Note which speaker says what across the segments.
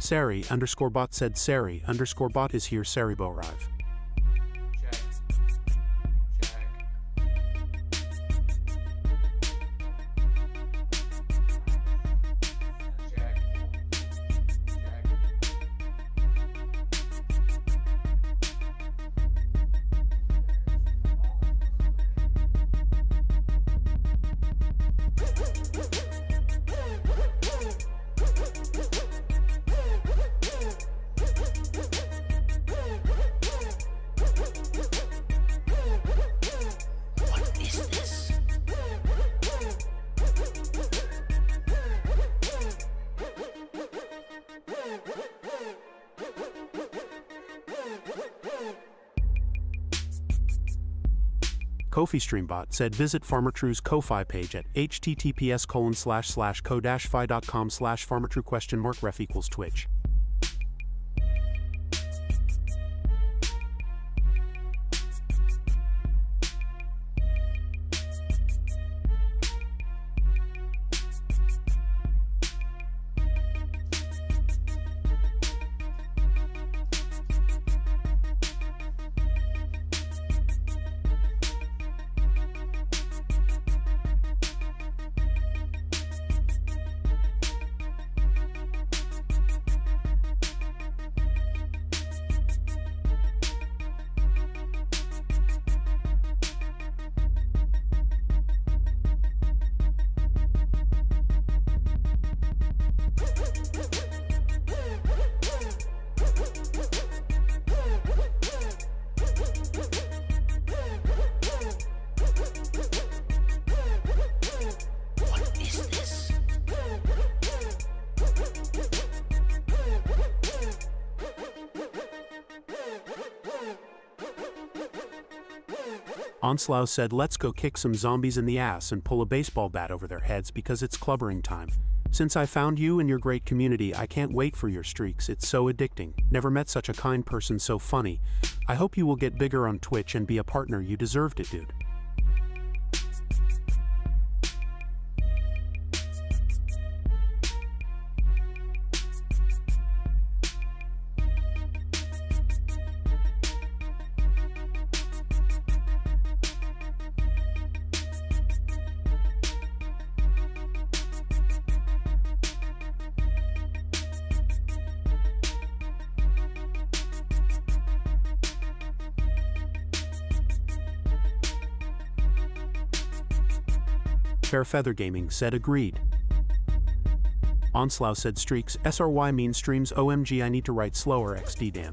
Speaker 1: Sari_bot said Sari_bot is here. Saribo arrive. Ko-fi Streambot said visit farmertrue's Ko-fi page at https://ko-fi.com/farmertrue ? Ref = Twitch. Onslow said let's go kick some zombies in the ass and pull a baseball bat over their heads because it's clubbering time. Since I found you and your great community, I can't wait for your streaks. It's so addicting. Never met such a kind person, so funny. I hope you will get bigger on Twitch and be a partner. You deserved it, dude. Fair Feather Gaming said agreed. Onslow said streaks, SRY means streams, OMG I need to write slower, XD damn.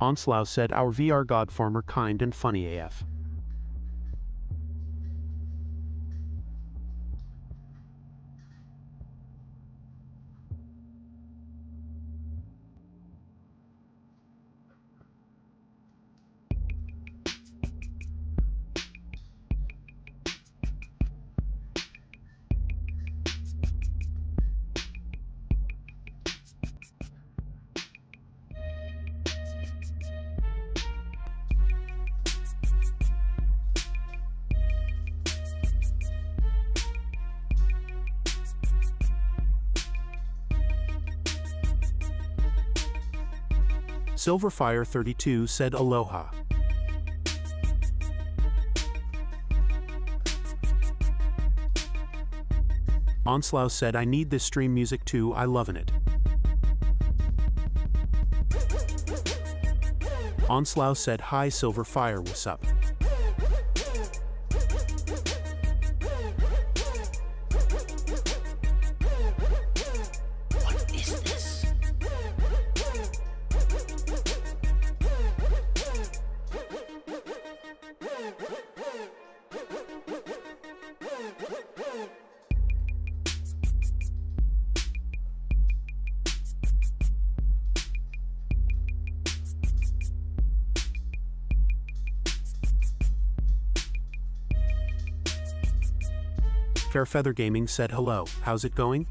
Speaker 1: Onslow said our VR god farmer kind and funny AF. Silverfire32 said aloha. Onslow said I need this stream music too, I lovin' it. Onslow said hi Silverfire, what's up? Fairfeather Gaming said hello, how's it going?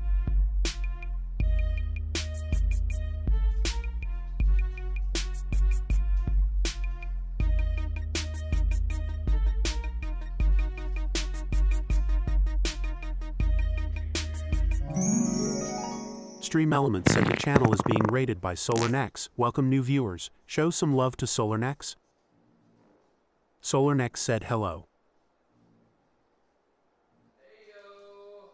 Speaker 1: Stream Elements said the channel is being rated by SolarNex. Welcome new viewers. Show some love to SolarNex. SolarNex said hello.
Speaker 2: Heyo.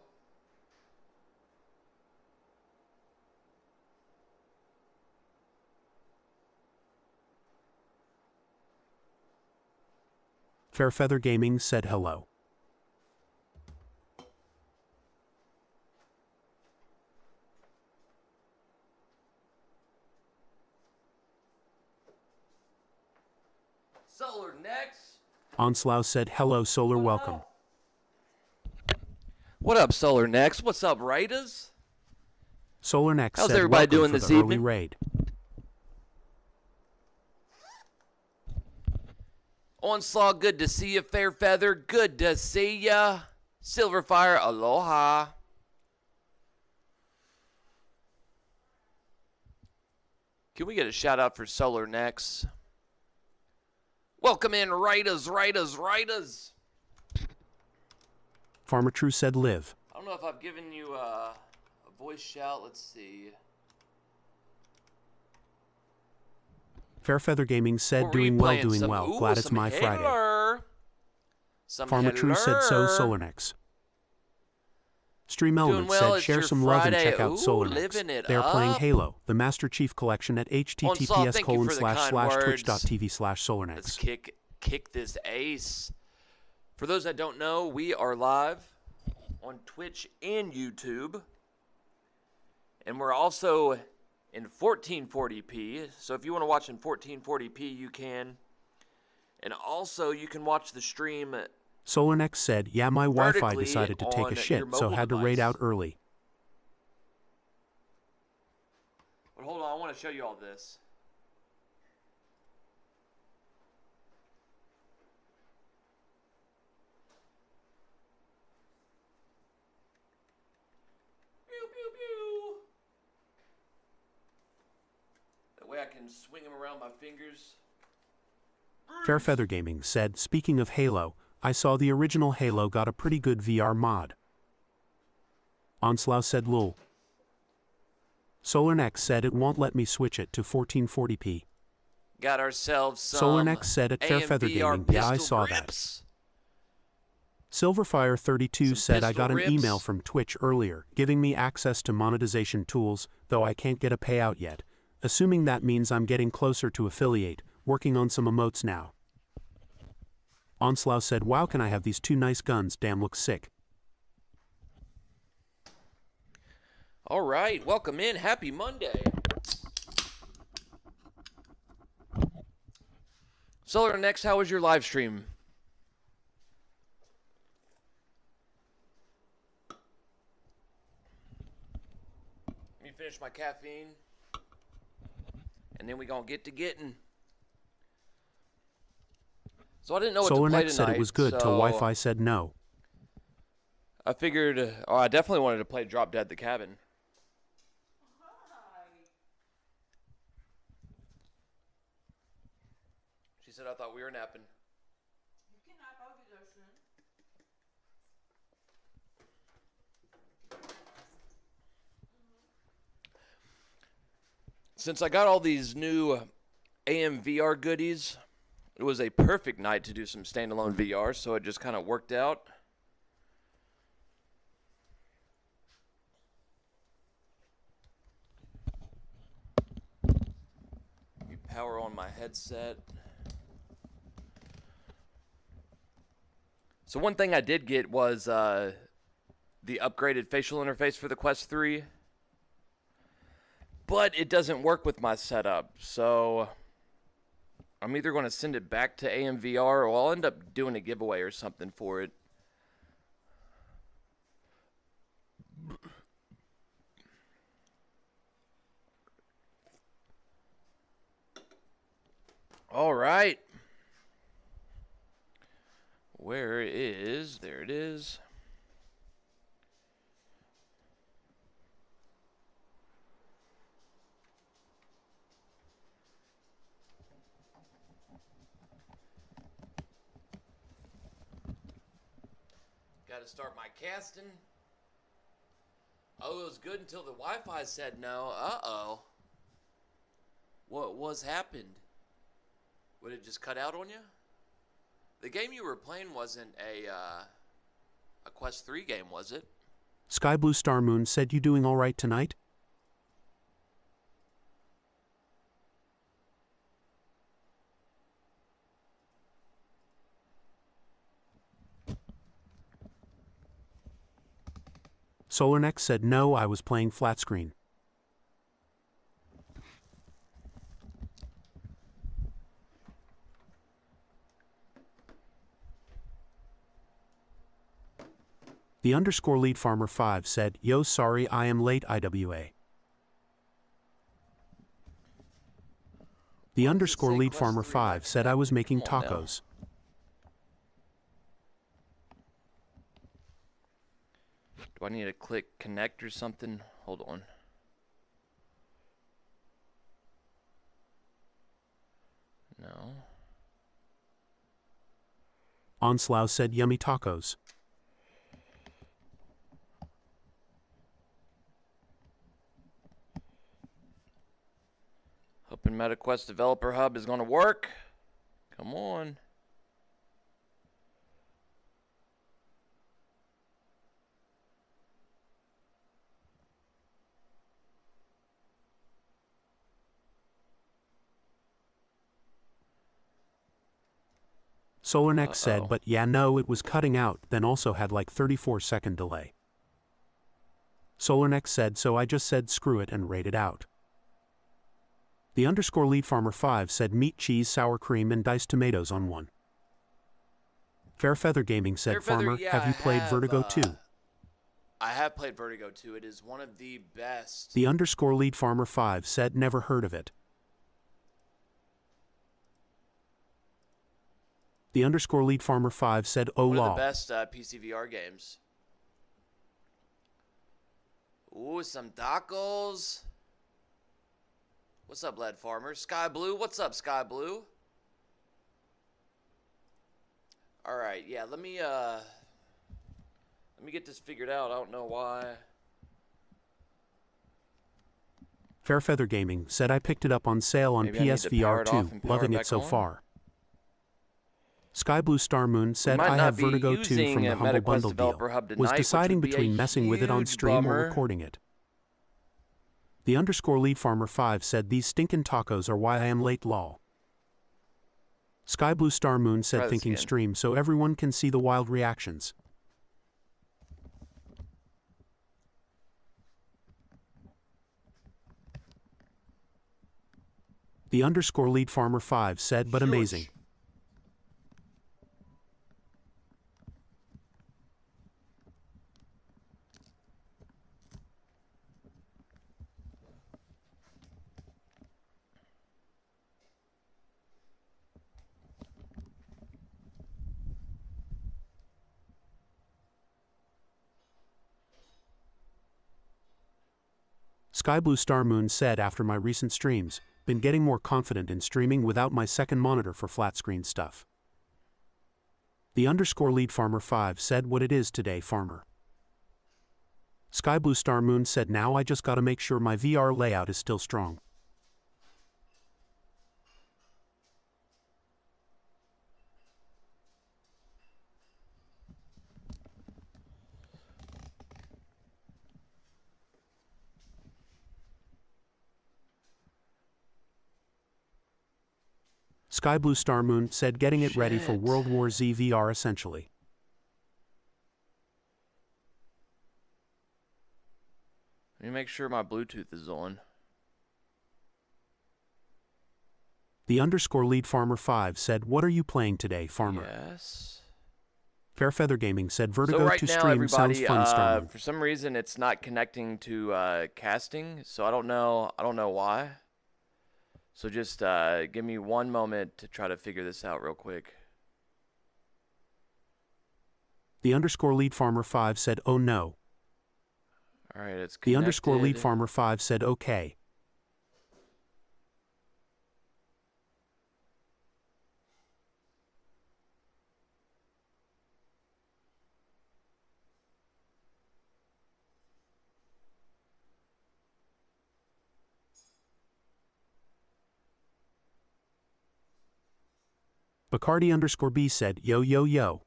Speaker 1: Fairfeather Gaming said hello.
Speaker 2: SolarNex.
Speaker 1: Onslaw said hello Solar welcome.
Speaker 2: What up, SolarNex? What's up, Raiders?
Speaker 1: SolarNex
Speaker 2: How's
Speaker 1: said
Speaker 2: everybody
Speaker 1: welcome
Speaker 2: doing
Speaker 1: for
Speaker 2: this
Speaker 1: the early
Speaker 2: evening?
Speaker 1: raid.
Speaker 2: Onslaught, good to see you. Fairfeather, good to see ya. Silverfire, aloha. Can we get a shout out for SolarNex? Welcome in, Raiders.
Speaker 1: FarmerTrue said live.
Speaker 2: I don't know if I've given you a voice shout. Let's see.
Speaker 1: Fairfeather Gaming said
Speaker 2: What were you
Speaker 1: doing well,
Speaker 2: playing?
Speaker 1: doing
Speaker 2: Some-
Speaker 1: well.
Speaker 2: ooh,
Speaker 1: Glad it's
Speaker 2: some
Speaker 1: my Friday.
Speaker 2: Halo. Some
Speaker 1: FarmerTrue said so
Speaker 2: Halo.
Speaker 1: SolarNex. Stream
Speaker 2: Doing
Speaker 1: Elements
Speaker 2: well,
Speaker 1: said
Speaker 2: it's
Speaker 1: share
Speaker 2: your
Speaker 1: some love and
Speaker 2: Friday.
Speaker 1: check out
Speaker 2: Ooh,
Speaker 1: SolarNex.
Speaker 2: living it
Speaker 1: They are playing
Speaker 2: up.
Speaker 1: Halo, the Master Chief Collection at
Speaker 2: thank you for the kind words.
Speaker 1: https://twitch.tv/SolarNex.
Speaker 2: Let's kick this ace. For those that don't know, we are live on Twitch and YouTube. And we're also in 1440p. So if you want to watch in 1440p, you can. And also, you can watch the stream.
Speaker 1: SolarNex said, yeah, my Wi-Fi
Speaker 2: Vertically
Speaker 1: decided to take
Speaker 2: on
Speaker 1: a shit,
Speaker 2: your
Speaker 1: so
Speaker 2: mobile
Speaker 1: had to raid
Speaker 2: device.
Speaker 1: out early.
Speaker 2: But hold on, I want to show you all this. Pew, pew, pew. That way I can swing them around my fingers.
Speaker 1: Fairfeather Gaming said, speaking of Halo, I saw the original Halo got a pretty good VR mod. Onslaw said lol. SolarNex said it won't let me switch it to 1440p.
Speaker 2: Got ourselves some
Speaker 1: SolarNex said at Fairfeather
Speaker 2: AMVR
Speaker 1: Gaming, yeah, I
Speaker 2: pistol
Speaker 1: saw
Speaker 2: grips.
Speaker 1: that. Silverfire32
Speaker 2: Some
Speaker 1: said I got an
Speaker 2: pistol
Speaker 1: email
Speaker 2: rips.
Speaker 1: from Twitch earlier, giving me access to monetization tools, though I can't get a payout yet. Assuming that means I'm getting closer to affiliate, working on some emotes now. Onslaw said, wow, can I have these two nice guns, damn looks sick.
Speaker 2: All right, welcome in. Happy Monday. SolarNex, how was your live stream? Let me finish my caffeine, and then we gonna get to getting. So I didn't know what to play tonight.
Speaker 1: SolarNex said it was good till Wi-Fi said no.
Speaker 2: I figured, I definitely wanted to play Drop Dead the Cabin. She said I thought we were napping.
Speaker 3: You can nap, I'll be there soon.
Speaker 2: Since I got all these new AMVR goodies, it was a perfect night to do some standalone VR, so it just kind of worked out. You power on my headset. So one thing I did get was the upgraded facial interface for the Quest 3. But it doesn't work with my setup, so I'm either going to send it back to AMVR or I'll end up doing a giveaway or something for it. All right. Where is, there it is. Gotta start my casting. Oh, it was good until the Wi-Fi said no. Uh-oh. What was happened? Would it just cut out on you? The game you were playing wasn't a Quest 3 game, was it?
Speaker 1: Sky Blue Star Moon said, you doing all right tonight? SolarNex said, no, I was playing flat screen. The underscore lead farmer 5 said, yo, sorry, I am late, IWA. The underscore lead
Speaker 2: Quest
Speaker 1: farmer
Speaker 2: 3
Speaker 1: 5 said, I was making
Speaker 2: Come on now.
Speaker 1: tacos.
Speaker 2: Do I need to click connect or something? Hold on. No.
Speaker 1: Onslow said, yummy tacos.
Speaker 2: Hoping MetaQuest Developer Hub is going to work. Come on.
Speaker 1: SolarNex said, but yeah, no, it was cutting out, then also had like 34-second delay. SolarNex said, so I just said screw it and raid it out. The underscore lead farmer 5 said, meat, cheese, sour cream, and diced tomatoes on one. Fairfeather Gaming said,
Speaker 2: Fairfeather,
Speaker 1: farmer,
Speaker 2: yeah,
Speaker 1: have you played Vertigo 2?
Speaker 2: I have played Vertigo 2. It is one of the best.
Speaker 1: The underscore lead farmer 5 said, never heard of it. The underscore lead farmer 5 said, oh
Speaker 2: One
Speaker 1: law.
Speaker 2: of the best PC VR games. Ooh, some tacos. What's up, Lead Farmer? Sky Blue, what's up, Sky Blue? All right, yeah, let me get this figured out. I don't know why.
Speaker 1: Fairfeather Gaming said, I picked it up on sale on
Speaker 2: Maybe I need to power
Speaker 1: PSVR
Speaker 2: it off
Speaker 1: 2,
Speaker 2: and power
Speaker 1: loving
Speaker 2: it
Speaker 1: it
Speaker 2: back
Speaker 1: so
Speaker 2: on?
Speaker 1: far. Sky Blue Star Moon said,
Speaker 2: might
Speaker 1: I
Speaker 2: not
Speaker 1: have
Speaker 2: be
Speaker 1: Vertigo 2
Speaker 2: using
Speaker 1: from the Humble
Speaker 2: MetaQuest
Speaker 1: Bundle
Speaker 2: Developer
Speaker 1: deal.
Speaker 2: Hub tonight,
Speaker 1: Was
Speaker 2: which
Speaker 1: deciding
Speaker 2: would be a
Speaker 1: between messing with it on
Speaker 2: huge
Speaker 1: stream
Speaker 2: bummer.
Speaker 1: or recording it. The underscore lead farmer 5 said, these stinkin' tacos are why I am late lol. Sky Blue Star Moon said,
Speaker 2: Try this
Speaker 1: thinking
Speaker 2: again.
Speaker 1: stream so everyone can see the wild reactions. The underscore lead farmer 5 said, but amazing. Sky Blue Star Moon said, after my recent streams, been getting more confident in streaming without my second monitor for flat screen stuff. The underscore lead farmer 5 said, what it is today, farmer. Sky Blue Star Moon said, now I just gotta make sure my VR layout is still strong. Sky Blue Star Moon said, getting it ready for
Speaker 2: Shit.
Speaker 1: World War Z VR essentially.
Speaker 2: Let me make sure my Bluetooth is on.
Speaker 1: The underscore lead farmer 5 said, what are you playing today, farmer?
Speaker 2: Yes.
Speaker 1: Fairfeather Gaming said, Vertigo
Speaker 2: So right
Speaker 1: to
Speaker 2: now,
Speaker 1: stream sounds
Speaker 2: everybody,
Speaker 1: fun, Star Moon.
Speaker 2: for some reason, it's not connecting to casting, so I don't know why. So just give me one moment to try to figure this out real quick.
Speaker 1: The underscore lead farmer 5 said, oh no.
Speaker 2: All right, it's connected.
Speaker 1: The underscore lead farmer 5 said, okay. Bacardi_B said, yo yo yo.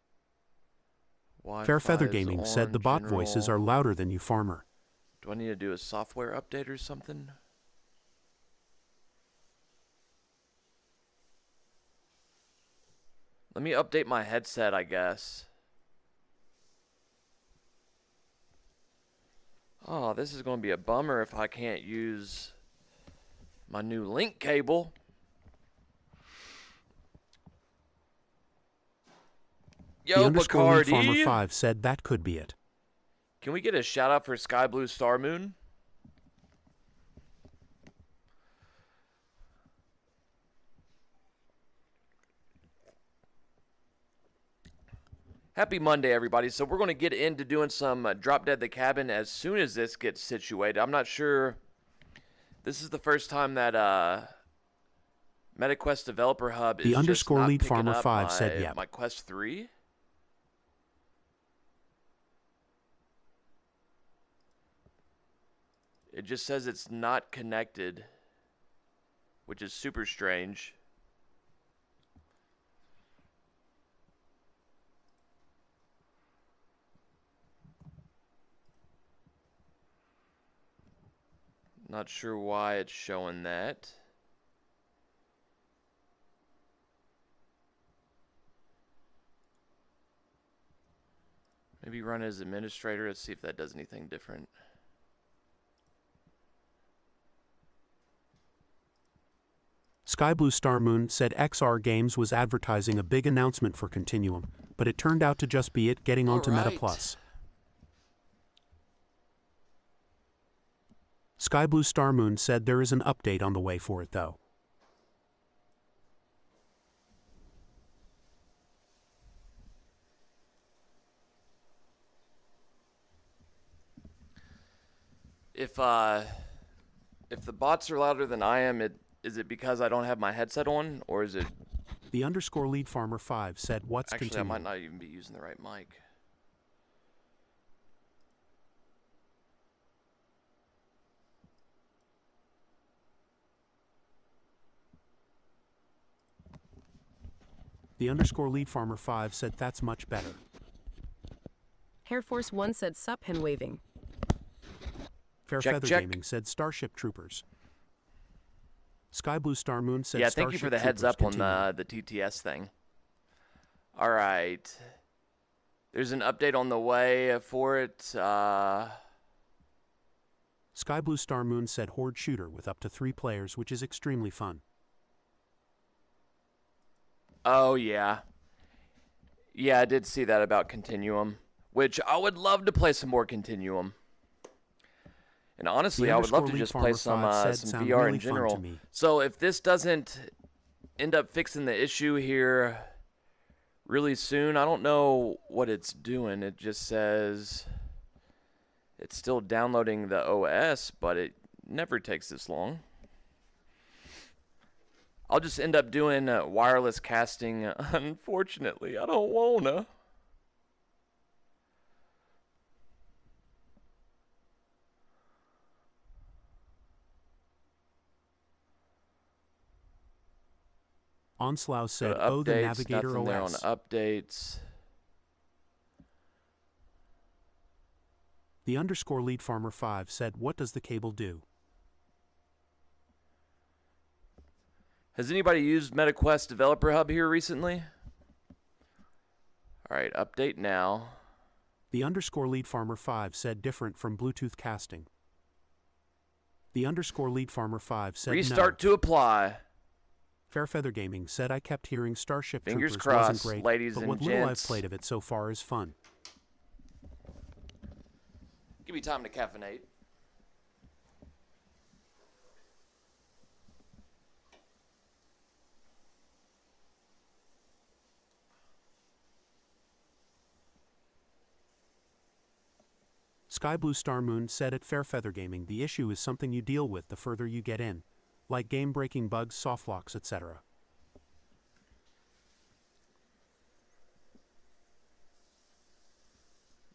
Speaker 1: Fair Feather
Speaker 2: Wi-Fi is
Speaker 1: Gaming said the
Speaker 2: on,
Speaker 1: bot voices are
Speaker 2: general.
Speaker 1: louder than you, farmer.
Speaker 2: Do I need to do a software update or something? Let me update my headset, I guess. Oh, this is going to be a bummer if I can't use my new link cable. Yo,
Speaker 1: The _lead farmer
Speaker 2: Bacardi.
Speaker 1: 5 said that could be it.
Speaker 2: Can we get a shout out for Sky Blue Star Moon? Happy Monday, everybody. So we're going to get into doing some Drop Dead the Cabin as soon as this gets situated. I'm not sure. This is the first time that MetaQuest Developer Hub is
Speaker 1: The
Speaker 2: just not
Speaker 1: _lead
Speaker 2: picking
Speaker 1: farmer
Speaker 2: up
Speaker 1: 5 said yep.
Speaker 2: my Quest 3. It just says it's not connected, which is super strange. Not sure why it's showing that. Maybe run as administrator. Let's see if that does anything different.
Speaker 1: Sky Blue Star Moon said XR Games was advertising a big announcement for Continuum, but it turned out to just be it getting onto
Speaker 2: All right.
Speaker 1: Meta Plus. Sky Blue Star Moon said there is an update on the way for it though.
Speaker 2: If the bots are louder than I am, is it because I don't have my headset on, or is it?
Speaker 1: The _lead farmer 5 said what's
Speaker 2: Actually,
Speaker 1: Continuum.
Speaker 2: I might not even be using the right mic.
Speaker 1: The _lead farmer 5 said that's much better.
Speaker 4: Hair Force 1 said sup hand waving.
Speaker 1: Fair
Speaker 2: Check,
Speaker 1: Feather
Speaker 2: check.
Speaker 1: Gaming said Starship Troopers. Sky Blue Star Moon said
Speaker 2: Yeah,
Speaker 1: Starship
Speaker 2: thank you for the heads
Speaker 1: Troopers
Speaker 2: up on
Speaker 1: Continuum.
Speaker 2: the TTS thing. All right. There's an update on the way for it.
Speaker 1: Sky Blue Star Moon said Horde Shooter with up to 3 players, which is extremely fun.
Speaker 2: Oh, yeah. Yeah, I did see that about Continuum, which I would love to play some more Continuum. And honestly,
Speaker 1: The
Speaker 2: I would love to
Speaker 1: _lead
Speaker 2: just
Speaker 1: farmer
Speaker 2: play
Speaker 1: 5
Speaker 2: some
Speaker 1: said sound
Speaker 2: VR
Speaker 1: really
Speaker 2: in
Speaker 1: fun
Speaker 2: general.
Speaker 1: to me.
Speaker 2: So if this doesn't end up fixing the issue here really soon, I don't know what it's doing. It just says it's still downloading the OS, but it never takes this long. I'll just end up doing wireless casting. Unfortunately, I don't wanna.
Speaker 1: Onslaw
Speaker 2: So
Speaker 1: said, oh, the
Speaker 2: updates,
Speaker 1: Navigator
Speaker 2: nothing there on
Speaker 1: OS.
Speaker 2: updates.
Speaker 1: The _lead farmer 5 said, what does the cable do?
Speaker 2: Has anybody used MetaQuest Developer Hub here recently? All right, update now.
Speaker 1: The _lead farmer 5 said different from Bluetooth casting. The _lead farmer 5 said
Speaker 2: Restart
Speaker 1: no.
Speaker 2: to apply.
Speaker 1: Fair Feather Gaming said I kept hearing Starship
Speaker 2: Fingers
Speaker 1: Troopers
Speaker 2: crossed,
Speaker 1: wasn't great,
Speaker 2: ladies
Speaker 1: but
Speaker 2: and
Speaker 1: what little I've
Speaker 2: gents.
Speaker 1: played of it so far is fun.
Speaker 2: Give me time to caffeinate.
Speaker 1: Sky Blue Star Moon said at Fair Feather Gaming the issue is something you deal with the further you get in, like game-breaking bugs, softlocks, etc.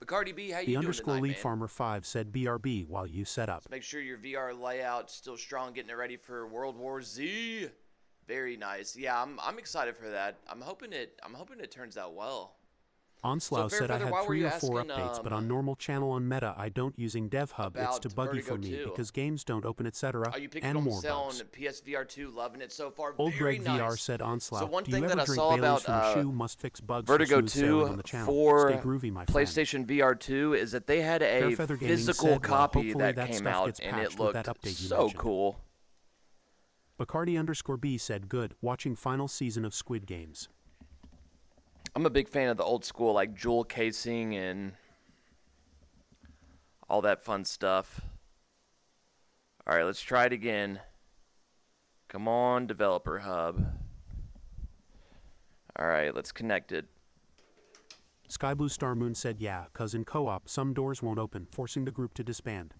Speaker 2: Bacardi B, how
Speaker 1: The
Speaker 2: you doing tonight,
Speaker 1: _lead
Speaker 2: man?
Speaker 1: farmer 5 said BRB while you set up.
Speaker 2: Let's make sure your VR layout's still strong, getting it ready for World War Z. Very nice. Yeah, I'm excited for that. I'm hoping it turns out well.
Speaker 1: Onslaw
Speaker 2: Fair
Speaker 1: said I
Speaker 2: Feather,
Speaker 1: had
Speaker 2: why were
Speaker 1: 3
Speaker 2: you
Speaker 1: or 4
Speaker 2: asking,
Speaker 1: updates, but on normal channel on Meta I don't using DevHub. It's
Speaker 2: about
Speaker 1: too buggy
Speaker 2: Vertigo
Speaker 1: for me
Speaker 2: 2?
Speaker 1: because games don't open, etc.
Speaker 2: Are you picking
Speaker 1: and
Speaker 2: on
Speaker 1: more
Speaker 2: sale
Speaker 1: bugs.
Speaker 2: on PSVR 2? Loving it so far.
Speaker 1: Old
Speaker 2: Very
Speaker 1: Greg VR
Speaker 2: nice.
Speaker 1: said
Speaker 2: So
Speaker 1: Onslaw,
Speaker 2: one
Speaker 1: do
Speaker 2: thing
Speaker 1: you
Speaker 2: that
Speaker 1: ever
Speaker 2: I
Speaker 1: drink
Speaker 2: saw
Speaker 1: Bailey's
Speaker 2: about
Speaker 1: from a shoe? Must fix bugs
Speaker 2: Vertigo
Speaker 1: for smooth sailing
Speaker 2: 2
Speaker 1: on the channel.
Speaker 2: for
Speaker 1: Stay groovy, my friend.
Speaker 2: PlayStation VR 2 is that they had a
Speaker 1: Fairfeather Gaming
Speaker 2: physical
Speaker 1: said, well,
Speaker 2: copy
Speaker 1: hopefully
Speaker 2: that came
Speaker 1: stuff
Speaker 2: out,
Speaker 1: gets
Speaker 2: and it
Speaker 1: patched with that
Speaker 2: looked
Speaker 1: update you
Speaker 2: so
Speaker 1: mentioned.
Speaker 2: cool.
Speaker 1: Bacardi_B said good, watching final season of Squid Games.
Speaker 2: I'm a big fan of the old school, like jewel casing and all that fun stuff. All right, let's try it again. Come on, Developer Hub. All right, let's connect it.
Speaker 1: Sky Blue Star Moon said yeah, cause in co-op some doors won't open, forcing the group to disband.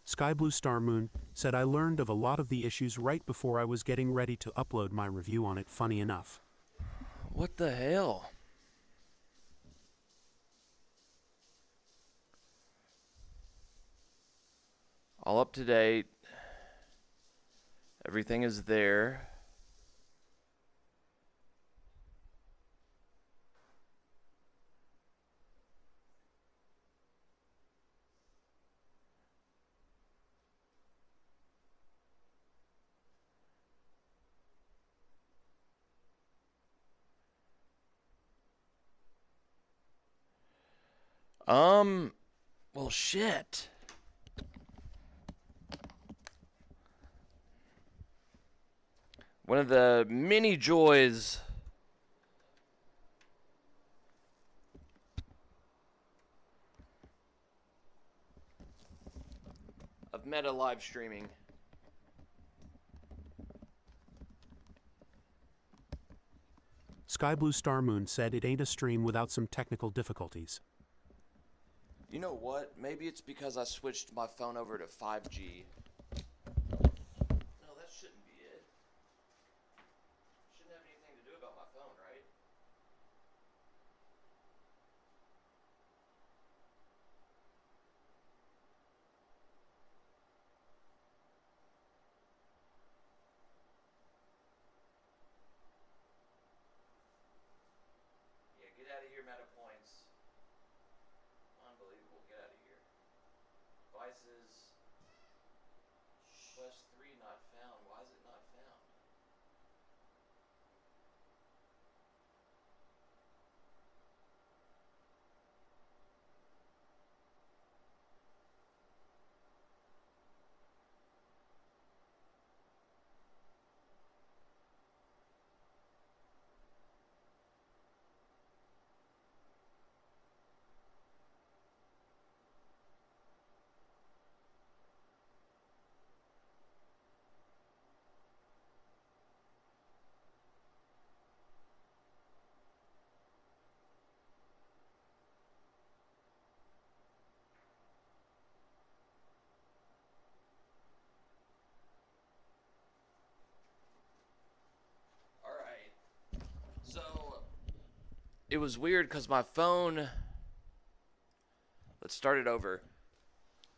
Speaker 1: Sky Blue Star Moon said I learned of a lot of the issues right before I was getting ready to upload my review on it. Funny enough.
Speaker 2: What the hell? All up to date. Everything is there. Well, shit. One of the many joys of meta live streaming.
Speaker 1: Sky Blue Star Moon said it ain't a stream without some technical difficulties.
Speaker 2: You know what? Maybe it's because I switched my phone over to 5G. No, that shouldn't be it. Shouldn't have anything to do about my phone, right? Yeah, get out of here, Meta Points. Unbelievable. Get out of here. Devices. Quest 3 not found. Why is it not found? Alright. So, it was weird because my phone... Let's start it over.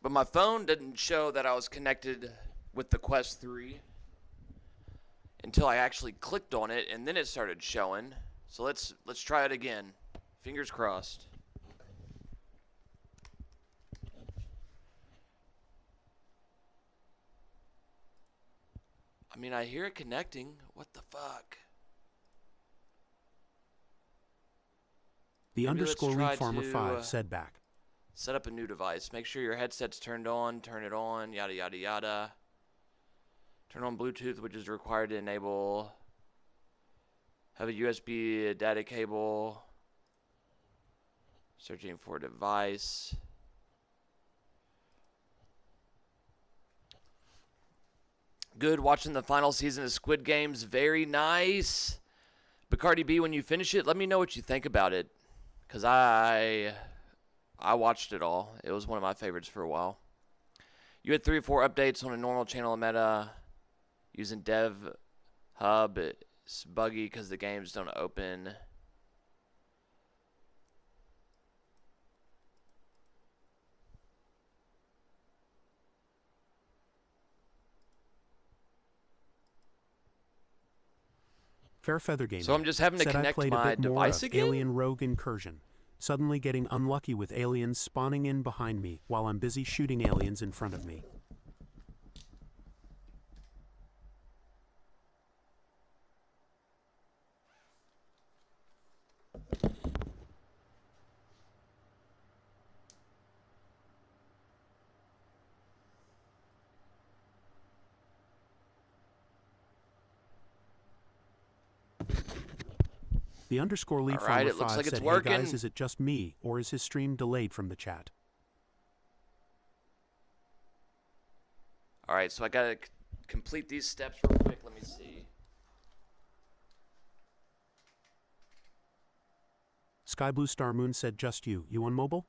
Speaker 2: But my phone didn't show that I was connected with the Quest 3 until I actually clicked on it, and then it started showing. So let's try it again. Fingers crossed. I mean, I hear it connecting. What the fuck?
Speaker 1: The
Speaker 2: Maybe let's
Speaker 1: underscore
Speaker 2: try
Speaker 1: League Farmer
Speaker 2: to,
Speaker 1: 5 said back.
Speaker 2: Set up a new device. Make sure your headset's turned on. Turn it on. Yada, yada, yada. Turn on Bluetooth, which is required to enable. Have a USB data cable. Searching for device. Good. Watching the final season of Squid Games. Very nice. Bacardi B, when you finish it, let me know what you think about it. Because I watched it all. It was one of my favorites for a while. You had 3 or 4 updates on a normal channel of meta using Dev Hub. It's buggy because the games don't open.
Speaker 1: Fairfeather Gaming
Speaker 2: So I'm just having to
Speaker 1: said I
Speaker 2: connect
Speaker 1: played
Speaker 2: my
Speaker 1: a bit more
Speaker 2: device
Speaker 1: of
Speaker 2: again?
Speaker 1: Alien Rogue Incursion, suddenly getting unlucky with aliens spawning in behind me while I'm busy shooting aliens in front of me. The underscore lead
Speaker 2: All right,
Speaker 1: farmer
Speaker 2: it looks
Speaker 1: 5
Speaker 2: like it's
Speaker 1: said,
Speaker 2: working.
Speaker 1: Hey guys, is it just me, or is his stream delayed from the chat?
Speaker 2: All right, so I got to complete these steps real quick. Let me see.
Speaker 1: Sky Blue Star Moon said, just you. You on mobile?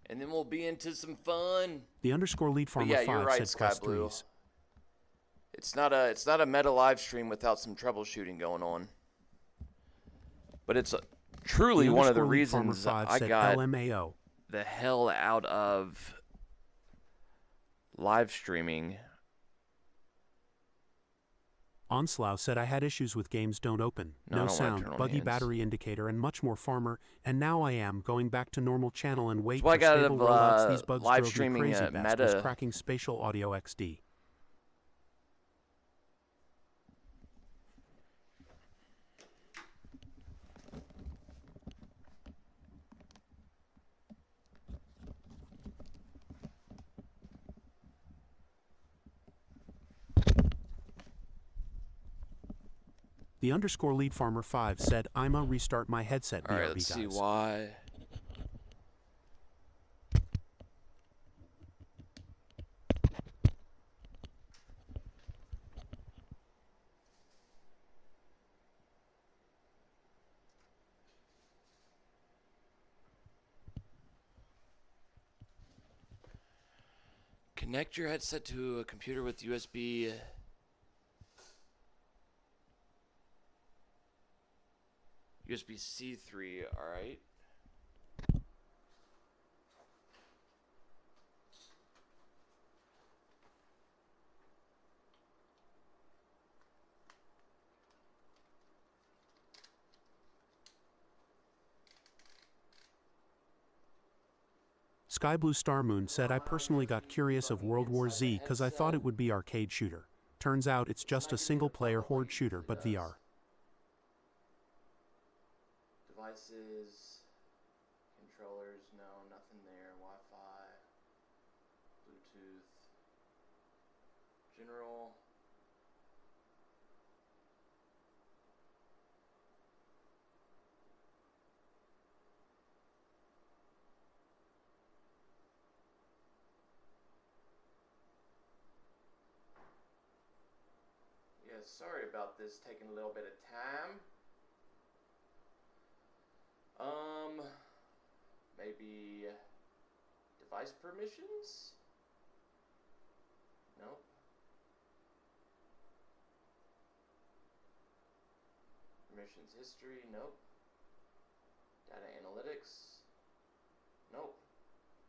Speaker 2: And then we'll be into some fun.
Speaker 1: The underscore lead
Speaker 2: But
Speaker 1: farmer
Speaker 2: yeah, you're
Speaker 1: 5
Speaker 2: right,
Speaker 1: said,
Speaker 2: Sky
Speaker 1: quest
Speaker 2: Blue.
Speaker 1: threes.
Speaker 2: It's not a meta live stream without some troubleshooting going on. But it's truly one of the
Speaker 1: underscore lead farmer
Speaker 2: reasons
Speaker 1: 5
Speaker 2: I
Speaker 1: said,
Speaker 2: got
Speaker 1: LMAO.
Speaker 2: the hell out of live streaming.
Speaker 1: Onslow said, I had issues with games don't open,
Speaker 2: No, I
Speaker 1: no
Speaker 2: don't wanna turn
Speaker 1: sound,
Speaker 2: on
Speaker 1: buggy
Speaker 2: hands.
Speaker 1: battery indicator, and much more farmer, and now I am going back to normal channel and wait
Speaker 2: So I
Speaker 1: for
Speaker 2: got
Speaker 1: stable
Speaker 2: out
Speaker 1: rollouts.
Speaker 2: of
Speaker 1: These bugs
Speaker 2: live
Speaker 1: drove me
Speaker 2: streaming
Speaker 1: crazy. Best was
Speaker 2: meta.
Speaker 1: cracking spatial audio XD. The underscore lead farmer 5 said, I'ma restart my headset.
Speaker 2: All right,
Speaker 1: BRB
Speaker 2: let's see
Speaker 1: guys.
Speaker 2: why. Connect your headset to a computer with USB. USB-C 3, all right.
Speaker 1: Sky Blue Star Moon said, I personally got curious of World War Z because I thought it would be arcade shooter. Turns out it's just a single player horde shooter but VR.
Speaker 2: Devices, controllers, no, nothing there. Wi-Fi, Bluetooth, general. Yeah, sorry about this taking a little bit of time. Maybe device permissions? Nope. Permissions history? Nope. Data analytics? Nope.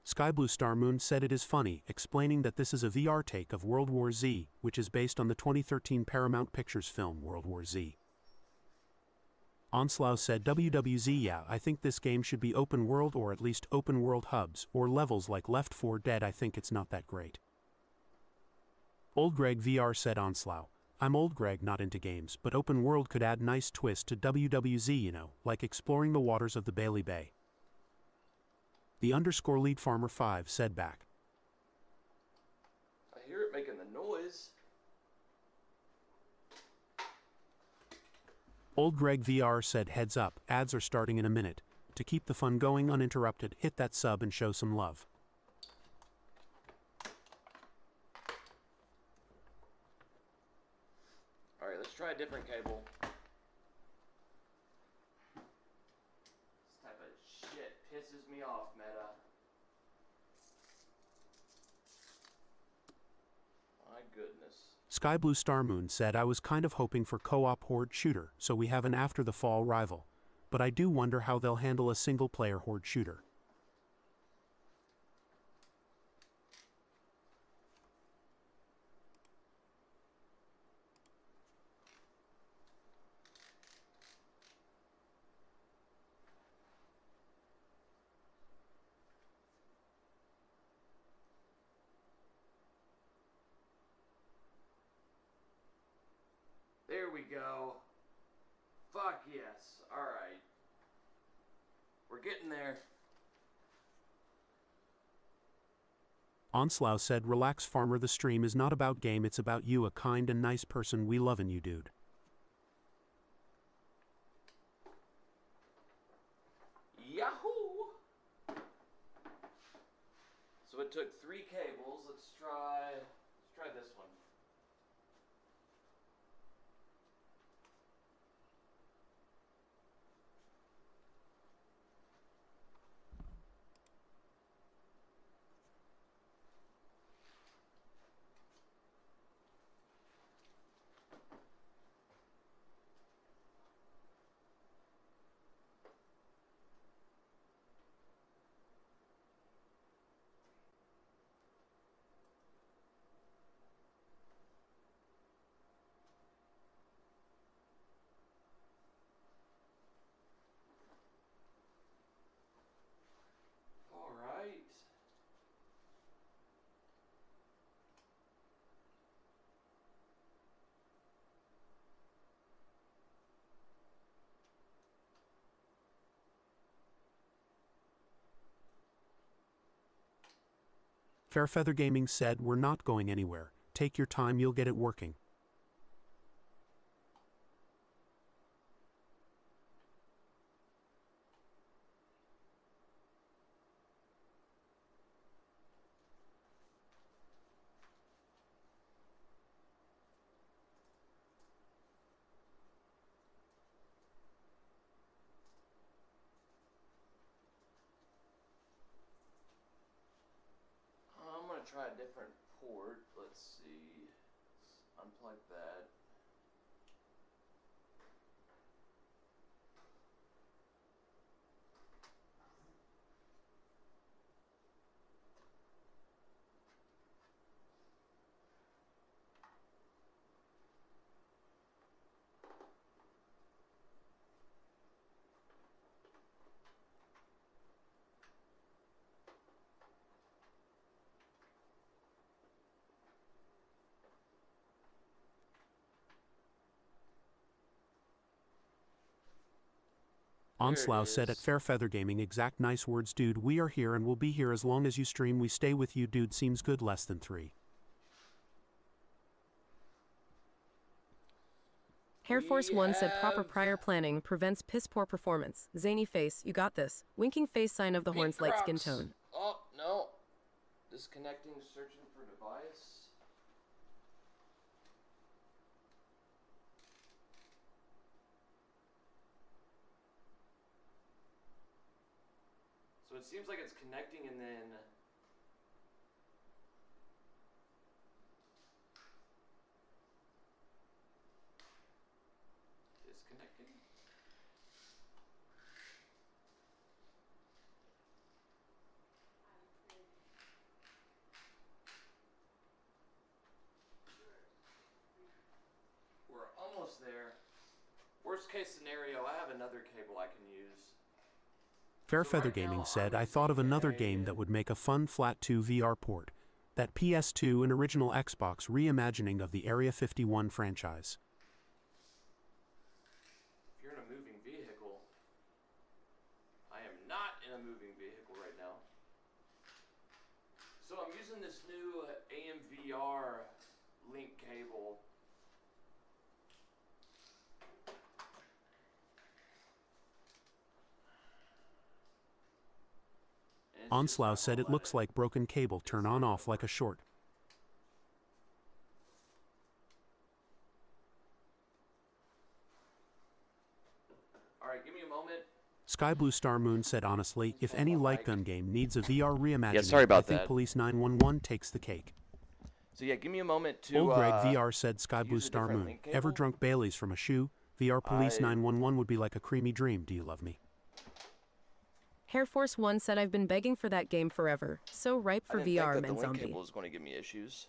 Speaker 1: Sky Blue Star Moon said it is funny, explaining that this is a VR take of World War Z, which is based on the 2013 Paramount Pictures film World War Z. Onslow said, WWZ, yeah, I think this game should be open world or at least open world hubs, or levels like Left 4 Dead. I think it's not that great. Old Greg VR said Onslow, I'm Old Greg, not into games, but open world could add nice twist to WWZ, you know, like exploring the waters of the Bailey Bay. The underscore lead farmer 5 said back.
Speaker 2: I hear it making the noise.
Speaker 1: Old Greg VR said, heads up, ads are starting in a minute. To keep the fun going uninterrupted, hit that sub and show some love.
Speaker 2: Alright, let's try a different cable. This type of shit pisses me off, Meta. My goodness.
Speaker 1: Sky Blue Star Moon said, I was kind of hoping for co-op horde shooter, so we have an after the fall rival. But I do wonder how they'll handle a single player horde shooter.
Speaker 2: we go. Fuck yes. Alright. We're getting there.
Speaker 1: Onslow said, relax farmer, the stream is not about game, it's about you, a kind and nice person, we lovin' you dude.
Speaker 2: Yahoo! So it took 3 cables. Let's try this one. All right.
Speaker 1: Fairfeather Gaming said, we're not going anywhere. Take your time, you'll get it working.
Speaker 2: I'm going to try a different port. Let's see. Let's unplug that.
Speaker 1: Onslow said at Fairfeather Gaming, exact nice words dude, we are here and will be here as long as you stream, we stay with you dude, seems good, less than 3.
Speaker 4: Hair Force 1 said proper prior planning prevents piss poor performance. Zany face, you got this. Winking face sign of the horns, light skin tone.
Speaker 2: Oh, no. Disconnecting, searching for device. So it seems like it's connecting and then disconnecting. We're almost there. Worst case scenario, I have another cable I can use.
Speaker 1: Fairfeather Gaming said, I thought of another game that would make a fun Flat 2 VR port. That PS2 and original Xbox reimagining of the Area 51 franchise.
Speaker 2: If you're in a moving vehicle, I am not in a moving vehicle right now. So I'm using this new AMVR link cable.
Speaker 1: Onslow said, it looks like broken cable, turn on off like a short.
Speaker 2: Alright, give me a moment.
Speaker 1: Sky Blue Star Moon said, honestly, if any light gun game needs a VR reimagining,
Speaker 2: Yeah, sorry about
Speaker 1: I think
Speaker 2: that.
Speaker 1: Police 911 takes the cake.
Speaker 2: So yeah, give me a moment to
Speaker 1: Old Greg VR said, Sky Blue
Speaker 2: use a
Speaker 1: Star
Speaker 2: different
Speaker 1: Moon.
Speaker 2: link
Speaker 1: Ever
Speaker 2: cable.
Speaker 1: drunk Baileys from a shoe? VR Police 911 would be like a creamy dream. Do you love me?
Speaker 4: Hair Force 1 said I've been begging for that game forever. So ripe for
Speaker 2: I didn't
Speaker 4: VR,
Speaker 2: think that
Speaker 4: men
Speaker 2: the link
Speaker 4: zombie.
Speaker 2: cable is going to give me issues.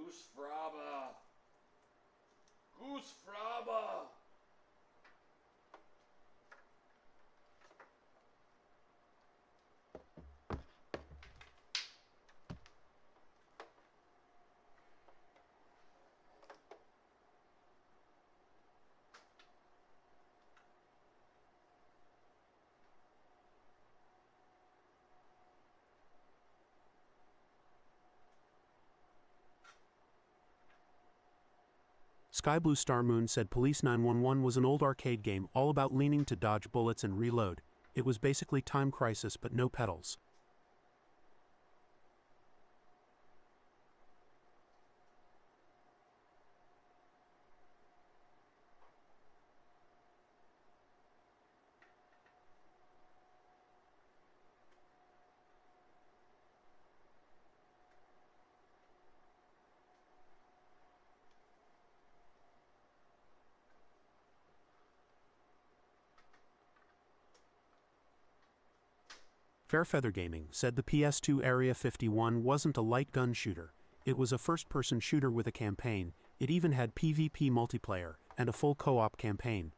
Speaker 2: Goose Fraba. Goose Fraba.
Speaker 1: Sky Blue Star Moon said Police 911 was an old arcade game all about leaning to dodge bullets and reload. It was basically Time Crisis but no pedals. Fairfeather Gaming said the PS2 Area 51 wasn't a light gun shooter. It was a first-person shooter with a campaign. It even had PvP multiplayer and a full co-op campaign.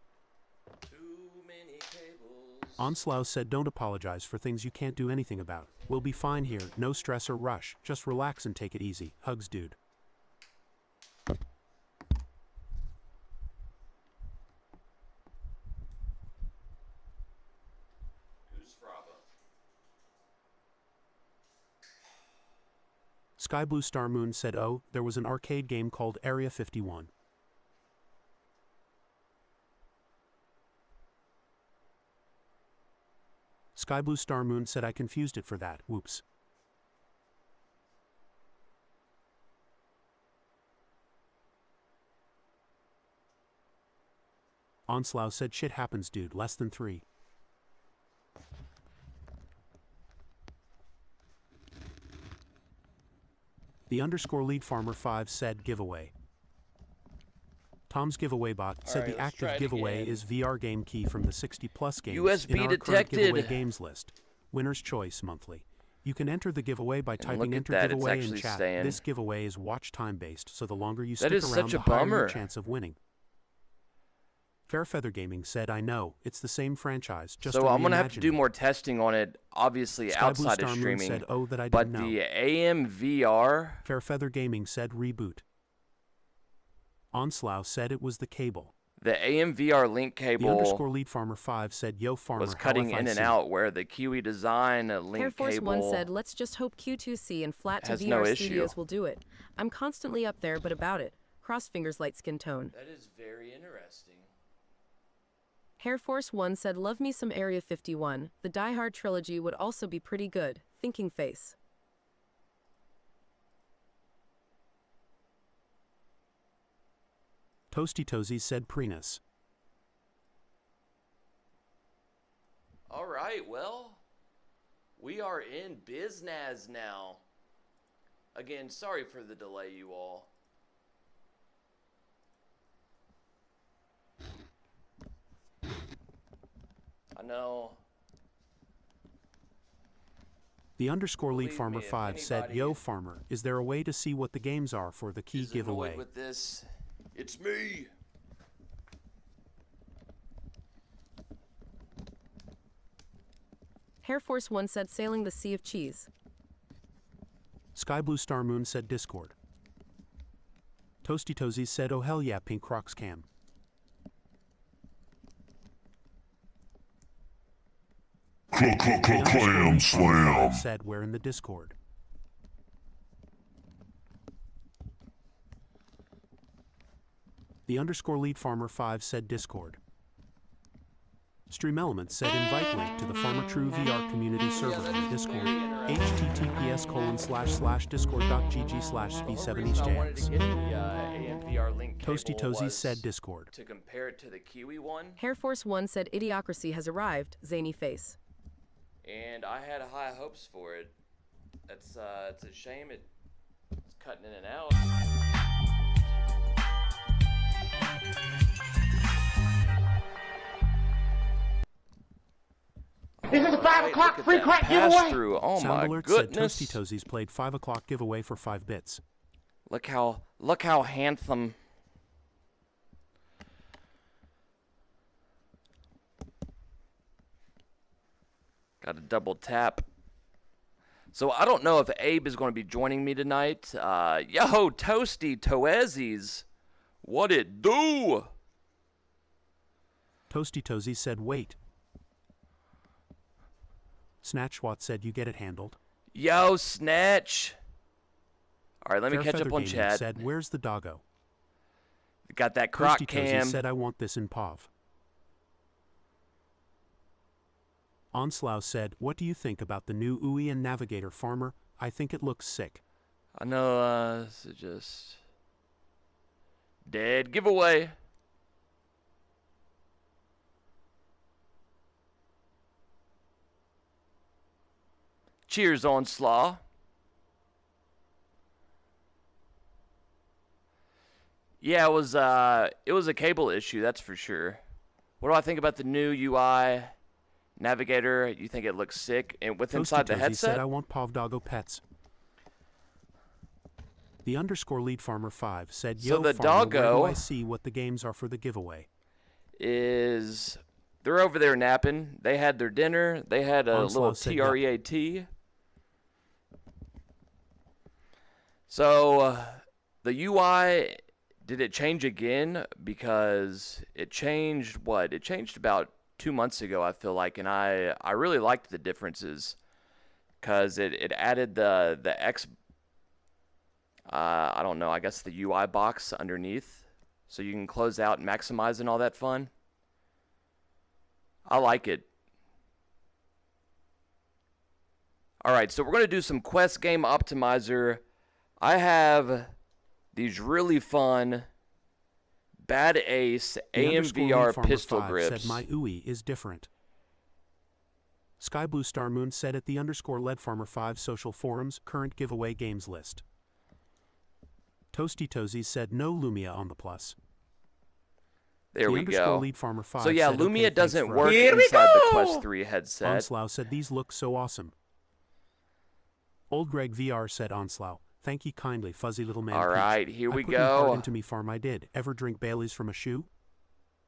Speaker 2: Too many cables.
Speaker 1: Onslow said don't apologize for things you can't do anything about. We'll be fine here, no stress or rush. Just relax and take it easy. Hugs, dude. Sky Blue Star Moon said, oh, there was an arcade game called Area 51. Sky Blue Star Moon said I confused it for that, whoops. Onslow said shit happens dude, less than 3. The underscore lead farmer 5 said giveaway. Tom's giveaway bot said
Speaker 2: right,
Speaker 1: the active giveaway is VR game key from the 60 plus games
Speaker 2: USB
Speaker 1: in our current
Speaker 2: detected.
Speaker 1: giveaway games list. Winner's choice monthly. You can enter the giveaway by typing enter giveaway in chat.
Speaker 2: Staying.
Speaker 1: This giveaway is watch time based, so the longer you
Speaker 2: That
Speaker 1: stick
Speaker 2: is
Speaker 1: around,
Speaker 2: such
Speaker 1: the
Speaker 2: a
Speaker 1: higher
Speaker 2: bummer.
Speaker 1: your chance of winning. Fairfeather Gaming said, I know, it's the same franchise, just
Speaker 2: So
Speaker 1: a
Speaker 2: I'm going to have to do
Speaker 1: reimagining.
Speaker 2: more testing on it, obviously
Speaker 1: Sky Blue
Speaker 2: outside
Speaker 1: Star
Speaker 2: of
Speaker 1: Moon
Speaker 2: streaming.
Speaker 1: said, oh, that I
Speaker 2: But
Speaker 1: didn't know.
Speaker 2: the AMVR,
Speaker 1: Fairfeather Gaming said reboot. Onslow said it was the cable.
Speaker 2: the AMVR link
Speaker 1: The
Speaker 2: cable
Speaker 1: underscore lead farmer 5 said, yo farmer,
Speaker 2: was
Speaker 1: how
Speaker 2: cutting
Speaker 1: if I
Speaker 2: in and
Speaker 1: see?"
Speaker 2: out, where the Kiwi Design link
Speaker 4: Air Force
Speaker 2: cable
Speaker 4: One said, let's just hope Q2C and Flat to
Speaker 2: has
Speaker 4: VR
Speaker 2: no issue.
Speaker 4: Studios will do it. I'm constantly up there, but about it. Cross fingers, light skin tone.
Speaker 2: That is very interesting.
Speaker 4: Air Force One said, love me some Area 51. The Die Hard trilogy would also be pretty good. Thinking face.
Speaker 1: Toasty Toesy said Prenus.
Speaker 2: All right, well, we are in business now. Again, sorry for the delay, you all. I know.
Speaker 1: The underscore lead
Speaker 2: Believe
Speaker 1: farmer
Speaker 2: me, if
Speaker 1: 5 said,
Speaker 2: anybody
Speaker 1: yo farmer, is there a way to see what the games are for the key
Speaker 2: Is
Speaker 1: giveaway?
Speaker 2: annoyed with this. It's me.
Speaker 4: Air Force One said, sailing the Sea of Cheese.
Speaker 1: Sky Blue Star Moon said Discord. Toasty Toesy said, oh hell yeah, Pink Rocks Cam.
Speaker 5: Clam slam.
Speaker 1: Said we're in the Discord. The underscore lead farmer 5 said Discord. Stream Elements said invite link to the farmertrue VR community server in Discord. https://discord.gg/b7eastjx. Toasty Toesy said Discord.
Speaker 2: To compare it to the Kiwi one,
Speaker 4: Air Force One said, Idiocracy has arrived. Zany face.
Speaker 2: and I had high hopes for it. It's a shame it's cutting in and out.
Speaker 6: This is a 5 o'clock free crack
Speaker 2: pass
Speaker 6: giveaway.
Speaker 2: through. Oh
Speaker 1: Sound
Speaker 2: my
Speaker 1: Alert
Speaker 2: goodness!
Speaker 1: said Toasty Toesies played 5 o'clock giveaway for 5 bits.
Speaker 2: Look how handsome. Got to double tap. So I don't know if Abe is going to be joining me tonight. Yo, Toasty Toezzies. What it do?
Speaker 1: Toasty Tozy said, wait. Snatchwat said, you get it handled.
Speaker 2: Yo, Snatch. All right, let me
Speaker 1: Fair
Speaker 2: catch
Speaker 1: Feather
Speaker 2: up on
Speaker 1: Gaming
Speaker 2: chat.
Speaker 1: said, where's the doggo?
Speaker 2: Got that croc
Speaker 1: Toasty
Speaker 2: cam.
Speaker 1: Tozy said, I want this in POV. Onslaw said, what do you think about the new OWO and Navigator Farmer? I think it looks sick.
Speaker 2: I know, this is just dead giveaway. Cheers, Onslaw. Yeah, it was a cable issue, that's for sure. What do I think about the new UI Navigator? You think it looks sick and with inside the headset?
Speaker 1: Said, I want POV doggo pets. The _ lead farmer 5 said, yo,
Speaker 2: So the
Speaker 1: farmer, where
Speaker 2: doggo
Speaker 1: do I see what the games are for the giveaway?
Speaker 2: They're over there napping. They had their dinner. They had a little
Speaker 1: said,
Speaker 2: TREAT. So the UI, did it change again? Because it changed what? It changed about 2 months ago, I feel like, and I really liked the differences because it added the X. I don't know. I guess the UI box underneath, so you can close out and maximize and all that fun. I like it. All right, so we're going to do some Quest Game Optimizer. I have these really fun Bad Ace AMVR pistol grips.
Speaker 1: Said my OWO is different. Sky Blue Star Moon said at the _ Lead Farmer 5 social forums current giveaway games list. Toasty Tozy said no Lumia on the plus.
Speaker 2: There we go.
Speaker 1: Lead Farmer 5
Speaker 2: So yeah,
Speaker 1: said,
Speaker 2: Lumia
Speaker 1: okay,
Speaker 2: doesn't
Speaker 1: for
Speaker 2: work
Speaker 1: us.
Speaker 2: inside the Quest 3 headset.
Speaker 1: Onslaw said these look so awesome. Old Greg VR said Onslaw, thank you kindly, fuzzy little man.
Speaker 2: All
Speaker 1: Pete.
Speaker 2: right, here we
Speaker 1: I put my heart
Speaker 2: go.
Speaker 1: into me farm I did. Ever drink Bailey's from a shoe?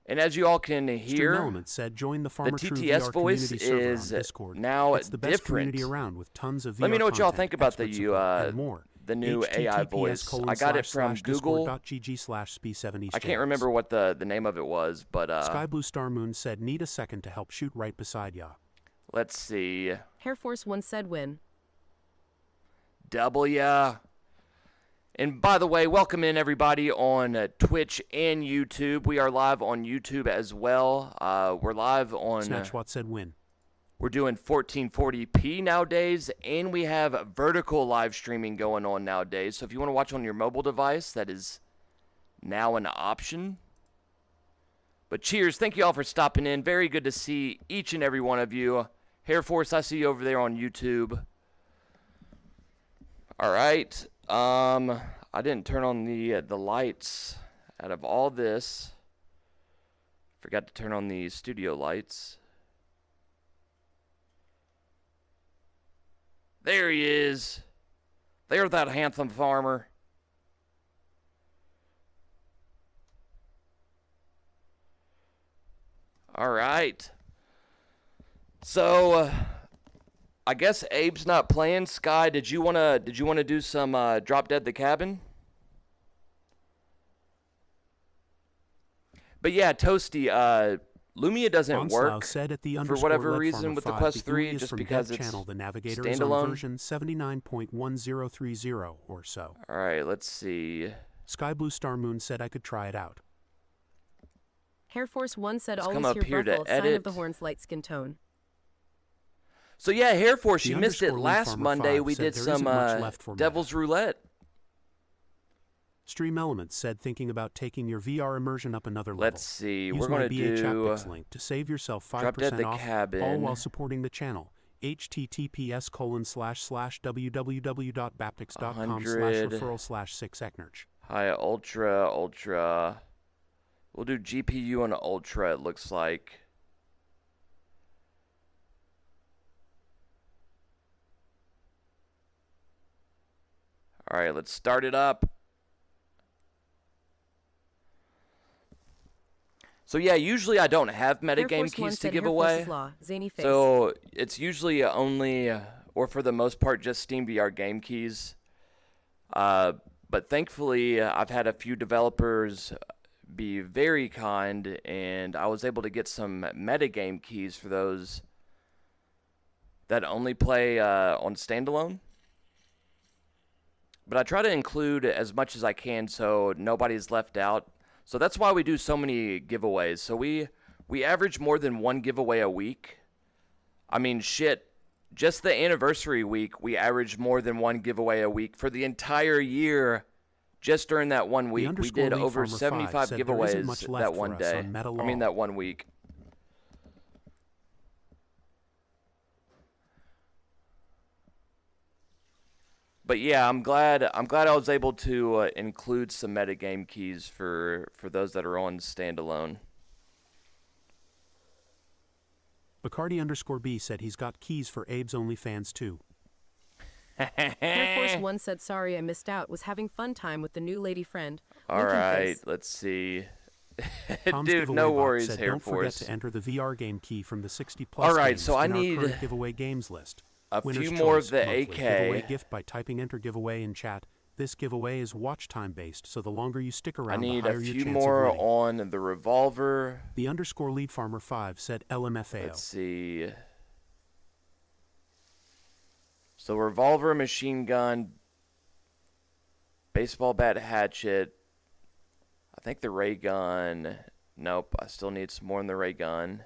Speaker 2: And as you all can
Speaker 1: Stream
Speaker 2: hear,
Speaker 1: Element said join the
Speaker 2: the
Speaker 1: farmertrue
Speaker 2: TTS
Speaker 1: VR
Speaker 2: voice
Speaker 1: community server on
Speaker 2: is
Speaker 1: Discord.
Speaker 2: now
Speaker 1: It's the best
Speaker 2: different.
Speaker 1: community around with tons of VR
Speaker 2: Let me know what y'all
Speaker 1: content,
Speaker 2: think about the
Speaker 1: expert support, and more.
Speaker 2: the new AI voice. I got it from Google.
Speaker 1: Discord.gg/sp70
Speaker 2: I can't remember what the name of it was, but
Speaker 1: Sky Blue Star Moon said need a second to help shoot right beside ya.
Speaker 2: let's see.
Speaker 4: Hair Force 1 said win.
Speaker 2: W. And by the way, welcome in everybody on Twitch and YouTube. We are live on YouTube as well. We're live on.
Speaker 1: Snatchwat said win.
Speaker 2: We're doing 1440p nowadays, and we have vertical live streaming going on nowadays. So if you want to watch on your mobile device, that is now an option. But cheers. Thank you all for stopping in. Very good to see each and every one of you. Hair Force, I see you over there on YouTube. All right. I didn't turn on the lights out of all this. Forgot to turn on the studio lights. There he is. There's that handsome farmer. All right. So, I guess Abe's not playing. Sky, did you wanna do some Drop Dead the Cabin? But yeah, Toasty, Lumia doesn't work
Speaker 1: said at the
Speaker 2: for whatever
Speaker 1: Lead
Speaker 2: reason
Speaker 1: Farmer
Speaker 2: with the
Speaker 1: 5,
Speaker 2: Quest 3,
Speaker 1: GUI is
Speaker 2: just
Speaker 1: from
Speaker 2: because
Speaker 1: Dev
Speaker 2: it's
Speaker 1: channel. The Navigator is on
Speaker 2: standalone.
Speaker 1: version 79.1030 or so.
Speaker 2: All right, let's see.
Speaker 1: Sky Blue Star Moon said I could try it out.
Speaker 4: Hair Force 1 said
Speaker 2: Let's come
Speaker 4: always
Speaker 2: up
Speaker 4: hear
Speaker 2: here to
Speaker 4: Ruffle, sign
Speaker 2: edit.
Speaker 4: of the horn's light skin tone.
Speaker 2: So yeah, Hair Force,
Speaker 1: The
Speaker 2: you missed it
Speaker 1: _ Lead
Speaker 2: last
Speaker 1: Farmer
Speaker 2: Monday.
Speaker 1: 5
Speaker 2: We
Speaker 1: said
Speaker 2: did
Speaker 1: there
Speaker 2: some
Speaker 1: isn't much left for
Speaker 2: Devil's Roulette.
Speaker 1: Stream Elements said thinking about taking your VR immersion up another level.
Speaker 2: Let's see.
Speaker 1: Use
Speaker 2: We're
Speaker 1: my
Speaker 2: going to do
Speaker 1: bHaptics link to save yourself
Speaker 2: Drop Dead
Speaker 1: 5%
Speaker 2: the
Speaker 1: off,
Speaker 2: Cabin.
Speaker 1: all while supporting the channel. https://www.baptics.com/referral/6eknurch.
Speaker 2: Hi, Ultra. We'll do GPU on Ultra, it looks like. All right, let's start it up. So yeah, usually I don't have
Speaker 4: Air
Speaker 2: metagame
Speaker 4: Force One
Speaker 2: keys to
Speaker 4: said
Speaker 2: give
Speaker 4: Air Force
Speaker 2: away.
Speaker 4: is law. Zany face.
Speaker 2: So it's usually only, or for the most part, just Steam VR game keys. But thankfully, I've had a few developers be very kind, and I was able to get some metagame keys for those that only play on standalone. But I try to include as much as I can so nobody's left out. So that's why we do so many giveaways. So we average more than one giveaway a week. I mean, shit, just the anniversary week, we averaged more than one giveaway a week. For the entire year, just during that 1 week, we did over 75 giveaways that one day. I mean, that 1 week. But yeah, I'm glad I was able to include some metagame keys for those that are on standalone.
Speaker 1: Bacardi_B said he's got keys for Abe's OnlyFans too.
Speaker 4: Air Force One said, sorry I missed out. Was having fun time with the new lady friend.
Speaker 2: All
Speaker 4: Winking
Speaker 2: right,
Speaker 4: face.
Speaker 2: let's see.
Speaker 1: Tom's
Speaker 2: Dude,
Speaker 1: giveaway
Speaker 2: no
Speaker 1: bot
Speaker 2: worries,
Speaker 1: said,
Speaker 2: Air
Speaker 1: don't
Speaker 2: Force.
Speaker 1: forget to enter the VR game key from the 60+
Speaker 2: All right,
Speaker 1: games
Speaker 2: so I
Speaker 1: in our
Speaker 2: need
Speaker 1: current giveaway games list.
Speaker 2: a
Speaker 1: Winner's
Speaker 2: few more of
Speaker 1: choice,
Speaker 2: the
Speaker 1: monthly.
Speaker 2: AK.
Speaker 1: Giveaway gift by typing enter giveaway in chat. This giveaway is watch time based, so the longer you stick
Speaker 2: I
Speaker 1: around,
Speaker 2: need
Speaker 1: the
Speaker 2: a
Speaker 1: higher your
Speaker 2: few
Speaker 1: chance
Speaker 2: more
Speaker 1: of winning.
Speaker 2: on the revolver.
Speaker 1: The _lead farmer 5 said LMFAO.
Speaker 2: Let's see. So revolver, machine gun, baseball bat, hatchet. I think the ray gun. Nope, I still need some more in the ray gun.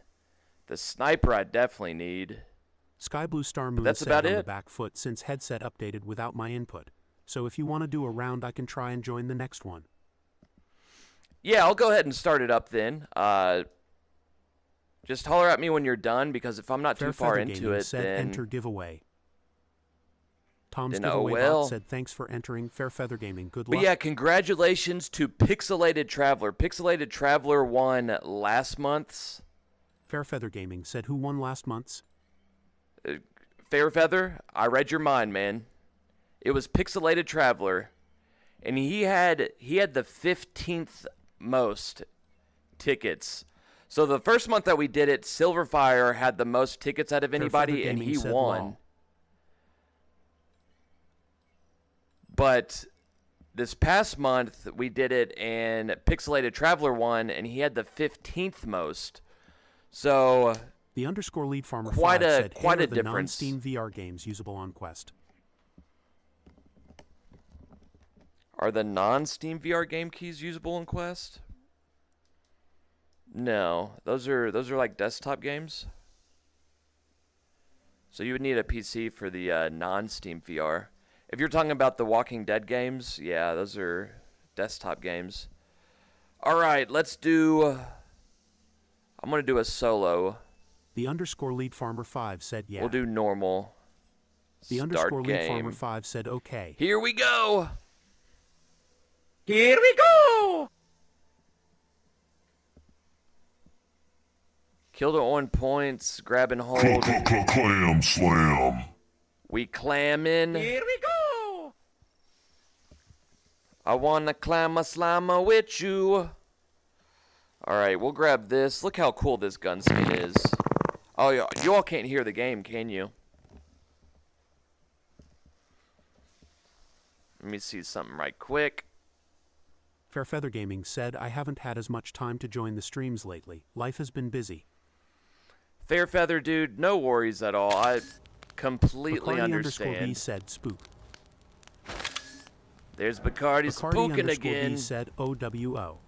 Speaker 2: The sniper I definitely need.
Speaker 1: Sky Blue Star Moon
Speaker 2: that's
Speaker 1: said
Speaker 2: about
Speaker 1: on the
Speaker 2: it.
Speaker 1: back foot since headset updated without my input. So if you want to do a round, I can try and join the next one.
Speaker 2: Yeah, I'll go ahead and start it up then. Just holler at me when you're done, because if I'm not too far
Speaker 1: Fairfeather
Speaker 2: into
Speaker 1: Gaming
Speaker 2: it,
Speaker 1: said
Speaker 2: then
Speaker 1: enter giveaway. Tom's
Speaker 2: Then,
Speaker 1: giveaway
Speaker 2: well.
Speaker 1: bot said thanks for entering. Fairfeather Gaming, good
Speaker 2: But
Speaker 1: luck.
Speaker 2: yeah, congratulations to Pixelated Traveler. Pixelated Traveler won last month's.
Speaker 1: Fairfeather Gaming said who won last month's?
Speaker 2: Fairfeather, I read your mind, man. It was Pixelated Traveler, and he had the 15th most tickets. So the first month that we did it, Silverfire had the most tickets out of anybody,
Speaker 1: Fairfeather
Speaker 2: and
Speaker 1: Gaming
Speaker 2: he
Speaker 1: said
Speaker 2: won.
Speaker 1: lol.
Speaker 2: But this past month we did it, and Pixelated Traveler won, and he had the 15th most. So
Speaker 1: The _lead farmer
Speaker 2: Quite
Speaker 1: 5
Speaker 2: a-
Speaker 1: said
Speaker 2: quite
Speaker 1: hey,
Speaker 2: a
Speaker 1: are the
Speaker 2: difference.
Speaker 1: non-Steam VR games usable on Quest.
Speaker 2: are the non-Steam VR game keys usable in Quest? No, those are like desktop games. So you would need a PC for the non-Steam VR. If you're talking about the Walking Dead games, yeah, those are desktop games. All right, let's do. I'm gonna do a solo.
Speaker 1: The _lead farmer 5 said yeah.
Speaker 2: We'll do normal.
Speaker 1: The
Speaker 2: Start
Speaker 1: _lead
Speaker 2: game.
Speaker 1: farmer 5 said okay.
Speaker 2: Here we go.
Speaker 6: Here we go!
Speaker 2: Killed it on points. Grab and hold.
Speaker 5: Clam slam.
Speaker 2: We clam in.
Speaker 6: Here we go!
Speaker 2: I wanna climb a slime with you. Alright, we'll grab this. Look how cool this gun skin is. Oh, you all can't hear the game, can you? Let me see something right quick.
Speaker 1: Fairfeather Gaming said I haven't had as much time to join the streams lately. Life has been busy.
Speaker 2: Fairfeather, dude, no worries at all. I completely
Speaker 1: Bacardi_B
Speaker 2: understand.
Speaker 1: said spook.
Speaker 2: There's Bacardi spooking
Speaker 1: Bacardi_B
Speaker 2: again.
Speaker 1: said OWO.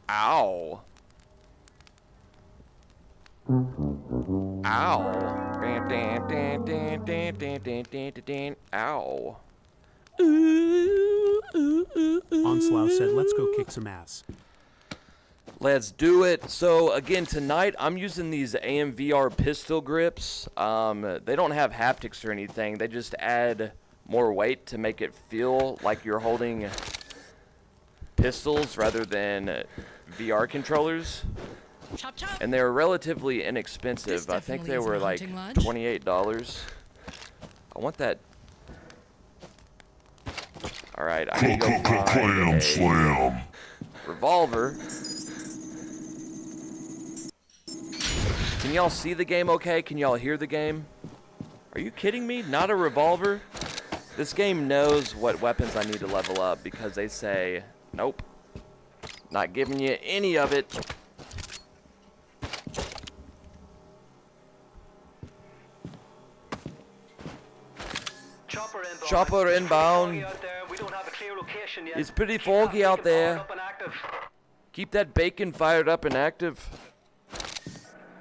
Speaker 2: Ow. Ow. Ow.
Speaker 1: Onslow said let's go kick some ass.
Speaker 2: Let's do it. So again, tonight I'm using these AMVR pistol grips. They don't have haptics or anything. They just add more weight to make it feel like you're holding pistols rather than VR controllers.
Speaker 7: Chop chop.
Speaker 2: And they're relatively inexpensive.
Speaker 7: This
Speaker 2: I think they
Speaker 7: definitely
Speaker 2: were
Speaker 7: isn't a
Speaker 2: like
Speaker 7: hunting lodge.
Speaker 2: $28. I want that. Alright, I need to go find
Speaker 5: Clam
Speaker 2: a
Speaker 5: slam.
Speaker 2: revolver. Can y'all see the game okay? Can y'all hear the game? Are you kidding me? Not a revolver? This game knows what weapons I need to level up because they say, nope, not giving you any of it. Chopper inbound. It's pretty foggy out there. Keep that bacon fired up and active.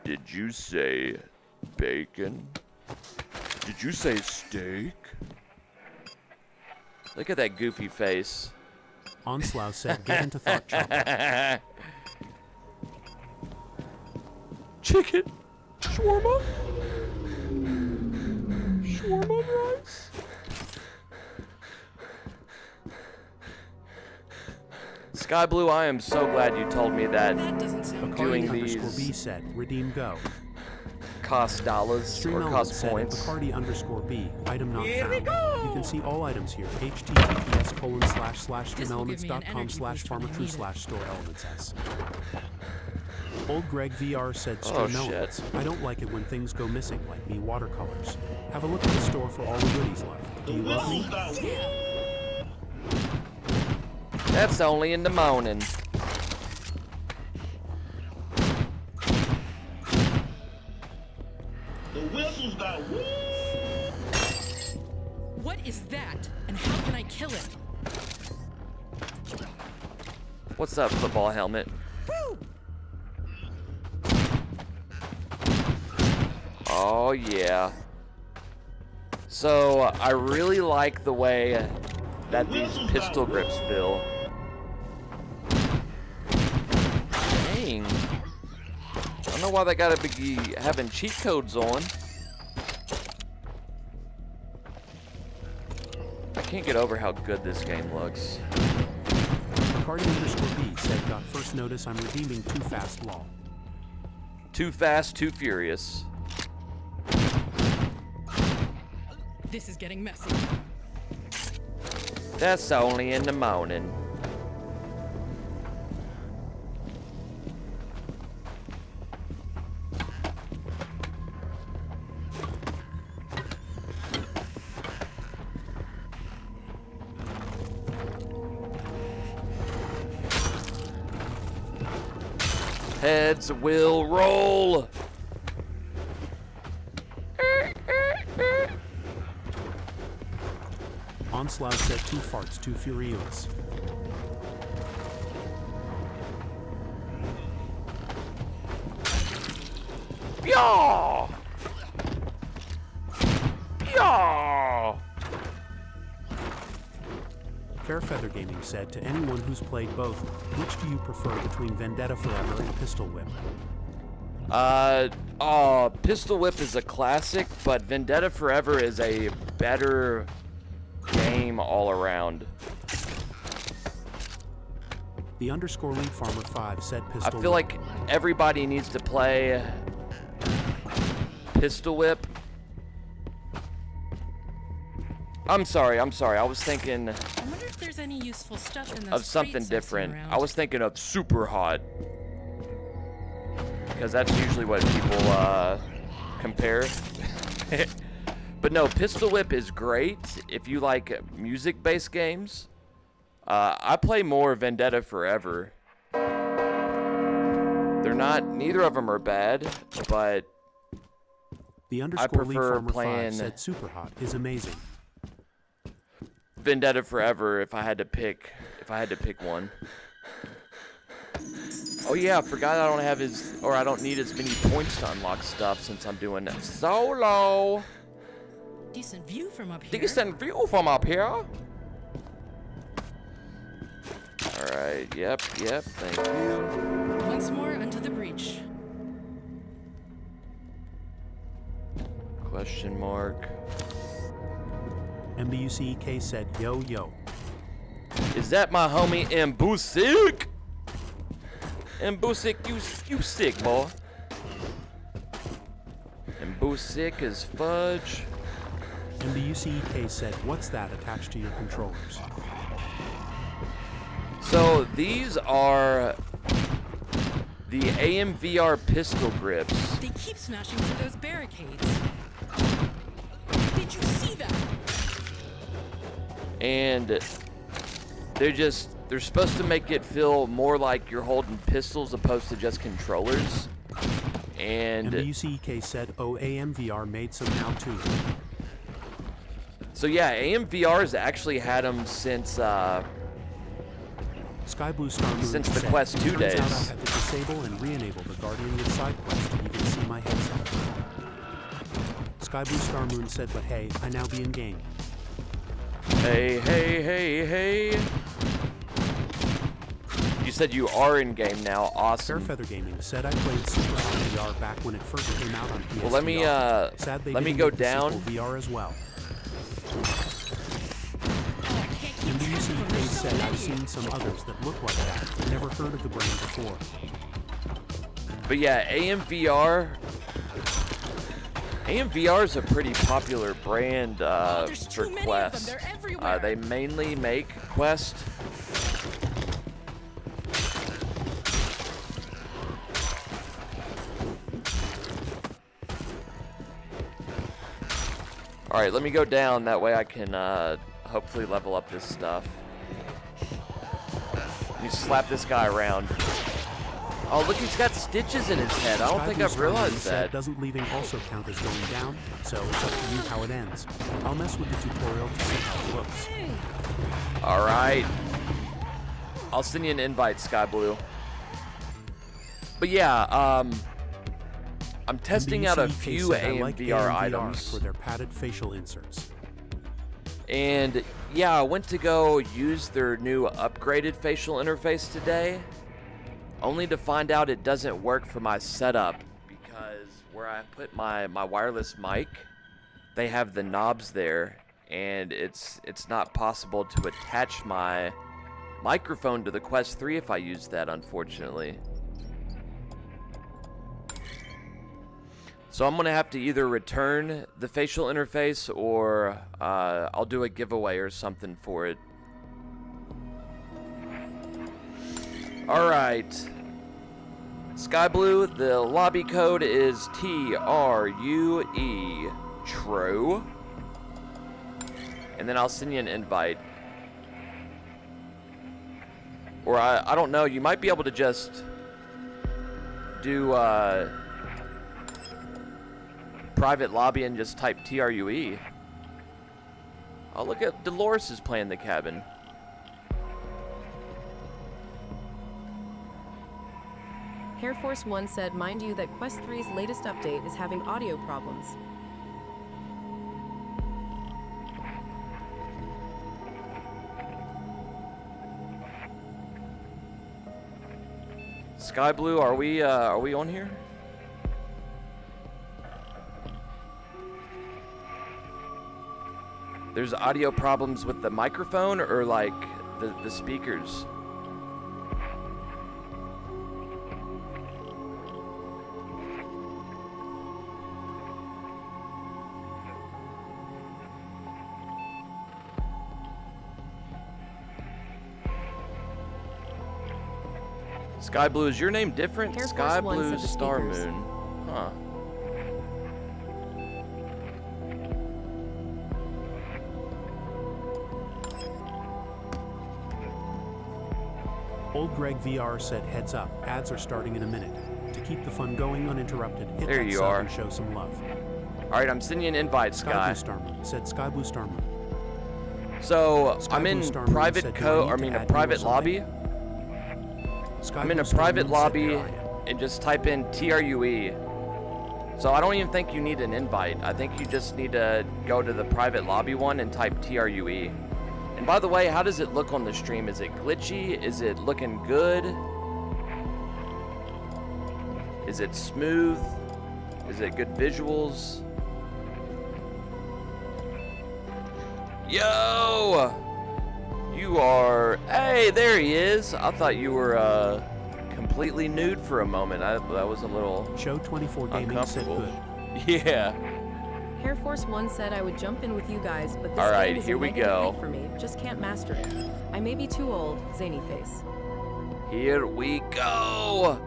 Speaker 2: Did you say bacon? Did you say steak? Look at that goofy face.
Speaker 1: Onslow said, get into thought chopper.
Speaker 2: Chicken? Shawarma? Shawarma rice? Sky Blue, I am so glad you told me that doing these
Speaker 1: B said, redeem go.
Speaker 2: cost dollars or cost points.
Speaker 1: Bacardi_B, item not found. You can see all items here. https://streamelements.com/farmertrue/store-elements. Old Greg VR said, stream elements. I don't like it when things go missing, like me watercolors. Have a look at the store for all the goodies left. Do you love me?
Speaker 2: That's only in the morning.
Speaker 5: The whistles got woo.
Speaker 7: What is that? And how can I kill it?
Speaker 2: What's up, football helmet?
Speaker 7: Woo!
Speaker 2: Oh, yeah. So, I really like the way that these pistol grips feel. Dang. I don't know why they gotta be having cheat codes on. I can't get over how good this game looks.
Speaker 1: Bacardi_B said, got first notice I'm redeeming Too Fast lol.
Speaker 2: Too fast, too furious.
Speaker 7: This is getting messy.
Speaker 2: That's only in the morning. Heads will roll.
Speaker 1: Onslaught said, two farts, too furious.
Speaker 2: Yaw! Yaw!
Speaker 1: Fairfeather Gaming said, to anyone who's played both, which do you prefer between Vendetta Forever and Pistol Whip?
Speaker 2: Pistol Whip is a classic, but Vendetta Forever is a better game all around.
Speaker 1: The _Lead Farmer 5 said Pistol
Speaker 2: I feel like everybody needs to play Pistol Whip. I'm sorry. I was thinking
Speaker 7: I wonder if there's any useful stuff in
Speaker 2: of something different. I was thinking of Super Hot. Because that's usually what people compare. But no, Pistol Whip is great if you like music-based games. I play more Vendetta Forever. Neither of them are bad, but
Speaker 1: the
Speaker 2: I prefer
Speaker 1: Lead Farmer
Speaker 2: playing
Speaker 1: 5 said Super Hot is amazing.
Speaker 2: Vendetta Forever if I had to pick one. Oh yeah, I forgot I don't need as many points to unlock stuff since I'm doing solo.
Speaker 7: Decent view from up here.
Speaker 2: Decent view from up here. Alright, yep, thank you.
Speaker 7: Once more unto the breach.
Speaker 2: Question mark.
Speaker 1: MBUCEK said, yo, yo.
Speaker 2: Is that my homie Mbusik? Mbusik, you sick, boy. Mbusik is fudge.
Speaker 1: MBUCEK said, what's that attached to your controllers?
Speaker 2: So these are the AMVR pistol grips.
Speaker 7: They keep smashing through those barricades. Did you see that?
Speaker 2: And they're supposed to make it feel more like you're holding pistols opposed to just controllers. And
Speaker 1: MUCEK said, oh, AMVR made some now too.
Speaker 2: So yeah, AMVR has actually had them since
Speaker 1: Sky Blue Star Moon
Speaker 2: since the
Speaker 1: said,
Speaker 2: Quest 2
Speaker 1: turns
Speaker 2: days.
Speaker 1: out I had to disable and re-enable the Guardian with side quest to even see my headset. Sky Blue Star Moon said, but hey, I now be in game.
Speaker 2: Hey, hey, hey, hey. You said you are in game now. Awesome.
Speaker 1: Fairfeather Gaming said I played Super VR back when it first came out on PSVR.
Speaker 2: Well, let me
Speaker 1: Sad they
Speaker 2: let me
Speaker 1: didn't
Speaker 2: go
Speaker 1: make the sequel
Speaker 2: down.
Speaker 1: VR as well.
Speaker 7: Keep
Speaker 1: And the
Speaker 7: track of them,
Speaker 1: UCK
Speaker 7: there's so
Speaker 1: said I've
Speaker 7: many.
Speaker 1: seen some others that look like that, but never heard of the brand before.
Speaker 2: But yeah, AMVR is a pretty popular brand
Speaker 7: there's
Speaker 2: for
Speaker 7: too many of them.
Speaker 2: Quest.
Speaker 7: They're everywhere.
Speaker 2: They mainly make Quest. All right, let me go down. That way I can hopefully level up this stuff. You slap this guy around. Oh, look, he's got stitches in his head. I don't
Speaker 1: Sky
Speaker 2: think
Speaker 1: Blue
Speaker 2: I've
Speaker 1: Star Moon
Speaker 2: realized
Speaker 1: said
Speaker 2: that.
Speaker 1: doesn't leaving also count as going down, so it's up to you how it ends. I'll mess with the tutorial to see how it looks.
Speaker 2: All right. I'll send you an invite, Sky Blue. But yeah, I'm testing out a
Speaker 1: MUCK
Speaker 2: few
Speaker 1: said, I like
Speaker 2: AMVR
Speaker 1: AMVR
Speaker 2: items.
Speaker 1: for their padded facial inserts.
Speaker 2: And yeah, I went to go use their new upgraded facial interface today, only to find out it doesn't work for my setup because where I put my wireless mic, they have the knobs there, and it's not possible to attach my microphone to the Quest 3 if I use that, unfortunately. So I'm going to have to either return the facial interface or I'll do a giveaway or something for it. Alright. Sky Blue, the lobby code is TRUE, true. And then I'll send you an invite. Or I don't know, you might be able to just do private lobby and just type TRUE. Oh, look at Dolores is playing the cabin.
Speaker 4: Air Force One said, mind you that Quest 3's latest update is having audio problems.
Speaker 2: Sky Blue, are we on here? There's audio problems with the microphone or like the speakers? Sky Blue, is your name different?
Speaker 4: Air Force
Speaker 2: Sky
Speaker 4: One
Speaker 2: Blue
Speaker 4: said the
Speaker 2: Star
Speaker 4: speakers.
Speaker 2: Moon. Huh.
Speaker 1: Old Greg VR said, heads up, ads are starting in a minute. To keep the fun going uninterrupted, hit
Speaker 2: There
Speaker 1: that
Speaker 2: you
Speaker 1: sub
Speaker 2: are.
Speaker 1: and show some love.
Speaker 2: Alright, I'm sending you an invite,
Speaker 1: Sky
Speaker 2: Sky.
Speaker 1: Blue Star Moon said, Sky Blue Star Moon.
Speaker 2: So,
Speaker 1: Sky
Speaker 2: I'm
Speaker 1: Blue
Speaker 2: in
Speaker 1: Star Moon
Speaker 2: private
Speaker 1: said, do
Speaker 2: code,
Speaker 1: I
Speaker 2: I
Speaker 1: need
Speaker 2: mean
Speaker 1: to
Speaker 2: a
Speaker 1: add you or
Speaker 2: private
Speaker 1: something?
Speaker 2: lobby.
Speaker 1: Sky
Speaker 2: I'm in
Speaker 1: Blue
Speaker 2: a
Speaker 1: Star
Speaker 2: private
Speaker 1: Moon said,
Speaker 2: lobby
Speaker 1: "There I am."
Speaker 2: and just type in TRUE. So I don't even think you need an invite. I think you just need to go to the private lobby one and type TRUE. And by the way, how does it look on the stream? Is it glitchy? Is it looking good? Is it smooth? Is it good visuals? Yo! You are... Hey, there he is! I thought you were completely nude for a moment. That was a little
Speaker 1: Show 24 Gaming said
Speaker 2: uncomfortable.
Speaker 1: good.
Speaker 2: Yeah.
Speaker 4: Air Force One said I would jump in with you guys, but this
Speaker 2: All right,
Speaker 4: game is
Speaker 2: here
Speaker 4: a
Speaker 2: we
Speaker 4: negative
Speaker 2: go.
Speaker 4: hit for me. Just can't master it. I may be too old, zany face.
Speaker 2: Here we go!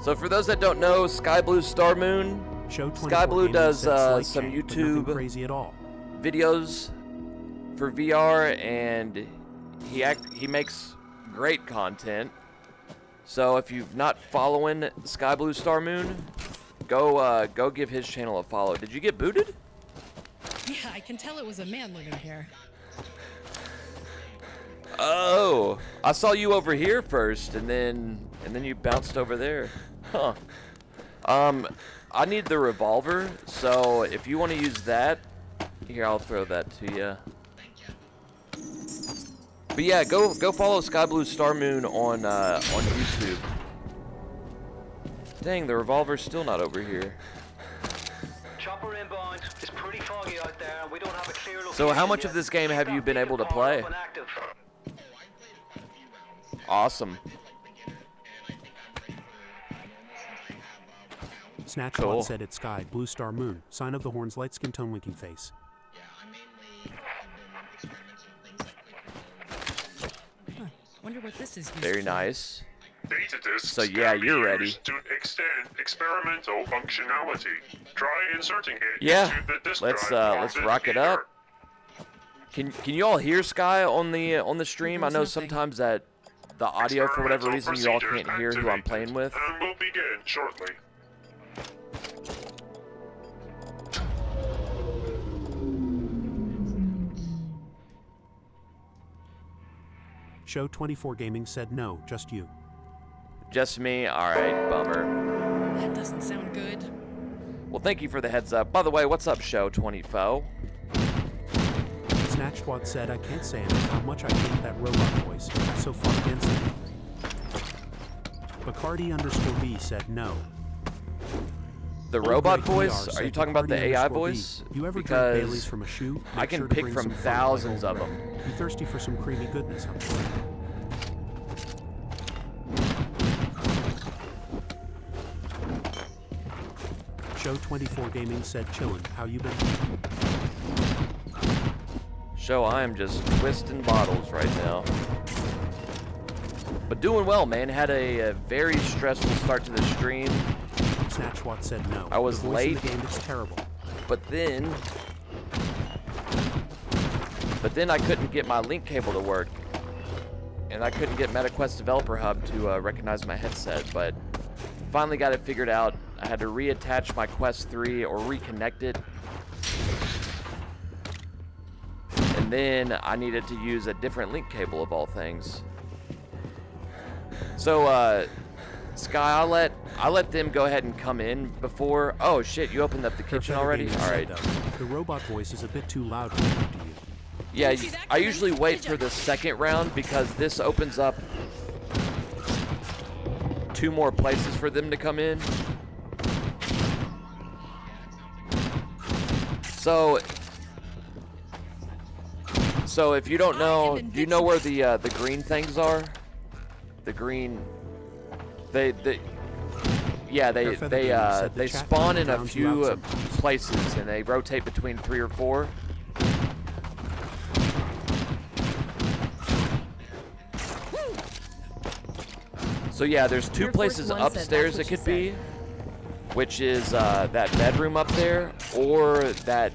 Speaker 2: So for those that don't know, Sky Blue Star Moon,
Speaker 1: Show 24
Speaker 2: Sky Blue
Speaker 1: Gaming
Speaker 2: does
Speaker 1: said slight
Speaker 2: some
Speaker 1: jank, but nothing
Speaker 2: YouTube
Speaker 1: crazy at all.
Speaker 2: videos for VR, and he makes great content. So if you've not following Sky Blue Star Moon, go give his channel a follow. Did you get booted?
Speaker 7: Yeah, I can tell it was a man living here.
Speaker 2: Oh, I saw you over here first, and then you bounced over there. Huh. I need the revolver, so if you want to use that, here, I'll throw that to you. But yeah, go follow Sky Blue Star Moon on YouTube. Dang, the revolver's still not over here.
Speaker 8: Chopper inbound. It's pretty foggy out there, and we don't have a clear location.
Speaker 2: So how much
Speaker 8: yet.
Speaker 2: of this game have you
Speaker 8: Got
Speaker 2: been able to
Speaker 8: beacon power
Speaker 2: play?
Speaker 8: up and active.
Speaker 2: Awesome.
Speaker 1: Snatchbot
Speaker 2: Cool.
Speaker 1: said it's Sky Blue Star Moon, sign of the horn's light skin tone winking face.
Speaker 7: Huh. Wonder what this is used
Speaker 2: Very
Speaker 7: for.
Speaker 2: nice.
Speaker 5: Data disks
Speaker 2: So, yeah,
Speaker 5: can be
Speaker 2: you're ready.
Speaker 5: used to extend experimental functionality. Try inserting it
Speaker 2: Yeah,
Speaker 5: into the disk
Speaker 2: let's
Speaker 5: drive
Speaker 2: let's
Speaker 5: on
Speaker 2: rock it
Speaker 5: here.
Speaker 2: up. Can you all hear Sky on the stream? I know
Speaker 7: There's
Speaker 2: sometimes that the audio for whatever reason
Speaker 5: Experimental
Speaker 2: you all
Speaker 5: procedures
Speaker 2: can't hear who I'm playing
Speaker 5: activated,
Speaker 2: with.
Speaker 5: And will begin shortly.
Speaker 1: Show 24 Gaming said no, just you.
Speaker 2: Just me? Alright, bummer.
Speaker 7: That doesn't sound good.
Speaker 2: Well, thank you for the heads up. By the way, what's up, Show 24?
Speaker 1: Snatchbot said I can't say enough how much I hate that robot voice. I so far against it. Bacardi_B said no.
Speaker 2: The
Speaker 1: Old
Speaker 2: robot
Speaker 1: Greg
Speaker 2: voice?
Speaker 1: VR
Speaker 2: Are
Speaker 1: said
Speaker 2: you talking about the AI
Speaker 1: Bacardi_B.
Speaker 2: voice?
Speaker 1: You ever drink Bailey's
Speaker 2: Because
Speaker 1: from a shoe?
Speaker 2: I
Speaker 1: Make
Speaker 2: can
Speaker 1: sure to
Speaker 2: pick
Speaker 1: bring
Speaker 2: from
Speaker 1: some fun like
Speaker 2: thousands
Speaker 1: old
Speaker 2: of
Speaker 1: Greg.
Speaker 2: them.
Speaker 1: You thirsty for some creamy goodness, I'm sure. Show 24 Gaming said chillin'. How you been?
Speaker 2: Show, I am just twisting bottles right now. But doing well, man. Had a very stressful start to the stream.
Speaker 1: Snatchbot said no.
Speaker 2: I was
Speaker 1: the voice
Speaker 2: late.
Speaker 1: in the game, it's terrible.
Speaker 2: But then I couldn't get my link cable to work. And I couldn't get MetaQuest Developer Hub to recognize my headset. But finally got it figured out. I had to reattach my Quest 3 or reconnect it. And then I needed to use a different link cable of all things. So, Sky, I let them go ahead and come in before. Oh shit, you opened up the kitchen
Speaker 1: Perfetto
Speaker 2: already?
Speaker 1: Gaming said
Speaker 2: Alright.
Speaker 1: no. The robot voice is a bit too loud to you.
Speaker 2: Yeah,
Speaker 7: Didn't see that
Speaker 2: I
Speaker 7: coming.
Speaker 2: usually wait
Speaker 7: Did
Speaker 2: for
Speaker 7: ya?
Speaker 2: the second round because this opens up 2 more places for them to come in. So if you don't know, do you know where the green things are? The green, yeah, they
Speaker 1: Perfetto Gaming said the
Speaker 2: they
Speaker 1: chat
Speaker 2: spawn
Speaker 1: room
Speaker 2: in a
Speaker 1: drowns you out
Speaker 2: few
Speaker 1: sometimes.
Speaker 2: places and they rotate between 3 or 4. So yeah, there's 2
Speaker 4: Air Force
Speaker 2: places
Speaker 4: One said that's
Speaker 2: upstairs
Speaker 4: what
Speaker 2: it
Speaker 4: she
Speaker 2: could be, which is that bedroom up there, or that,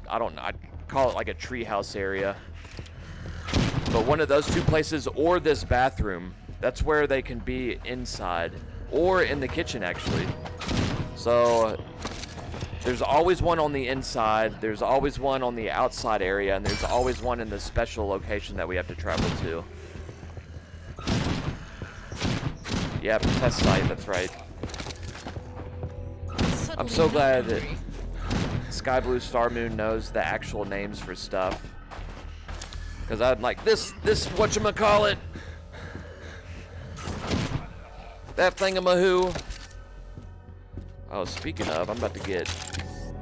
Speaker 2: I don't know, I'd call it like a treehouse area. But one of those 2 places, or this bathroom, that's where they can be inside, or in the kitchen actually. So there's always one on the inside, there's always one on the outside area, and there's always one in the special location that we have to travel to. Yep, test site, that's right. I'm
Speaker 7: Suddenly
Speaker 2: so
Speaker 7: not
Speaker 2: glad that
Speaker 7: hungry.
Speaker 2: Sky Blue Star Moon knows the actual names for stuff. Cause I'm like, this whatchamacallit, that thingamahoo. Oh, speaking of, I'm about to get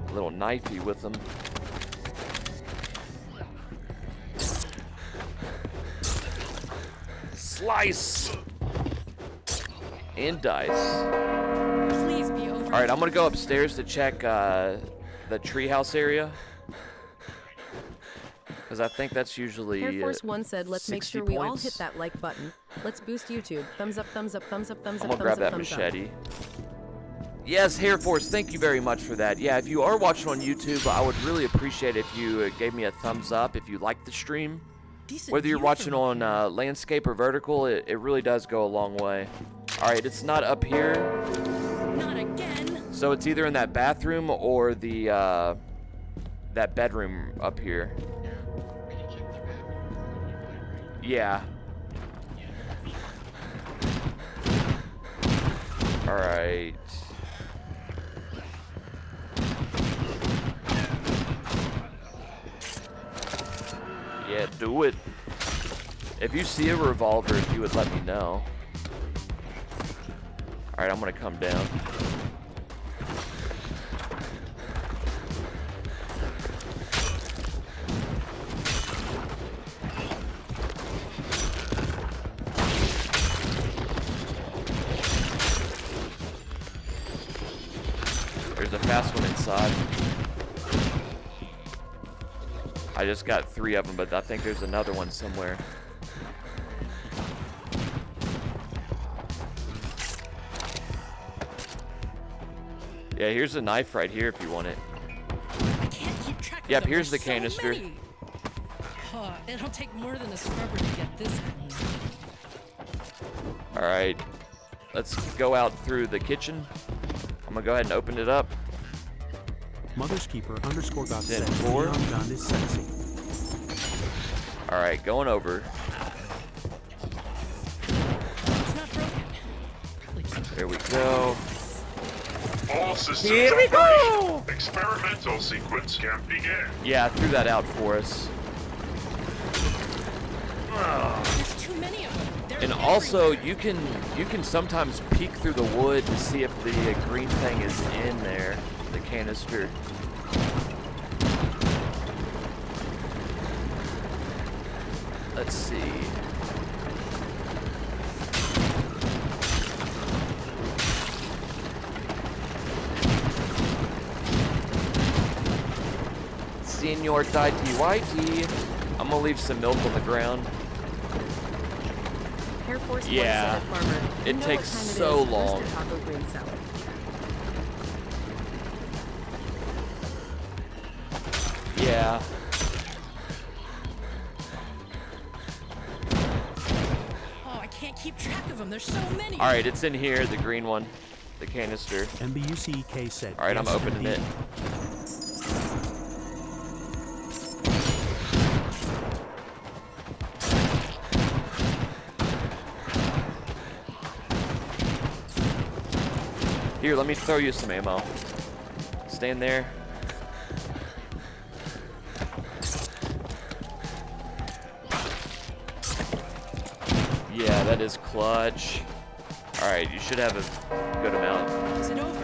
Speaker 2: a little knifey with them. Slice and dice.
Speaker 7: Please be over.
Speaker 2: All right, I'm gonna go upstairs to check the treehouse area. Cause because I think that's usually
Speaker 4: Air Force One said, "Let's make
Speaker 2: 60
Speaker 4: sure we all
Speaker 2: points.
Speaker 4: hit that like button. Let's boost YouTube. Thumbs up, thumbs up, thumbs up, thumbs
Speaker 2: I'm
Speaker 4: up,
Speaker 2: gonna grab
Speaker 4: thumbs up,
Speaker 2: that
Speaker 4: thumbs up."
Speaker 2: machete. Yes, Air Force, thank you very much for that. Yeah, if you are watching on YouTube, I would really appreciate if you gave me a thumbs up if you like the stream.
Speaker 7: Decent
Speaker 2: Whether you're
Speaker 7: view
Speaker 2: watching
Speaker 7: from up
Speaker 2: on landscape or vertical, it really does go a long way. All right, it's not up here,
Speaker 7: here. Not again.
Speaker 2: so it's either in that bathroom or the that bedroom up here. Yeah. All right. Yeah, do it. If you see a revolver, if you would let me know. Alright, I'm gonna come down. There's a fast one inside. I just got 3 of them, but I think there's another one somewhere. Yeah, here's a knife right here if you want it.
Speaker 7: I can't keep track of
Speaker 2: Yep,
Speaker 7: them.
Speaker 2: here's
Speaker 7: There's
Speaker 2: the canister.
Speaker 7: So many. It'll take more than a scrubber to get this in here.
Speaker 2: Alright. Let's go out through the kitchen. I'm gonna go ahead and open it up.
Speaker 1: Mother's Keeper _ got
Speaker 2: Then
Speaker 1: said,
Speaker 2: 4.
Speaker 1: Neon gun is sexy.
Speaker 2: Alright, going over.
Speaker 7: It's not broken. Probably just
Speaker 2: There we go.
Speaker 5: All systems
Speaker 2: Here we go!
Speaker 5: operational. Experimental sequence can begin.
Speaker 2: Yeah, I threw that out for us.
Speaker 7: there's too many of them. They're
Speaker 2: And also,
Speaker 7: everywhere.
Speaker 2: you can sometimes peek through the wood to see if the green thing is in there, the canister. Let's see. Senor Tighty Whitey. I'm gonna leave some milk on the ground.
Speaker 4: Air Force One
Speaker 2: Yeah,
Speaker 4: said, "Farmer, you
Speaker 2: it
Speaker 4: know
Speaker 2: takes
Speaker 4: what time
Speaker 2: so
Speaker 4: it is. Where's
Speaker 2: long.
Speaker 4: the taco green salad?"
Speaker 2: Yeah.
Speaker 7: Oh, I can't keep track of them. There's so many.
Speaker 2: Alright, it's in here, the green one. The canister.
Speaker 1: MBUCEK said,
Speaker 2: Alright, I'm
Speaker 1: yes,
Speaker 2: opening
Speaker 1: indeed.
Speaker 2: it. Here, let me throw you some ammo. Stand there. Yeah, that is clutch. Alright, you should have a good amount.
Speaker 7: Is it over?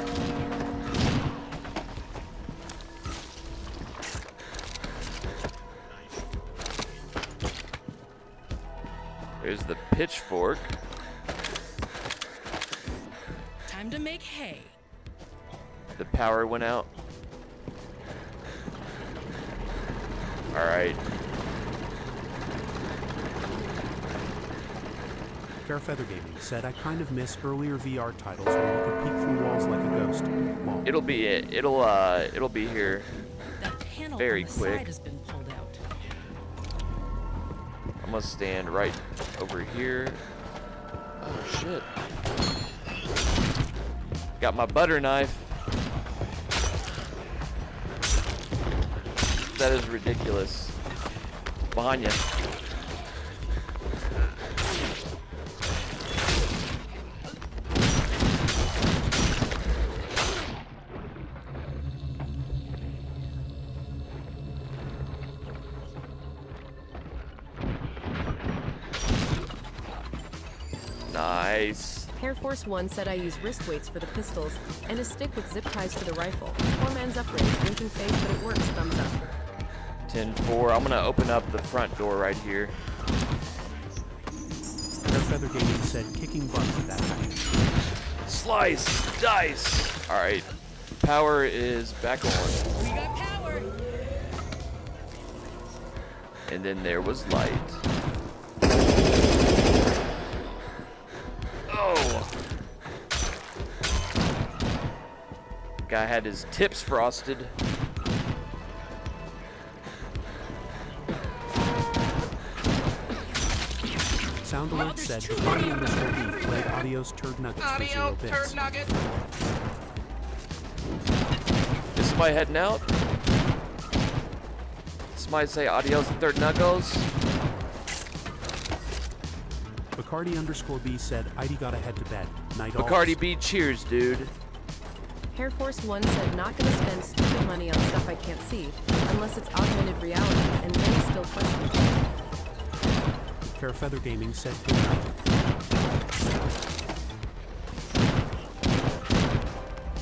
Speaker 2: There's the pitchfork.
Speaker 7: Time to make hay.
Speaker 2: The power went out. Alright.
Speaker 1: Fairfeather Gaming said, I kind of miss earlier VR titles where you could peek through walls like a ghost. Lol.
Speaker 2: It'll be it. It'll be here.
Speaker 7: That panel
Speaker 2: Very
Speaker 7: on the
Speaker 2: quick.
Speaker 7: side has been pulled out.
Speaker 2: I'm gonna stand right over here. Oh shit. Got my butter knife. That is ridiculous. Behind you. Nice.
Speaker 4: Air Force One said, I use wrist weights for the pistols and a stick with zip ties for the rifle. Poor man's upgrade. Winking face, but it works. Thumbs up.
Speaker 2: 10-4. I'm gonna open up the front door right here.
Speaker 1: Fairfeather Gaming said, kicking butt with that package.
Speaker 2: Slice, dice. All right, power is back on.
Speaker 7: We got power.
Speaker 2: And then there was light. Oh! Guy had his tips frosted.
Speaker 1: Sound alert said Bacardi underscore B played Adios Turd Nuggets for 0 bits.
Speaker 2: Is somebody heading out? Somebody say adios and third knuckles.
Speaker 1: Bacardi underscore B said I'd gotta head to bed. Night all.
Speaker 2: Bacardi B, cheers, dude.
Speaker 4: Hair Force 1 said not gonna spend stupid money on stuff I can't see, unless it's augmented reality, and then still questionable.
Speaker 1: Fair Feather Gaming said good night.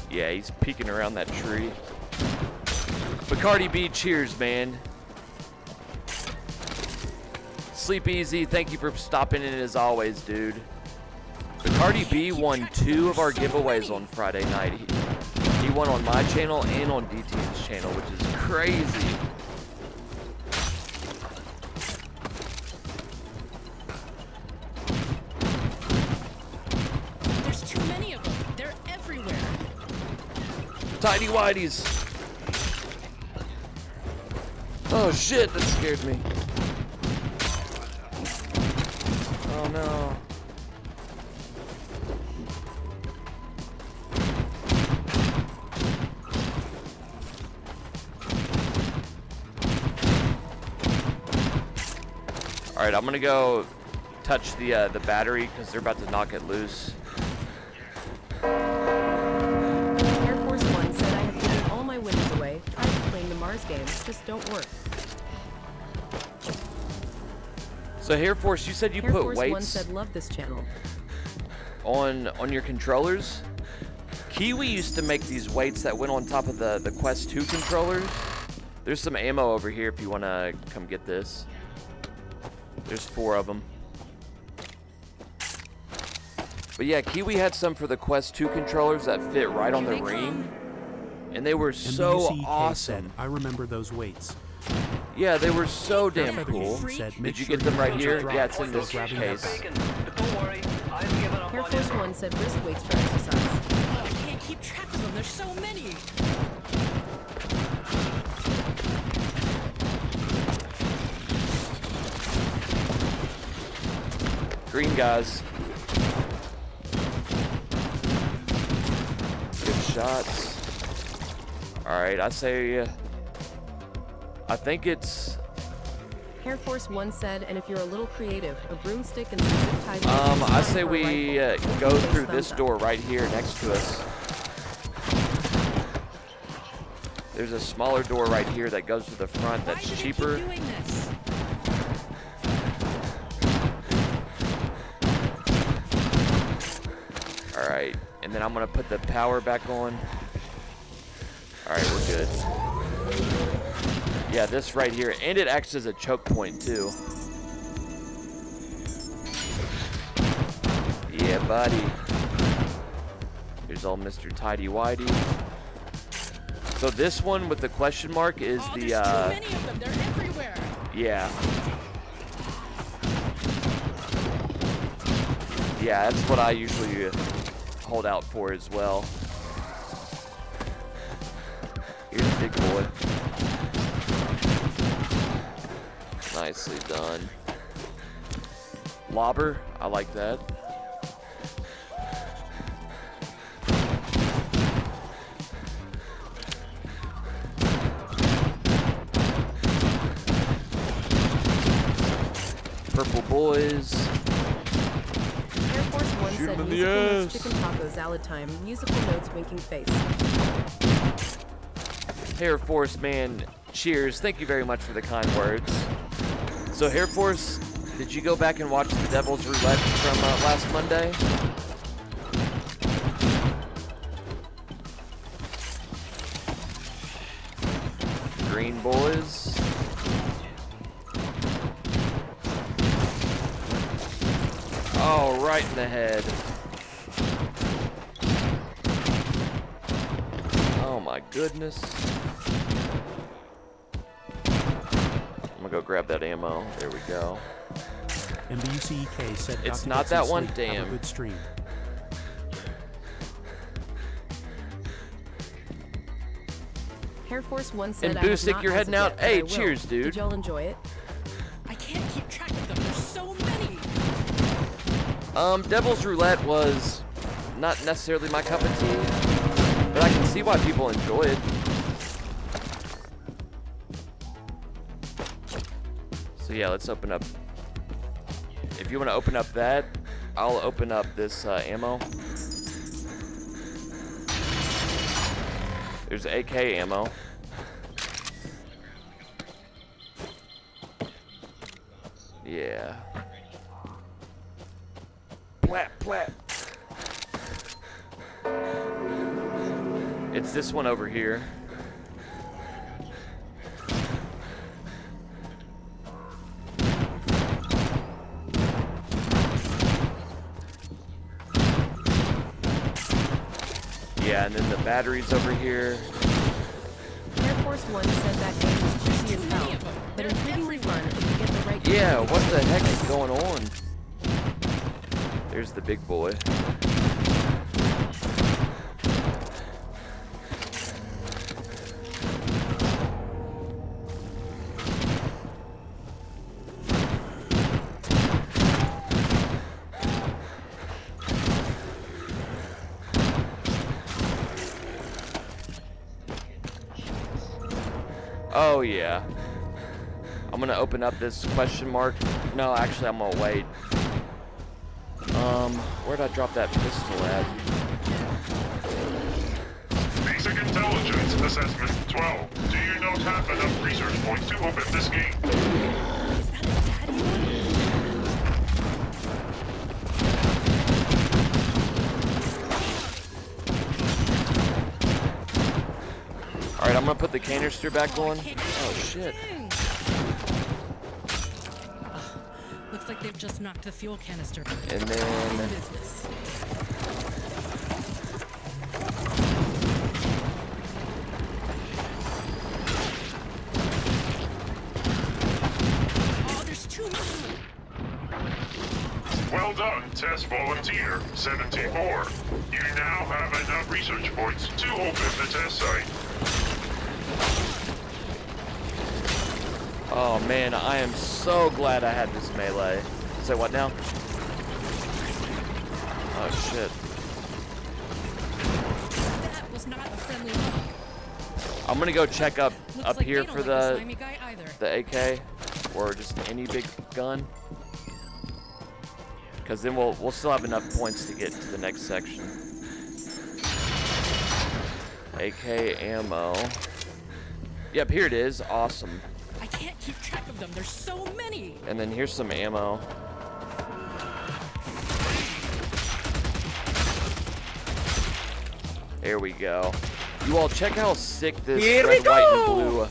Speaker 2: Yeah, he's peeking around that tree. Bacardi B, cheers, man. Sleep easy. Thank you for stopping in as always, dude. Bacardi B won 2 of our giveaways on Friday night. He won on my channel and on DT's channel, which is crazy.
Speaker 7: There's too many of them. They're everywhere.
Speaker 2: Tidy whities. Oh shit, that scared me. Oh no. All right, I'm gonna go touch the battery because they're about to knock it loose.
Speaker 4: Air Force 1 said I have given all my winnings away, tried playing the Mars games, just don't work.
Speaker 2: So Air Force, you said you
Speaker 4: Air
Speaker 2: put
Speaker 4: Force 1
Speaker 2: weights
Speaker 4: said love this channel.
Speaker 2: on your controllers. Kiwi used to make these weights that went on top of the Quest 2 controllers. There's some ammo over here if you want to come get this. There's 4 of them. But yeah, Kiwi had some for the Quest 2 controllers that fit right on the ring. And they were so
Speaker 1: MBCK
Speaker 2: awesome.
Speaker 1: said, I remember those weights.
Speaker 2: Yeah, they were so damn
Speaker 1: Feather
Speaker 2: cool.
Speaker 1: Gaming said,
Speaker 2: Did
Speaker 1: make
Speaker 2: you
Speaker 1: sure
Speaker 2: get them right
Speaker 1: put
Speaker 2: here?
Speaker 1: your
Speaker 2: Yeah, it's in
Speaker 1: drops
Speaker 2: this
Speaker 1: grabbing
Speaker 2: case.
Speaker 8: Bacon. Don't worry, I've given up
Speaker 4: Air
Speaker 8: on
Speaker 4: Force
Speaker 8: you.
Speaker 4: 1 said wrist weights for exercise.
Speaker 7: Oh, I can't keep track of them. There's so many.
Speaker 2: Green guys. Good shots. Alright, I say, I think it's,
Speaker 4: Air Force 1 said, and if you're a little creative, a broomstick and some zip ties.
Speaker 2: I say we go through this door right here next to us. There's a smaller door right here that goes to the front
Speaker 7: Why
Speaker 2: that's
Speaker 7: do they keep
Speaker 2: cheaper.
Speaker 7: doing this?
Speaker 2: Alright, and then I'm gonna put the power back on. Alright, we're good. Yeah, this right here, and it acts as a choke point too. Yeah, buddy. Here's old Mr. Tidy Whitey. So this one with the question mark is
Speaker 7: Oh,
Speaker 2: the
Speaker 7: there's too many of them. They're everywhere.
Speaker 2: yeah. Yeah, that's what I usually hold out for as well. Here's Big Boy. Nicely done. Lobber, I like that. Purple boys.
Speaker 4: Air Force 1
Speaker 2: Shoot
Speaker 4: said
Speaker 2: 'em in the
Speaker 4: musical notes,
Speaker 2: ass.
Speaker 4: chicken taco, salad time, musical notes, winking face.
Speaker 2: Air Force, man, cheers. Thank you very much for the kind words. So, Air Force, did you go back and watch the Devil's Roulette from last Monday? Green boys. Oh, right in the head. Oh my goodness. I'm gonna go grab that ammo. There we go.
Speaker 1: MBUCEK said
Speaker 2: It's
Speaker 1: "Got to
Speaker 2: not
Speaker 1: get some
Speaker 2: that one?
Speaker 1: sleep. Have
Speaker 2: Damn.
Speaker 1: a good stream.
Speaker 4: Air Force One said,
Speaker 2: And
Speaker 4: I have
Speaker 2: Boosik,
Speaker 4: not
Speaker 2: you're
Speaker 4: as
Speaker 2: heading
Speaker 4: of
Speaker 2: out.
Speaker 4: yet, but
Speaker 2: Hey,
Speaker 4: I will.
Speaker 2: cheers, dude.
Speaker 4: Did y'all enjoy it?
Speaker 7: I can't keep track of them. There's so many.
Speaker 2: Devil's Roulette was not necessarily my cup of tea, but I can see why people enjoy it. So yeah, let's open up. If you want to open up that, I'll open up this ammo. There's AK ammo. Yeah. Plat, plat. It's this one over here. Yeah, and then the batteries over here.
Speaker 4: Air Force One said that game is juicy as hell, but intriguingly fun if you get the right.
Speaker 2: Yeah, what the heck is going on? There's the big boy. Oh yeah. I'm gonna open up this question mark. No, actually I'm gonna wait. Where'd I drop that pistol at?
Speaker 5: Basic Intelligence Assessment 12. Do you not have enough research points to open this game?
Speaker 7: Is that a daddy one?
Speaker 2: Alright, I'm gonna put the canister back on.
Speaker 7: I can't
Speaker 2: Oh
Speaker 7: get
Speaker 2: shit.
Speaker 7: thing. Looks like they've just knocked the fuel canister.
Speaker 2: And then
Speaker 7: Business. Oh, there's too many.
Speaker 5: Well done, Test Volunteer 74. You now have enough research points to open the test site.
Speaker 2: oh man, I am so glad I had this melee. Say what now? Oh shit.
Speaker 7: That was not a friendly look.
Speaker 2: I'm gonna go check up
Speaker 7: Looks like
Speaker 2: here
Speaker 7: they don't
Speaker 2: for
Speaker 7: like the
Speaker 2: the
Speaker 7: slimy guy either.
Speaker 2: AK or just any big gun. Cause then we'll still have enough points to get to the next section. AK ammo. Yep, here it is. Awesome.
Speaker 7: I can't keep track of them. There's so many.
Speaker 2: And then here's some ammo. There we go. You all check how sick this red, white, and blue.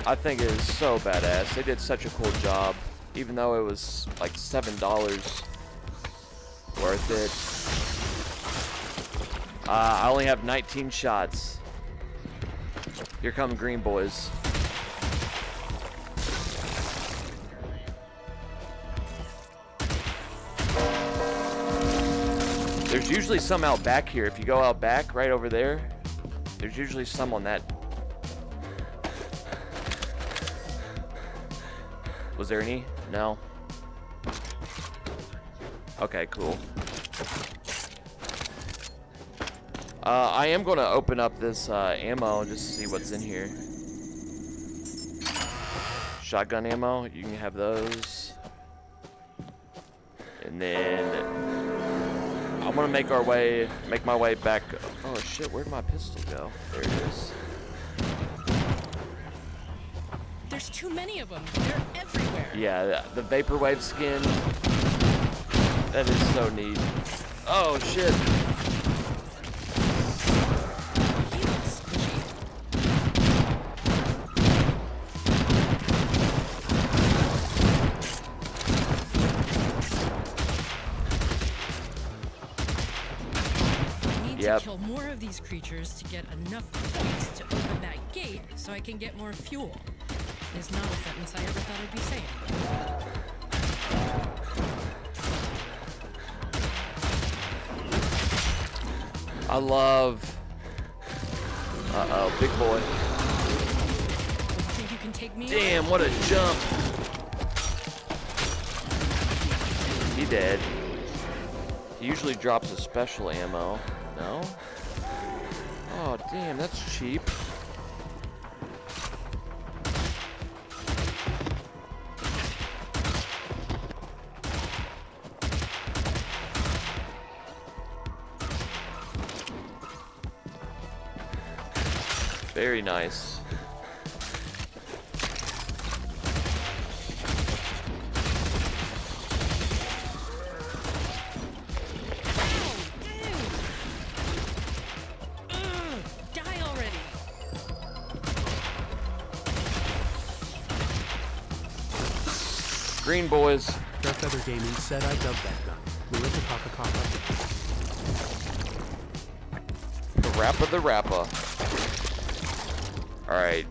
Speaker 2: I think it is so badass. They did such a cool job, even though it was like $7 worth it. I only have 19 shots. Here come green boys. There's usually some out back here. If you go out back, right over there, there's usually some on that. Was there any? No. Okay, cool. I am going to open up this ammo just to see what's in here. Shotgun ammo, you can have those. And then I'm going to make my way back. Oh shit, where'd my pistol go? There it is.
Speaker 7: There's too many of them. They're everywhere.
Speaker 2: Yeah, the Vaporwave skin. That is so neat. Oh shit.
Speaker 7: He looks squishy. I need
Speaker 2: Yep.
Speaker 7: to kill more of these creatures to get enough points to open that gate so I can get more fuel. Is not a sentence I ever thought I'd be saying.
Speaker 2: I love... Uh-oh, big boy.
Speaker 7: Think you can take me?
Speaker 2: Damn, what a jump. He dead. He usually drops a special ammo. No? Oh, damn, that's cheap. Very nice.
Speaker 7: Die already.
Speaker 2: Green boys.
Speaker 1: Fairfeather Gaming said I dubbed that gun. Marika Kaka.
Speaker 2: The rapper. Alright.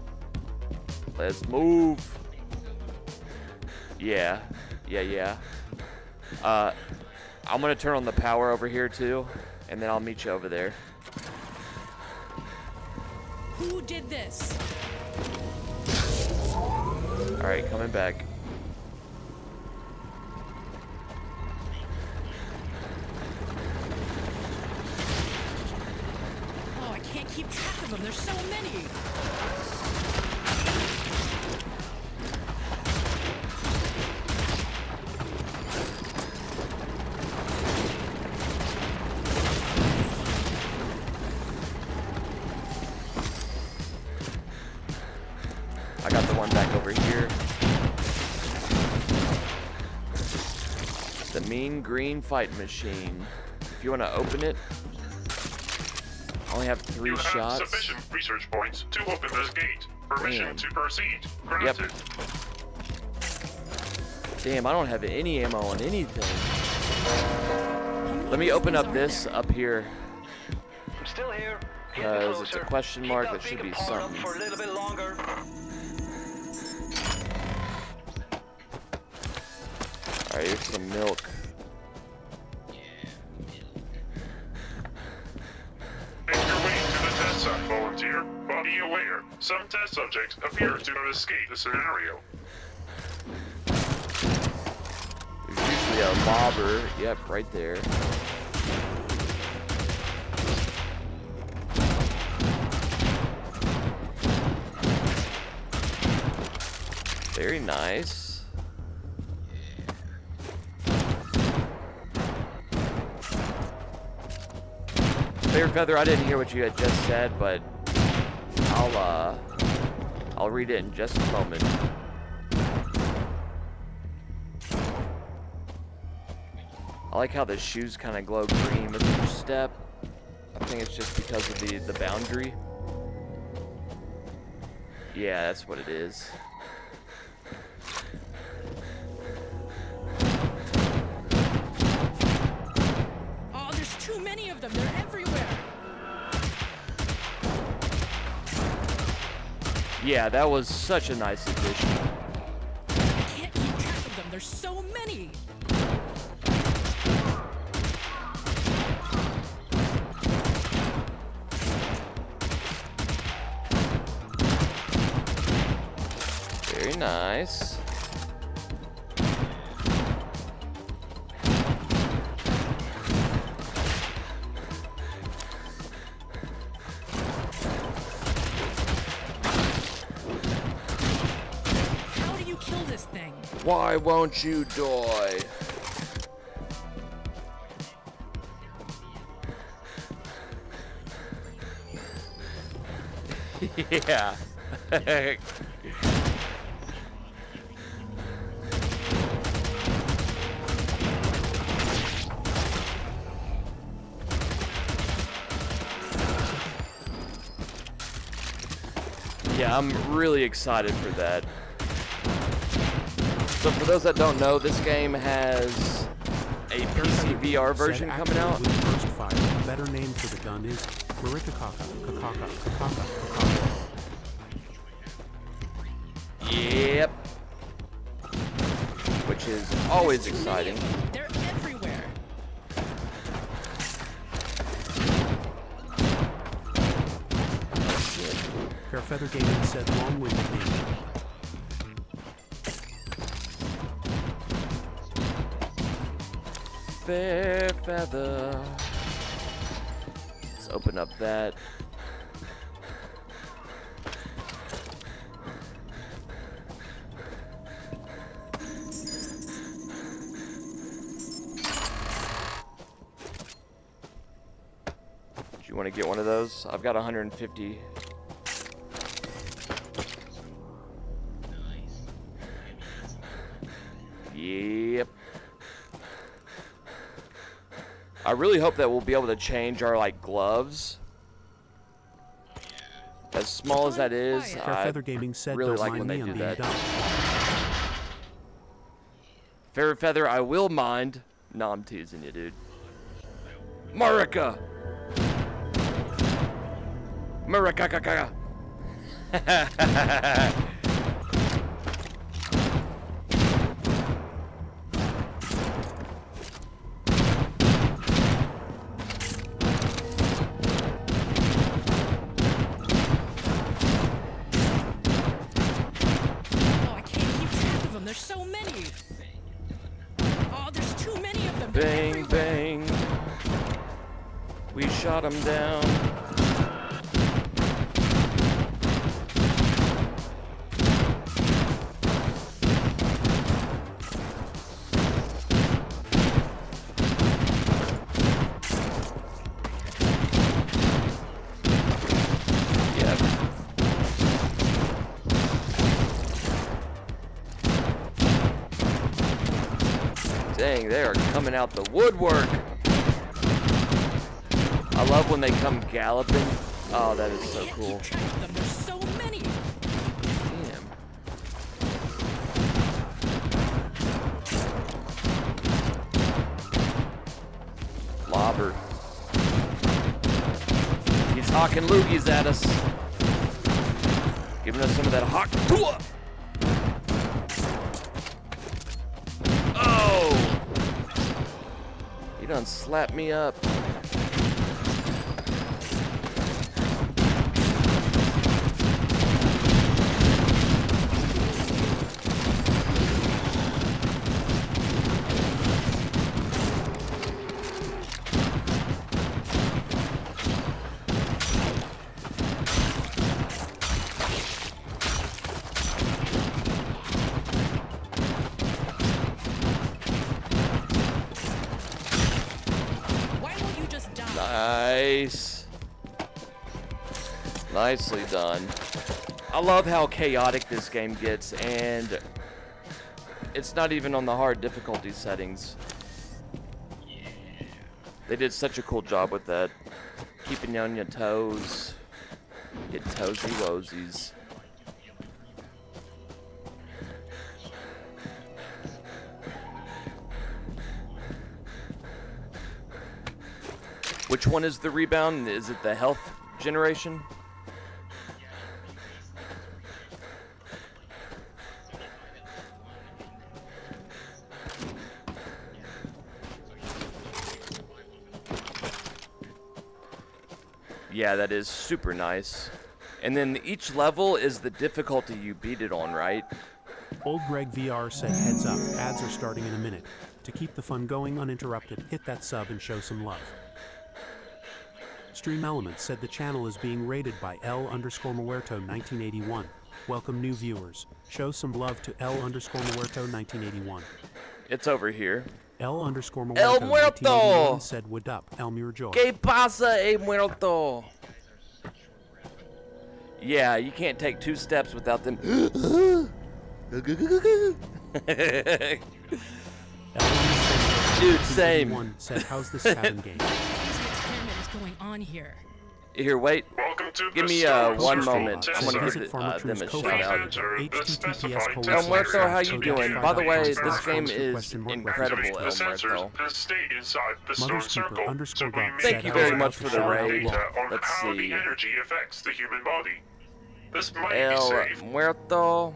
Speaker 2: Let's move. Yeah. I'm gonna turn on the power over here too, and then I'll meet you over there.
Speaker 7: Who did this?
Speaker 2: Alright, coming back.
Speaker 7: Oh, I can't keep track of them. There's so many.
Speaker 2: I got the one back over here. The mean green fight machine. If you want to open it, I only have 3
Speaker 5: You have
Speaker 2: shots.
Speaker 5: sufficient research points to open this gate. Permission
Speaker 2: Damn.
Speaker 5: to proceed. Granted.
Speaker 2: Damn, I don't have any ammo on anything. Let me open up this up here.
Speaker 8: I'm still here.
Speaker 2: Because it's a question mark. That should be
Speaker 8: something.
Speaker 2: something.
Speaker 8: For a little bit longer.
Speaker 2: Alright, here's some milk.
Speaker 5: Make your way to the test site, volunteer. But be aware, some test subjects appear to have escaped the scenario.
Speaker 2: There's usually a lobber. Yep, right there. Very nice. Fairfeather, I didn't hear what you had just said, but I'll read it in just a moment. I like how the shoes kind of glow green with each step. I think it's just because of the boundary. Yeah, that's what it is.
Speaker 7: Oh, there's too many of them. They're everywhere.
Speaker 2: Yeah, that was such a nice addition.
Speaker 7: I can't keep track of them. There's so many.
Speaker 2: Very nice.
Speaker 7: How do you kill this thing?
Speaker 2: Why won't you die? Yeah. Yeah, I'm really excited for that. So for those that don't know, this game has a PC VR version
Speaker 1: Said
Speaker 2: coming out.
Speaker 1: activate with burst fire. A better name for the gun is Marika Kaka.
Speaker 2: Yep. Which is always exciting.
Speaker 7: They're everywhere.
Speaker 1: Fair Feather Gaming said long-winded name.
Speaker 2: Fair Feather. Let's open up that. Do you want to get one of those? I've got 150. Yep. I really hope that we'll be able to change our like gloves. As small as that is,
Speaker 1: Fair
Speaker 2: I
Speaker 1: Feather Gaming said
Speaker 2: really
Speaker 1: don't
Speaker 2: like
Speaker 1: mind
Speaker 2: when they
Speaker 1: me, I'm
Speaker 2: do
Speaker 1: being
Speaker 2: that.
Speaker 1: dumb.
Speaker 2: Fair Feather, I will mind. No, I'm teasing you, dude. Marika! Marika!
Speaker 7: Oh, I can't keep track of them. There's so many. Oh, there's too many of them. They're
Speaker 2: Bang,
Speaker 7: everywhere.
Speaker 2: bang. We shot him down. Yep. Dang, they are coming out the woodwork. I love when they come galloping. Oh, that is so
Speaker 7: Can't
Speaker 2: cool.
Speaker 7: keep track of them. There's so many.
Speaker 2: Damn. Lobber. He's hawking loogies at us. Giving us some of that hawk. Oh! He done slapped me up.
Speaker 7: Why won't you just die?
Speaker 2: Nice. Nicely done. I love how chaotic this game gets, and it's not even on the hard difficulty settings. They did such a cool job with that. Keeping you on your toes. Get toesy woesies. Which one is the rebound? Is it the health generation? Yeah, that is super nice. And then each level is the difficulty you beat it on, right?
Speaker 1: Old Greg VR said heads up, ads are starting in a minute. To keep the fun going uninterrupted, hit that sub and show some love. Stream Elements said the channel is being rated by L_Muerto 1981. Welcome new viewers. Show some love to L_Muerto 1981.
Speaker 2: It's over here.
Speaker 1: L_Muerto
Speaker 2: El Muerto!
Speaker 1: 1981 said would up, El Muerjoy.
Speaker 2: ¿Qué pasa, muerto? Yeah, you can't take 2 steps without them. Dude, same.
Speaker 1: L_Muerto said how's this cabin game?
Speaker 7: What experiment is going on here?
Speaker 2: Here, wait.
Speaker 5: Welcome to
Speaker 2: Give
Speaker 5: the
Speaker 2: me
Speaker 5: Star
Speaker 2: one
Speaker 5: Circle
Speaker 2: moment.
Speaker 5: test
Speaker 2: I want to
Speaker 5: site.
Speaker 2: give
Speaker 1: Visit
Speaker 2: them
Speaker 1: farmertrue's
Speaker 2: a
Speaker 1: co-founder,
Speaker 2: shout out.
Speaker 5: Enter the
Speaker 1: https://
Speaker 5: specified
Speaker 2: El Muerto, how you
Speaker 5: code
Speaker 2: doing?
Speaker 5: to
Speaker 2: By the way,
Speaker 5: activate
Speaker 2: this
Speaker 5: the
Speaker 2: game
Speaker 5: sensor.
Speaker 2: is
Speaker 5: To
Speaker 2: incredible,
Speaker 5: activate
Speaker 2: El
Speaker 5: the sensors,
Speaker 2: Muerto.
Speaker 5: please stay inside the storm circle.
Speaker 1: Motherkeeper_God
Speaker 5: Simply
Speaker 2: Thank you
Speaker 1: said,
Speaker 2: very
Speaker 1: "How's
Speaker 2: much
Speaker 1: the
Speaker 2: for the
Speaker 1: shower
Speaker 2: raid.
Speaker 5: data
Speaker 1: look?"
Speaker 5: on
Speaker 2: Let's
Speaker 5: how
Speaker 2: see.
Speaker 5: the energy affects the human body. This might be
Speaker 2: El
Speaker 5: safe.
Speaker 2: Muerto.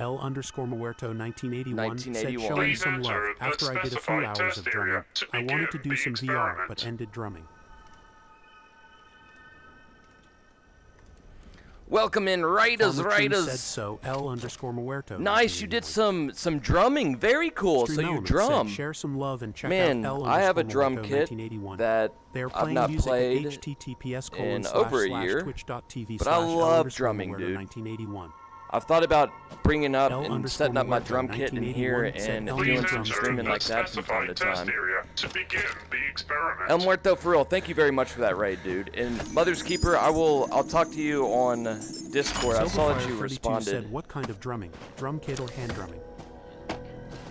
Speaker 1: L_Muerto1981 said
Speaker 2: 1981.
Speaker 1: showing
Speaker 5: Please
Speaker 1: some love.
Speaker 5: enter the
Speaker 1: After I did a few
Speaker 5: specified
Speaker 1: hours
Speaker 5: test
Speaker 1: of
Speaker 5: area
Speaker 1: drumming,
Speaker 5: to
Speaker 1: I wanted to
Speaker 5: begin
Speaker 1: do
Speaker 5: the
Speaker 1: some VR,
Speaker 5: experiment.
Speaker 1: but ended drumming.
Speaker 2: Welcome in, Raiders,
Speaker 1: Farmer True said
Speaker 2: Raiders.
Speaker 1: so. L_Muerto.
Speaker 2: Nice, you did some drumming. Very cool. So you drum.
Speaker 1: Share some love and check
Speaker 2: Man,
Speaker 1: out
Speaker 2: I have a drum kit
Speaker 1: 1981.
Speaker 2: that
Speaker 1: They are
Speaker 2: I've
Speaker 1: playing
Speaker 2: not
Speaker 1: music
Speaker 2: played
Speaker 1: at https
Speaker 2: in over a year,
Speaker 1: twitch.tv
Speaker 2: but I love drumming, dude.
Speaker 1: 1981.
Speaker 2: I've thought about bringing up
Speaker 1: L
Speaker 2: and setting up my
Speaker 1: _Muerto
Speaker 2: drum kit in here
Speaker 1: 1981 said
Speaker 2: and
Speaker 1: L
Speaker 2: doing
Speaker 5: Please
Speaker 2: some
Speaker 5: enter
Speaker 2: streaming
Speaker 5: the
Speaker 2: like that from time to
Speaker 5: specified test
Speaker 2: time.
Speaker 5: area to begin the experiment.
Speaker 2: El Muerto, for real, thank you very much for that raid, dude. And Mother's Keeper, I'll talk to you on Discord. I saw that you
Speaker 1: Silverfire32
Speaker 2: responded.
Speaker 1: said, what kind of drumming? Drum kit or hand drumming?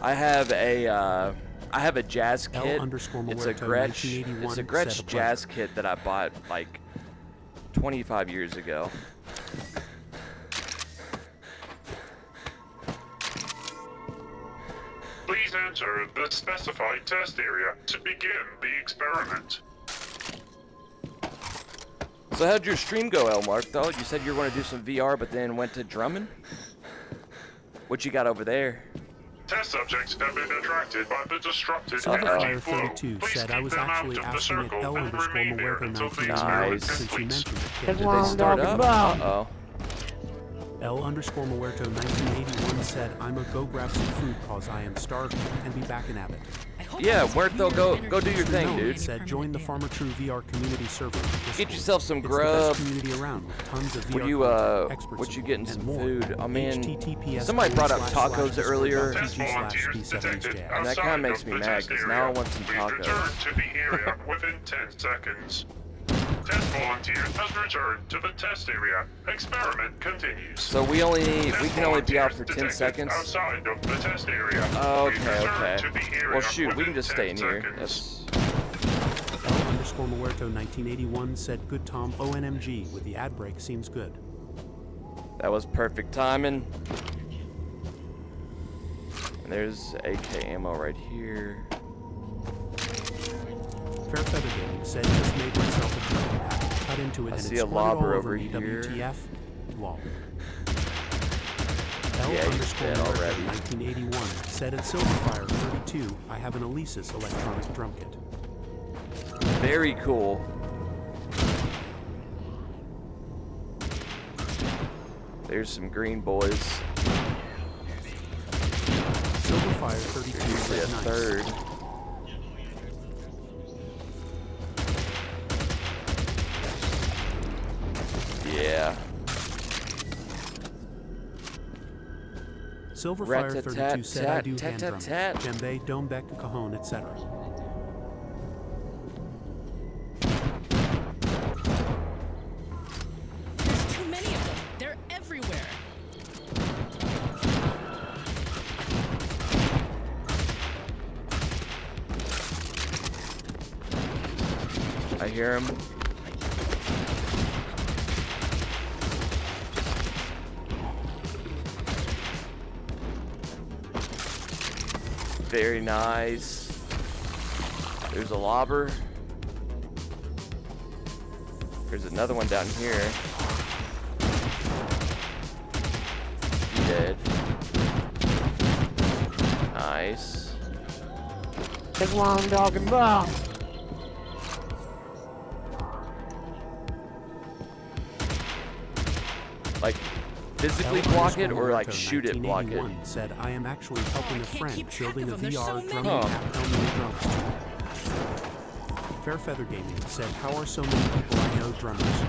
Speaker 2: I have a jazz kit.
Speaker 1: L_Muerto
Speaker 2: It's a Gretsch
Speaker 1: 1981 said a
Speaker 2: jazz kit that I bought like 25 years ago.
Speaker 5: Please enter the specified test area to begin the experiment.
Speaker 2: So how'd your stream go, El Muerto? You said you were going to do some VR, but then went to drumming? What you got over there?
Speaker 5: Test subjects have been attracted by the disrupted
Speaker 1: Silverfire
Speaker 5: energy flow.
Speaker 1: 32
Speaker 5: Please
Speaker 1: said
Speaker 5: keep
Speaker 1: I was
Speaker 5: them
Speaker 1: actually
Speaker 5: out of the
Speaker 1: asking at
Speaker 5: circle and remain there until the
Speaker 1: L_Muerto
Speaker 5: experiment
Speaker 2: Nice.
Speaker 1: since you
Speaker 5: completes.
Speaker 1: mentioned it.
Speaker 2: Did they start up? Uh-oh.
Speaker 1: L_Muerto 1981 said, I'm a go grab some food cause I am starving and be back in Abbott.
Speaker 7: I hope
Speaker 2: Yeah,
Speaker 7: this
Speaker 2: Muerto,
Speaker 7: weird
Speaker 2: go do your
Speaker 7: energy
Speaker 2: thing,
Speaker 7: doesn't
Speaker 2: dude.
Speaker 7: have any
Speaker 1: Said join the
Speaker 7: permanent
Speaker 1: FarmerTrue VR community server. on Discord.
Speaker 2: Get yourself some
Speaker 1: It's the
Speaker 2: grub.
Speaker 1: best community around with tons of VR
Speaker 2: What you
Speaker 1: content, experts
Speaker 2: what you
Speaker 1: support,
Speaker 2: getting
Speaker 1: and
Speaker 2: some
Speaker 1: more.
Speaker 2: food? Oh man,
Speaker 1: HTTPS
Speaker 2: somebody brought up
Speaker 1: //
Speaker 2: tacos earlier,
Speaker 5: Test volunteers detected
Speaker 2: and that
Speaker 5: outside
Speaker 2: kinda makes
Speaker 5: of
Speaker 2: me
Speaker 5: the
Speaker 2: mad,
Speaker 5: test
Speaker 2: 'cause
Speaker 5: area.
Speaker 2: now I want some
Speaker 5: Please
Speaker 2: tacos.
Speaker 5: return to the area within 10 seconds. Test volunteer has returned to the test area. Experiment continues.
Speaker 2: So we can only be out for 10
Speaker 5: Detected
Speaker 2: seconds.
Speaker 5: Outside of the test area.
Speaker 2: Okay,
Speaker 5: Please return
Speaker 2: okay.
Speaker 5: to the area
Speaker 2: Well, shoot, we can
Speaker 5: within
Speaker 2: just stay
Speaker 5: 10
Speaker 2: in here.
Speaker 5: seconds.
Speaker 1: L_Muerto 1981 said, good Tom ONMG with the ad break seems good.
Speaker 2: That was perfect timing. And there's AK ammo right here.
Speaker 1: Fair Feather Gaming said, just made myself a drum pack, cut into it
Speaker 2: I
Speaker 1: and
Speaker 2: see
Speaker 1: it
Speaker 2: a
Speaker 1: squirted all
Speaker 2: lobber
Speaker 1: over
Speaker 2: over
Speaker 1: me,
Speaker 2: here.
Speaker 1: WTF? Lol.
Speaker 2: Yeah, he's dead already.
Speaker 1: 1981 said at Silverfire 32, I have an Alesis electronic drum kit.
Speaker 2: Very cool. There's some green boys.
Speaker 1: Silverfire 32
Speaker 2: Usually a
Speaker 1: said nice.
Speaker 2: third. Yeah.
Speaker 1: Silverfire 32 said I do hand drumming,
Speaker 2: rat-tat-tat-tat-tat.
Speaker 1: djembe, dombek, cajon, etc.
Speaker 7: There's too many of them. They're everywhere.
Speaker 2: I hear him. Very nice. There's a lobber. There's another one down here. Dead. Nice.
Speaker 6: That's what I'm talking about.
Speaker 2: Like, physically block it or like shoot it, block it.
Speaker 1: L_Muerto said I am actually helping a
Speaker 7: can't
Speaker 1: friend
Speaker 7: keep track
Speaker 1: building a
Speaker 7: of them. There's
Speaker 1: VR
Speaker 7: so
Speaker 1: drumming
Speaker 2: many.
Speaker 1: app on the drums. Fair Feather Gaming said, how are so many people I know drummers?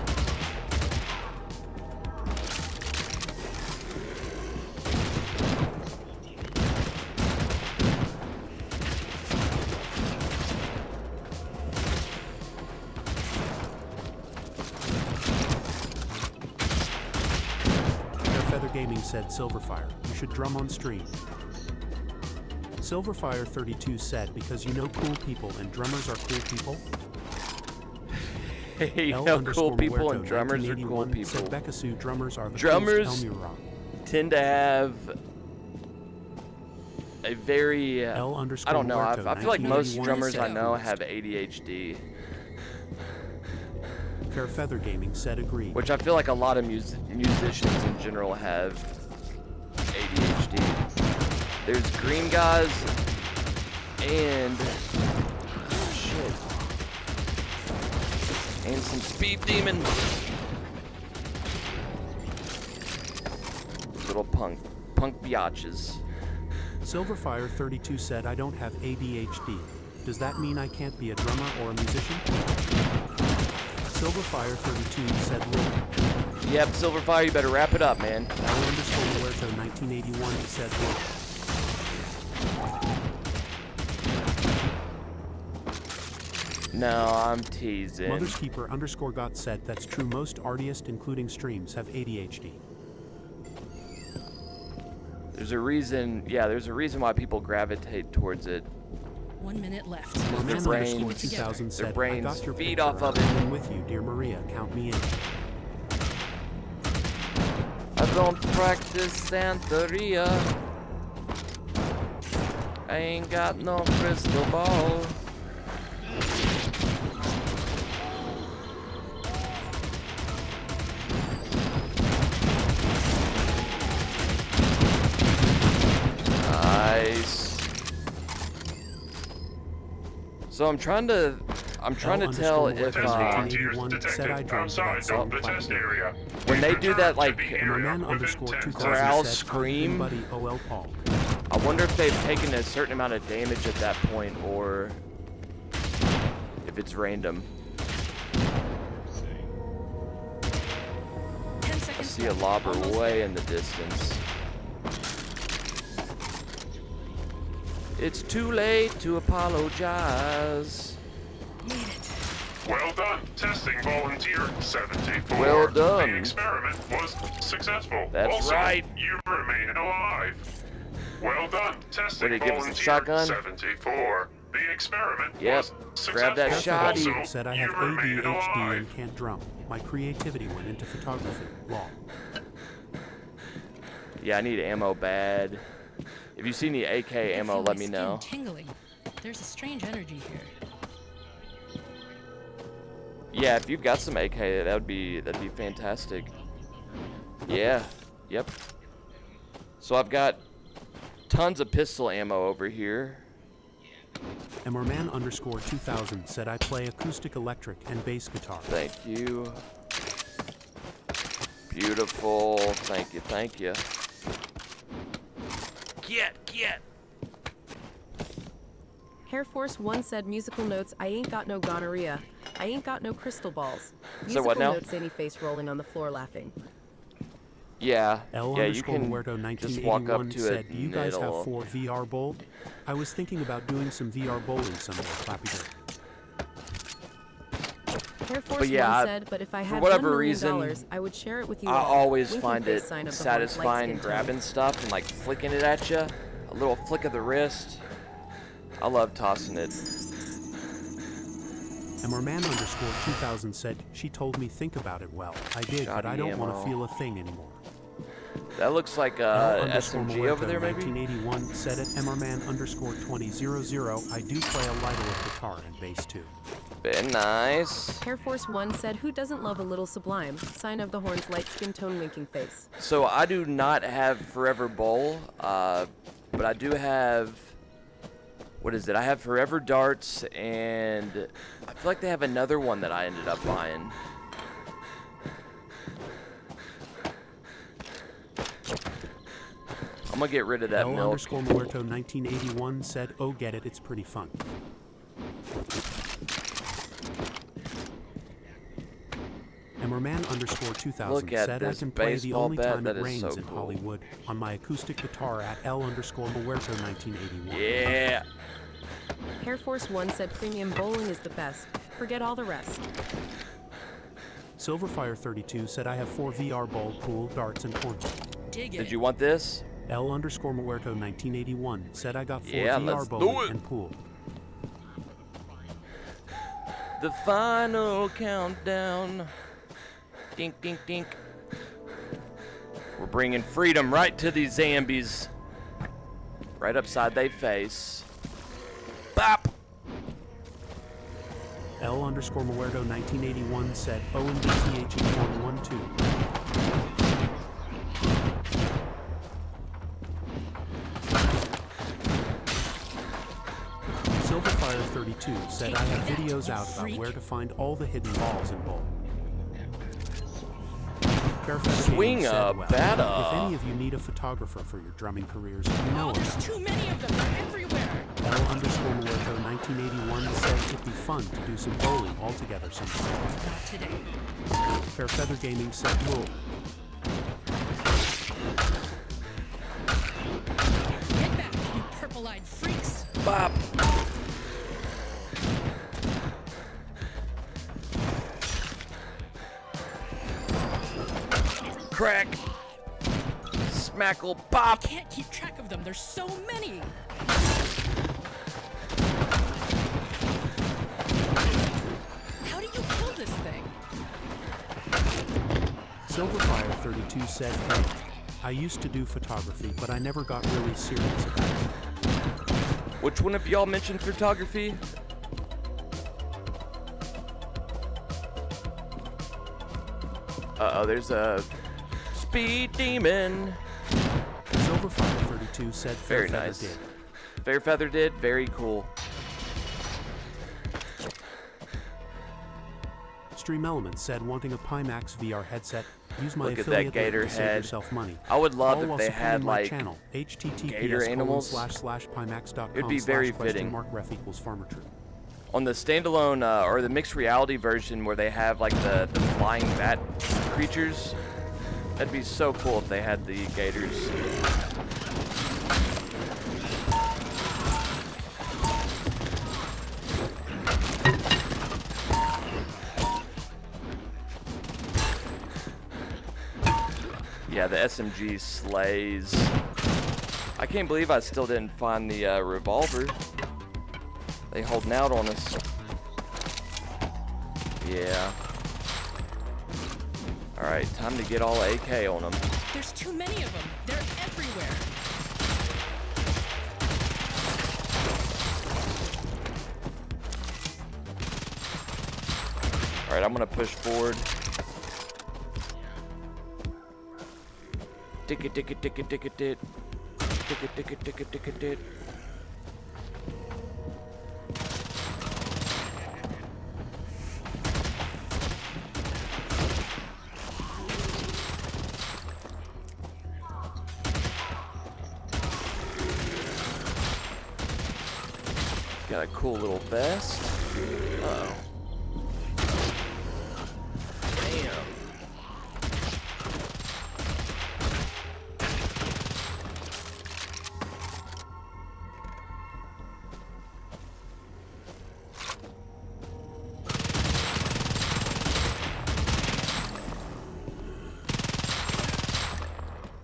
Speaker 1: Fair Feather Gaming said, Silverfire, you should drum on stream. Silverfire 32 said, because you know cool people and drummers are cool people.
Speaker 2: You know, cool people and drummers are cool people.
Speaker 1: Said Bekasu, drummers are the
Speaker 2: Drummers
Speaker 1: coolest Elmira.
Speaker 2: tend to have a very I don't know. I feel like most
Speaker 1: 1981
Speaker 2: drummers I
Speaker 1: said
Speaker 2: know
Speaker 1: coolest.
Speaker 2: have ADHD,
Speaker 1: Fair Feather Gaming said agreed.
Speaker 2: which I feel like a lot of musicians in general have ADHD. There's green guys and shit. And some speed demon. Little punk biatches.
Speaker 1: Silverfire32 said I don't have ADHD. Does that mean I can't be a drummer or a musician? Silverfire32 said lol.
Speaker 2: Yep, Silverfire, you better wrap it up, man.
Speaker 1: L_Muerto1981 said lol.
Speaker 2: No, I'm teasing.
Speaker 1: Motherskeeper_got said that's true. Most artists, including streams, have ADHD.
Speaker 2: There's a reason, yeah, there's a reason why people gravitate towards it.
Speaker 7: 1 minute left.
Speaker 2: Their brains,
Speaker 1: 2000 said,
Speaker 2: their brains
Speaker 1: I got your
Speaker 2: feed
Speaker 1: picture.
Speaker 2: off of it.
Speaker 1: I'm with you, dear Maria. Count me in.
Speaker 2: I don't practice Santeria. I ain't got no crystal ball. Nice. So I'm trying to tell if when they do that like growl scream, I wonder if they've taken a certain amount of damage at that point or if it's random.
Speaker 7: 10
Speaker 2: I
Speaker 7: seconds
Speaker 2: see a
Speaker 7: left.
Speaker 2: lobber
Speaker 7: Almost
Speaker 2: way
Speaker 7: there.
Speaker 2: in the distance. It's too late to apologize.
Speaker 7: Made it.
Speaker 5: Well done, testing volunteer 74.
Speaker 2: Well done.
Speaker 5: The experiment was successful.
Speaker 2: That's
Speaker 5: also,
Speaker 2: right.
Speaker 5: You remain alive. Well done, testing
Speaker 2: What, did he give us a
Speaker 5: volunteer
Speaker 2: shotgun?
Speaker 5: 74. The experiment
Speaker 2: Yep.
Speaker 5: was successful.
Speaker 2: Grab that shotty.
Speaker 5: Also,
Speaker 1: Said I
Speaker 5: you
Speaker 1: have
Speaker 5: remain
Speaker 1: ADHD
Speaker 5: alive.
Speaker 1: and can't drum. My creativity went into photography. Lol.
Speaker 2: Yeah, I need ammo bad. If you see any AK
Speaker 7: I
Speaker 2: ammo,
Speaker 7: feel
Speaker 2: let
Speaker 7: my
Speaker 2: me
Speaker 7: skin
Speaker 2: know.
Speaker 7: Tingling. There's a strange energy here.
Speaker 2: Yeah, if you've got some AK, that'd be fantastic. Yeah. Yep. So I've got tons of pistol ammo over here.
Speaker 1: Emmerman_2000 said I play acoustic electric and bass guitar.
Speaker 2: Thank you. Beautiful. Thank you. Thank you. Get.
Speaker 4: Hair Force 1 said musical notes, I ain't got no gonorrhea. I ain't got no crystal balls.
Speaker 2: So what now?
Speaker 4: Notes, zany face rolling on the floor laughing.
Speaker 2: Yeah. Yeah, you can
Speaker 1: L_Muerto
Speaker 2: just walk up
Speaker 1: 1981
Speaker 2: to
Speaker 1: said,
Speaker 2: it
Speaker 1: do you
Speaker 2: and
Speaker 1: guys
Speaker 2: it'll...
Speaker 1: have 4 VR bowl? I was thinking about doing some VR bowling someday, Flappy Bird.
Speaker 4: Hair Force
Speaker 2: But yeah,
Speaker 4: 1 said, but if I
Speaker 2: for
Speaker 4: had
Speaker 2: whatever
Speaker 4: $1 million,
Speaker 2: reason,
Speaker 4: I would share it with you
Speaker 2: I
Speaker 4: all.
Speaker 2: always
Speaker 4: Winking
Speaker 2: find
Speaker 4: face
Speaker 2: it
Speaker 4: sign of the
Speaker 2: satisfying
Speaker 4: light-skinned tone.
Speaker 2: grabbing stuff and like flicking it at you. A little flick of the wrist. I love tossing it.
Speaker 1: Emmerman_2000 said, she told me think about it well. I did, but I don't want
Speaker 2: ammo.
Speaker 1: to feel a thing anymore.
Speaker 2: That looks like a SMG over there, maybe?
Speaker 1: 1981 said at Emmerman_2000, I do play a lighter of guitar and bass too.
Speaker 2: Very nice.
Speaker 4: Hair Force 1 said, who doesn't love a little sublime? Sign of the horn's light skin tone winking face.
Speaker 2: So I do not have Forever Bowl, but I do have, what is it? I have Forever Darts, and I feel like they have another one that I ended up buying. I'm gonna get rid of that milk.
Speaker 1: L_Muerto1981 said, oh get it, it's pretty fun. Emmerman_2000
Speaker 2: Look at
Speaker 1: said I
Speaker 2: this
Speaker 1: can play the
Speaker 2: baseball
Speaker 1: only
Speaker 2: bat,
Speaker 1: time
Speaker 2: that
Speaker 1: it
Speaker 2: is
Speaker 1: rains
Speaker 2: so
Speaker 1: in
Speaker 2: cool.
Speaker 1: Hollywood on my acoustic guitar at L_Muerto1981.
Speaker 2: Yeah.
Speaker 4: Hair Force 1 said premium bowling is the best. Forget all the rest.
Speaker 1: Silverfire32 said I have 4 VR bowl, pool, darts, and cornhole.
Speaker 7: Dig it.
Speaker 2: Did you want this?
Speaker 1: L_Muerto1981 said I got 4
Speaker 2: Yeah,
Speaker 1: VR
Speaker 2: let's do
Speaker 1: bowling
Speaker 2: it.
Speaker 1: and pool.
Speaker 2: The final countdown. Dink, dink, dink. We're bringing freedom right to these zombies. Right upside they face. Bop!
Speaker 1: L_Muerto1981 said OWO Skin 112. Silver32 said I have videos out about where to find all the hidden balls in bowl. Fairfeather
Speaker 2: Swing
Speaker 1: Gaming said,
Speaker 2: up,
Speaker 1: well,
Speaker 2: that
Speaker 1: if any of you need a photographer for your drumming careers, you know
Speaker 7: Oh, there's
Speaker 1: about
Speaker 7: too many of them. They're everywhere.
Speaker 1: L_Muerto 1981 said it'd be fun to do some bowling all together sometime.
Speaker 7: Not today.
Speaker 1: Fairfeather Gaming said, "Whoa,
Speaker 7: Get back, you purple-eyed freaks.
Speaker 2: Bop. Crack. Smackle. Bop.
Speaker 7: Can't keep track of them. There's so many. How do you kill this thing?
Speaker 1: Silverfire32 said, hey, I used to do photography, but I never got really serious about it.
Speaker 2: Which one of y'all mentioned photography? Uh-oh, there's a speed demon.
Speaker 1: Silverfire32 said
Speaker 2: Very
Speaker 1: Fairfeather
Speaker 2: nice.
Speaker 1: did.
Speaker 2: Fairfeather did, very cool.
Speaker 1: Stream Elements said wanting a Pimax VR headset. Use my
Speaker 2: Look at that
Speaker 1: affiliate link
Speaker 2: gator
Speaker 1: to save
Speaker 2: head.
Speaker 1: yourself money.
Speaker 2: I would love
Speaker 1: All
Speaker 2: if
Speaker 1: while
Speaker 2: they
Speaker 1: supporting
Speaker 2: had
Speaker 1: my
Speaker 2: like
Speaker 1: channel.
Speaker 2: gator animals.
Speaker 1: https://pimax.com
Speaker 2: It'd be very fitting.
Speaker 1: /ref equals farmertrue.
Speaker 2: On the standalone or the mixed reality version where they have like the flying bat creatures, that'd be so cool if they had the gators. Yeah, the SMG slays. I can't believe I still didn't find the revolver. They holding out on us. Yeah. Alright, time to get all AK on them.
Speaker 7: There's too many of them. They're everywhere.
Speaker 2: Alright, I'm gonna push forward. Tick it, tick it, tick it, tick it, tick it. Tick it, tick it, tick it, tick it, tick it. Got a cool little vest. Uh-oh. Damn.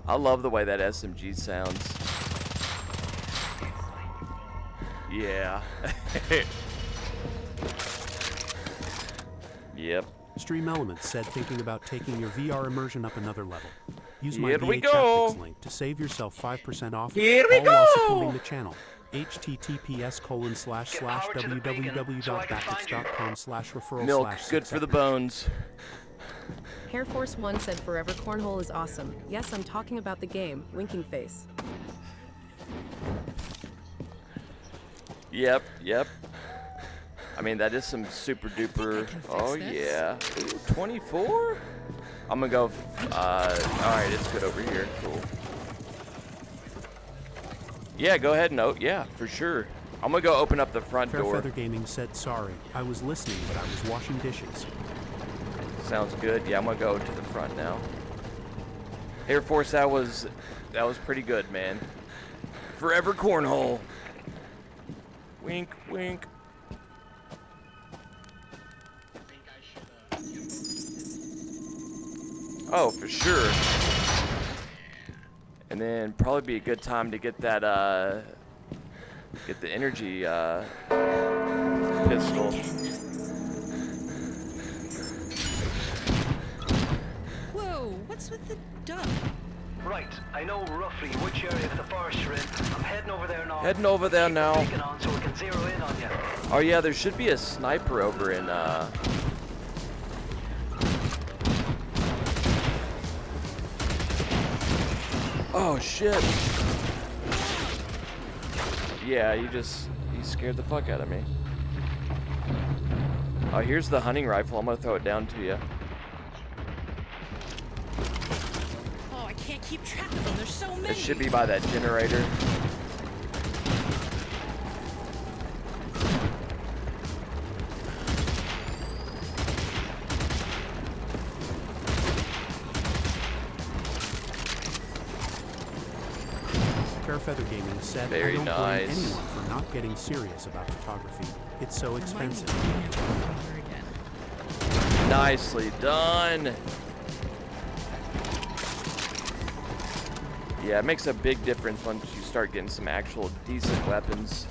Speaker 2: I love the way that SMG sounds. Yeah. Yep.
Speaker 1: Stream Elements said thinking about taking your VR immersion up another level. Use my
Speaker 2: Here we go.
Speaker 1: bHaptics link to save yourself 5% off.
Speaker 2: Here we
Speaker 1: all while
Speaker 2: go.
Speaker 1: supporting the channel. https://www.bhaptics.com/referral/.
Speaker 2: Milk, good for the bones.
Speaker 4: Hair Force 1 said Forever Cornhole is awesome. Yes, I'm talking about the game. Winking face.
Speaker 2: Yep, yep. I mean, that is some super duper. Oh,
Speaker 7: this.
Speaker 2: yeah. Ooh, 24? I'm gonna go. Alright, it's good over here. Cool. Yeah, go ahead and yeah, for sure. I'm gonna go open up the front door.
Speaker 1: Fairfeather Gaming said sorry. I was listening, but I was washing dishes.
Speaker 2: Sounds good. Yeah, I'm gonna go to the front now. Air Force, that was pretty good, man. Forever cornhole. Wink, wink. Oh, for sure. And then probably be a good time to get that get the energy pistol.
Speaker 7: Whoa, what's with the duck?
Speaker 8: Right, I know roughly which area of the forest you're in. I'm heading over there now.
Speaker 2: Heading over there
Speaker 8: Keep the
Speaker 2: now.
Speaker 8: beacon on so we can zero in on you.
Speaker 2: Oh yeah, there should be a sniper over in Oh shit. Yeah, he scared the fuck out of me. Oh, here's the hunting rifle. I'm gonna throw it down to you.
Speaker 7: Oh, I can't keep track of them. There's so many.
Speaker 2: It should be by that generator.
Speaker 1: Fairfeather Gaming said,
Speaker 2: Very
Speaker 1: I don't blame
Speaker 2: nice.
Speaker 1: anyone for not getting serious about photography. It's so expensive.
Speaker 2: Nicely done. Yeah, it makes a big difference once you start getting some actual decent weapons.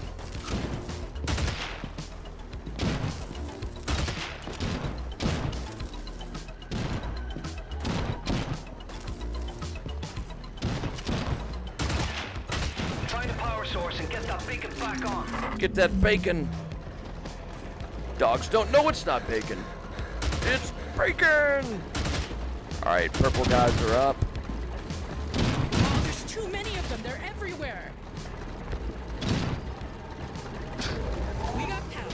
Speaker 8: Find a power source and get that beacon back on.
Speaker 2: Get that bacon. Dogs don't know it's not bacon. It's bacon! Alright, purple guys are up.
Speaker 7: Oh, there's too many of them. They're everywhere. We got power.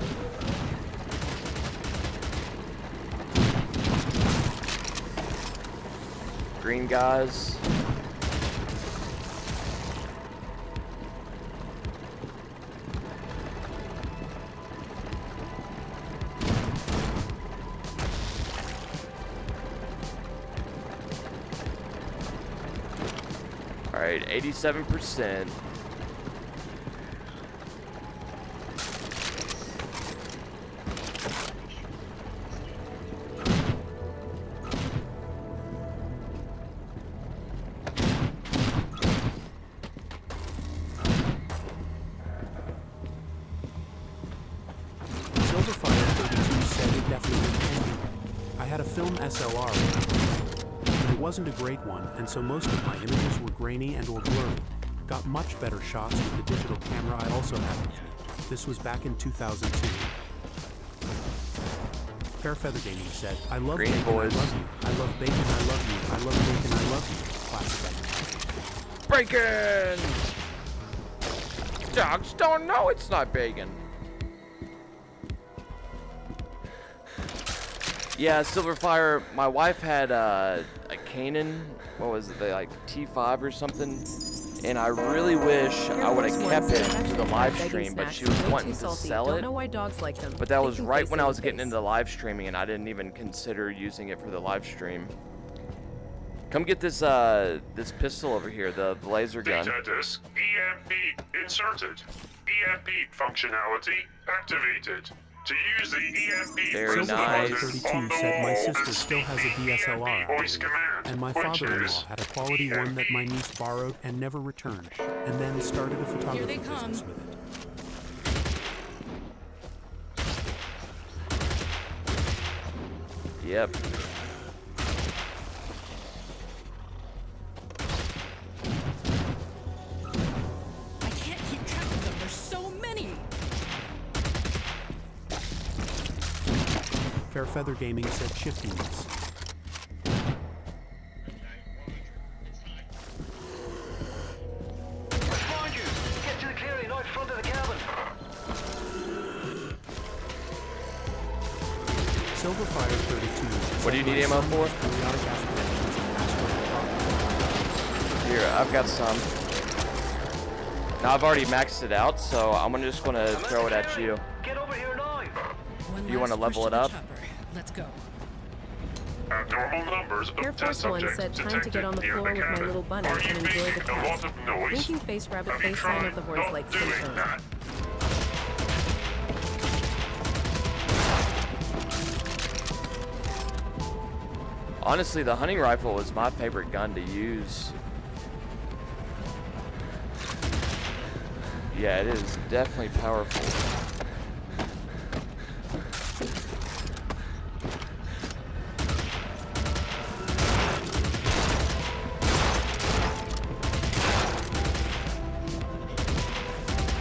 Speaker 2: Green guys. Alright, 87%.
Speaker 1: Silverfire 32 said it definitely ended. I had a film SLR, and it wasn't a great one, and so most of my images were grainy and or blurry. Got much better shots with the digital camera I also had with me. This was back in 2002. Fairfeather Gaming said, I love
Speaker 2: Green
Speaker 1: bacon,
Speaker 2: boys.
Speaker 1: I love you. I love bacon, I love you. I love bacon, I love you. Classic
Speaker 2: Bacon! Dogs don't know it's not bacon. Yeah, Silverfire, my wife had a Canon, what was it, like T5 or something, and I really wish I would have kept it to the live stream, but she was wanting to sell
Speaker 4: Don't
Speaker 2: it.
Speaker 4: know why dogs like them.
Speaker 2: But that was
Speaker 4: Thinking
Speaker 2: right
Speaker 4: face
Speaker 2: when I
Speaker 4: in
Speaker 2: was
Speaker 4: the
Speaker 2: getting
Speaker 4: face.
Speaker 2: into live streaming, and I didn't even consider using it for the live stream. Come get this this pistol over here, the laser gun.
Speaker 5: Data disk EMP inserted. EMP functionality activated. To use the EMP
Speaker 2: Very
Speaker 5: press the
Speaker 2: nice.
Speaker 5: button
Speaker 1: 32
Speaker 5: on the
Speaker 1: said my
Speaker 5: wall
Speaker 1: sister
Speaker 5: and
Speaker 1: still has a
Speaker 5: speak the
Speaker 1: DSLR
Speaker 5: EMP voice
Speaker 1: activated,
Speaker 5: command,
Speaker 1: and my
Speaker 5: which
Speaker 1: father-in-law
Speaker 5: is
Speaker 1: had a quality one that my niece borrowed and never returned, and then started a photography
Speaker 7: come.
Speaker 1: business with it.
Speaker 2: Yep.
Speaker 7: I can't keep track of them. There's so many.
Speaker 1: Fairfeather Gaming said shiftiness.
Speaker 8: Behind you! Get to the clearing right in front of the cabin.
Speaker 1: Silverfire 32.
Speaker 2: What do you
Speaker 1: said
Speaker 2: need
Speaker 1: my
Speaker 2: ammo
Speaker 1: son
Speaker 2: for?
Speaker 1: has periodic aspirations and astral
Speaker 2: Here, I've got some. Now I've already maxed it out, so I'm just gonna throw it at you.
Speaker 8: Get over here now.
Speaker 7: One
Speaker 2: You wanna
Speaker 7: last
Speaker 2: level
Speaker 7: push
Speaker 2: it
Speaker 7: to the
Speaker 2: up?
Speaker 7: chopper. Let's go.
Speaker 5: Abnormal numbers of
Speaker 4: Air
Speaker 5: test
Speaker 4: Force One
Speaker 5: subjects
Speaker 4: said, time to get on the
Speaker 5: detected
Speaker 4: floor
Speaker 5: near
Speaker 4: with my
Speaker 5: cabin.
Speaker 4: little bunny
Speaker 5: Are
Speaker 4: and
Speaker 5: you
Speaker 4: enjoy the
Speaker 5: making a lot
Speaker 4: cat.
Speaker 5: of noise?
Speaker 4: Winking face, rabbit
Speaker 5: Have you
Speaker 4: face, sign
Speaker 5: tried
Speaker 4: of the horns
Speaker 5: not
Speaker 4: like
Speaker 5: doing
Speaker 4: skin tone.
Speaker 5: that?
Speaker 2: Honestly, the hunting rifle is my favorite gun to use. Yeah, it is definitely powerful.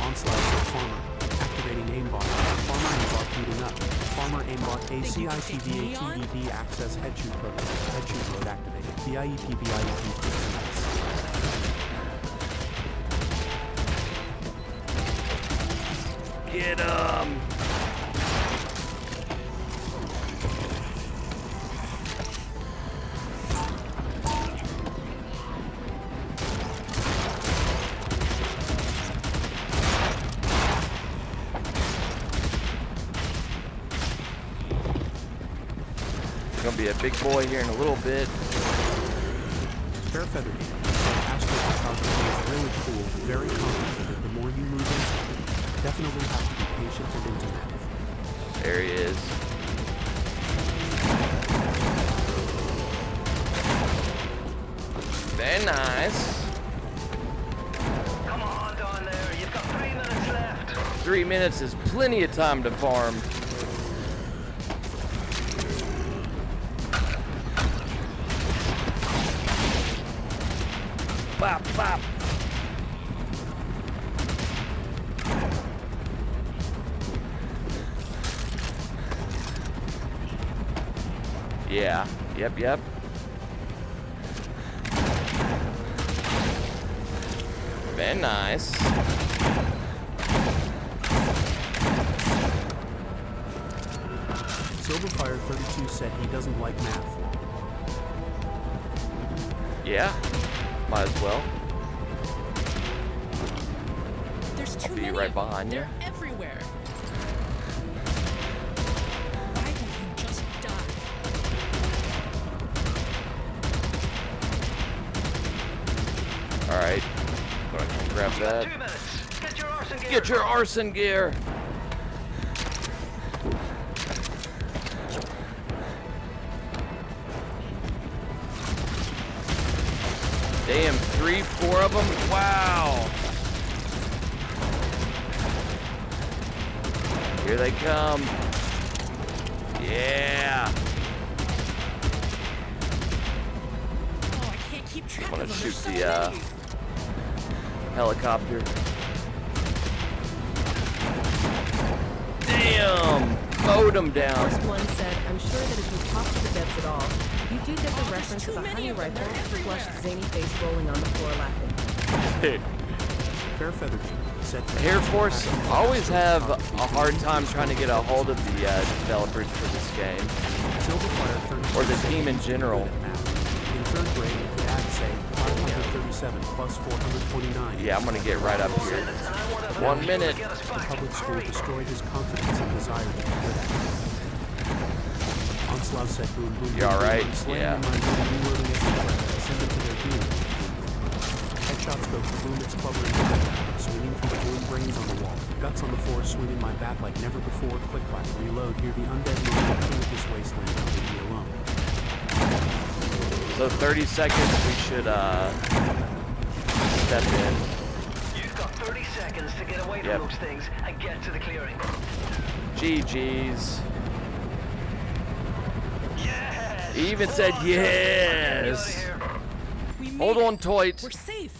Speaker 1: Onslaught said farmer. Activating aimbot. Farmer aimbot booting up. Farmer aimbot ACITVA TVD access head shoot protocol. Head shoot mode activated. BIEP please.
Speaker 2: Get 'em! be a big boy here in a little bit.
Speaker 1: Fair feather game. Astro photography is really cool, very complicated. The more you move into it, definitely have to be patient and into math.
Speaker 2: There he is. Very nice.
Speaker 8: Come on down there. You've got 3 minutes left.
Speaker 2: 3 minutes is plenty of time to farm. Bop, bop. Yeah. Yep. Very nice.
Speaker 1: Silverfire 32 said he doesn't like math.
Speaker 2: Yeah. Might as well.
Speaker 7: There's too
Speaker 2: I'll be
Speaker 7: many.
Speaker 2: right behind you.
Speaker 7: They're everywhere. Why don't you just die?
Speaker 2: Alright. Gonna come grab that.
Speaker 8: 2 minutes. Get your arson gear.
Speaker 2: Get your arson gear. Damn, 3-4 of them? Wow. Here they come. Yeah.
Speaker 7: Oh, I can't keep track
Speaker 2: I'm gonna
Speaker 7: of them.
Speaker 2: shoot
Speaker 7: There's so
Speaker 2: the
Speaker 7: many.
Speaker 2: helicopter. Damn. Mowed them down.
Speaker 4: First one said, I'm sure that if you talk to the devs at all, you do get the
Speaker 7: there's
Speaker 4: reference
Speaker 7: too
Speaker 4: of a
Speaker 7: many
Speaker 4: honey
Speaker 7: of them.
Speaker 4: rifle,
Speaker 7: They're
Speaker 4: flushed
Speaker 7: everywhere.
Speaker 4: zany face rolling on the floor laughing.
Speaker 1: Fair feather game said
Speaker 2: Air Force always have a hard time trying to get a hold of the developers for this game,
Speaker 1: Silverfire 32
Speaker 2: or the
Speaker 1: said
Speaker 2: team in
Speaker 1: he's
Speaker 2: general.
Speaker 1: good at math. In third grade, you could add, say, 537 plus 429.
Speaker 2: Yeah, I'm gonna get right up here.
Speaker 8: And I want to
Speaker 2: 1 minute.
Speaker 8: get us
Speaker 1: The
Speaker 8: back.
Speaker 1: public school
Speaker 8: Hurry.
Speaker 1: destroyed his confidence and desire to be good at it. Onslaught said boom boom.
Speaker 2: You alright? Yeah.
Speaker 1: Reloading it. Send them to their doom. Headshots go boom, it's clobbering the head. Swinging through the boom brains on the wall. Guts on the floor, swinging my bat like never before. Click clack, reload. Hear the undead moving through this wasteland. Now leave me alone.
Speaker 2: So 30 seconds, we should step in.
Speaker 8: You've got 30 seconds to get away from
Speaker 2: Yep.
Speaker 8: those things and get to the clearing.
Speaker 2: GG's.
Speaker 8: Yes!
Speaker 2: He even said
Speaker 8: Come on,
Speaker 2: yes.
Speaker 8: Get out of here.
Speaker 7: We made
Speaker 2: Hold
Speaker 7: it.
Speaker 2: on tight.
Speaker 7: We're safe.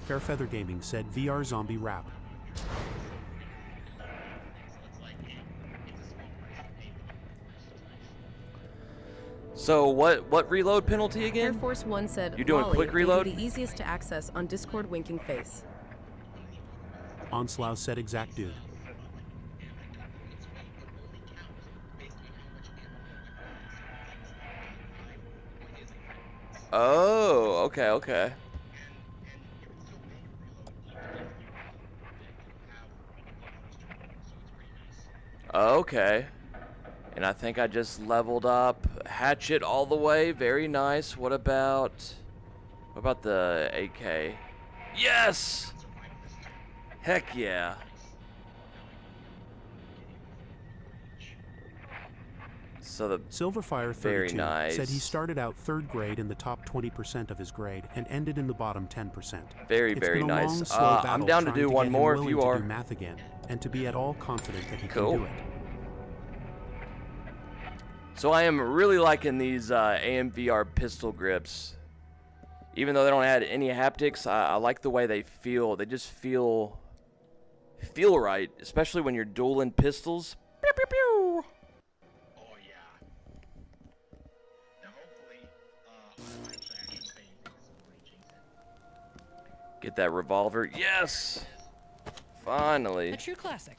Speaker 1: Fair Feather Gaming said VR zombie rap.
Speaker 2: So what reload penalty
Speaker 4: Air
Speaker 2: again?
Speaker 4: Force One said,
Speaker 2: You doing
Speaker 4: Wally
Speaker 2: quick
Speaker 4: may be
Speaker 2: reload?
Speaker 4: the easiest to access on Discord winking face.
Speaker 1: Onslaught said exact dude.
Speaker 2: Oh, okay. Okay. And I think I just leveled up. Hatchet all the way. Very nice. What about the AK? Yes! Heck yeah. So the
Speaker 1: Silverfire
Speaker 2: Very
Speaker 1: 32
Speaker 2: nice.
Speaker 1: said he started out third grade in the top 20% of his grade and ended in the bottom 10%.
Speaker 2: Very,
Speaker 1: It's
Speaker 2: very
Speaker 1: been a
Speaker 2: nice.
Speaker 1: long, slow
Speaker 2: I'm
Speaker 1: battle
Speaker 2: down to
Speaker 1: trying
Speaker 2: do
Speaker 1: get
Speaker 2: one
Speaker 1: him
Speaker 2: more if
Speaker 1: willing
Speaker 2: you
Speaker 1: to
Speaker 2: are.
Speaker 1: do math again and to be at all confident that he
Speaker 2: Cool.
Speaker 1: can do it.
Speaker 2: So I am really liking these AMVR pistol grips. Even though they don't add any haptics, I like the way they feel. They just feel right, especially when you're dueling pistols. Pew, pew, pew.
Speaker 9: Oh yeah. Now hopefully,
Speaker 2: Get that revolver. Yes! Finally.
Speaker 7: A true classic.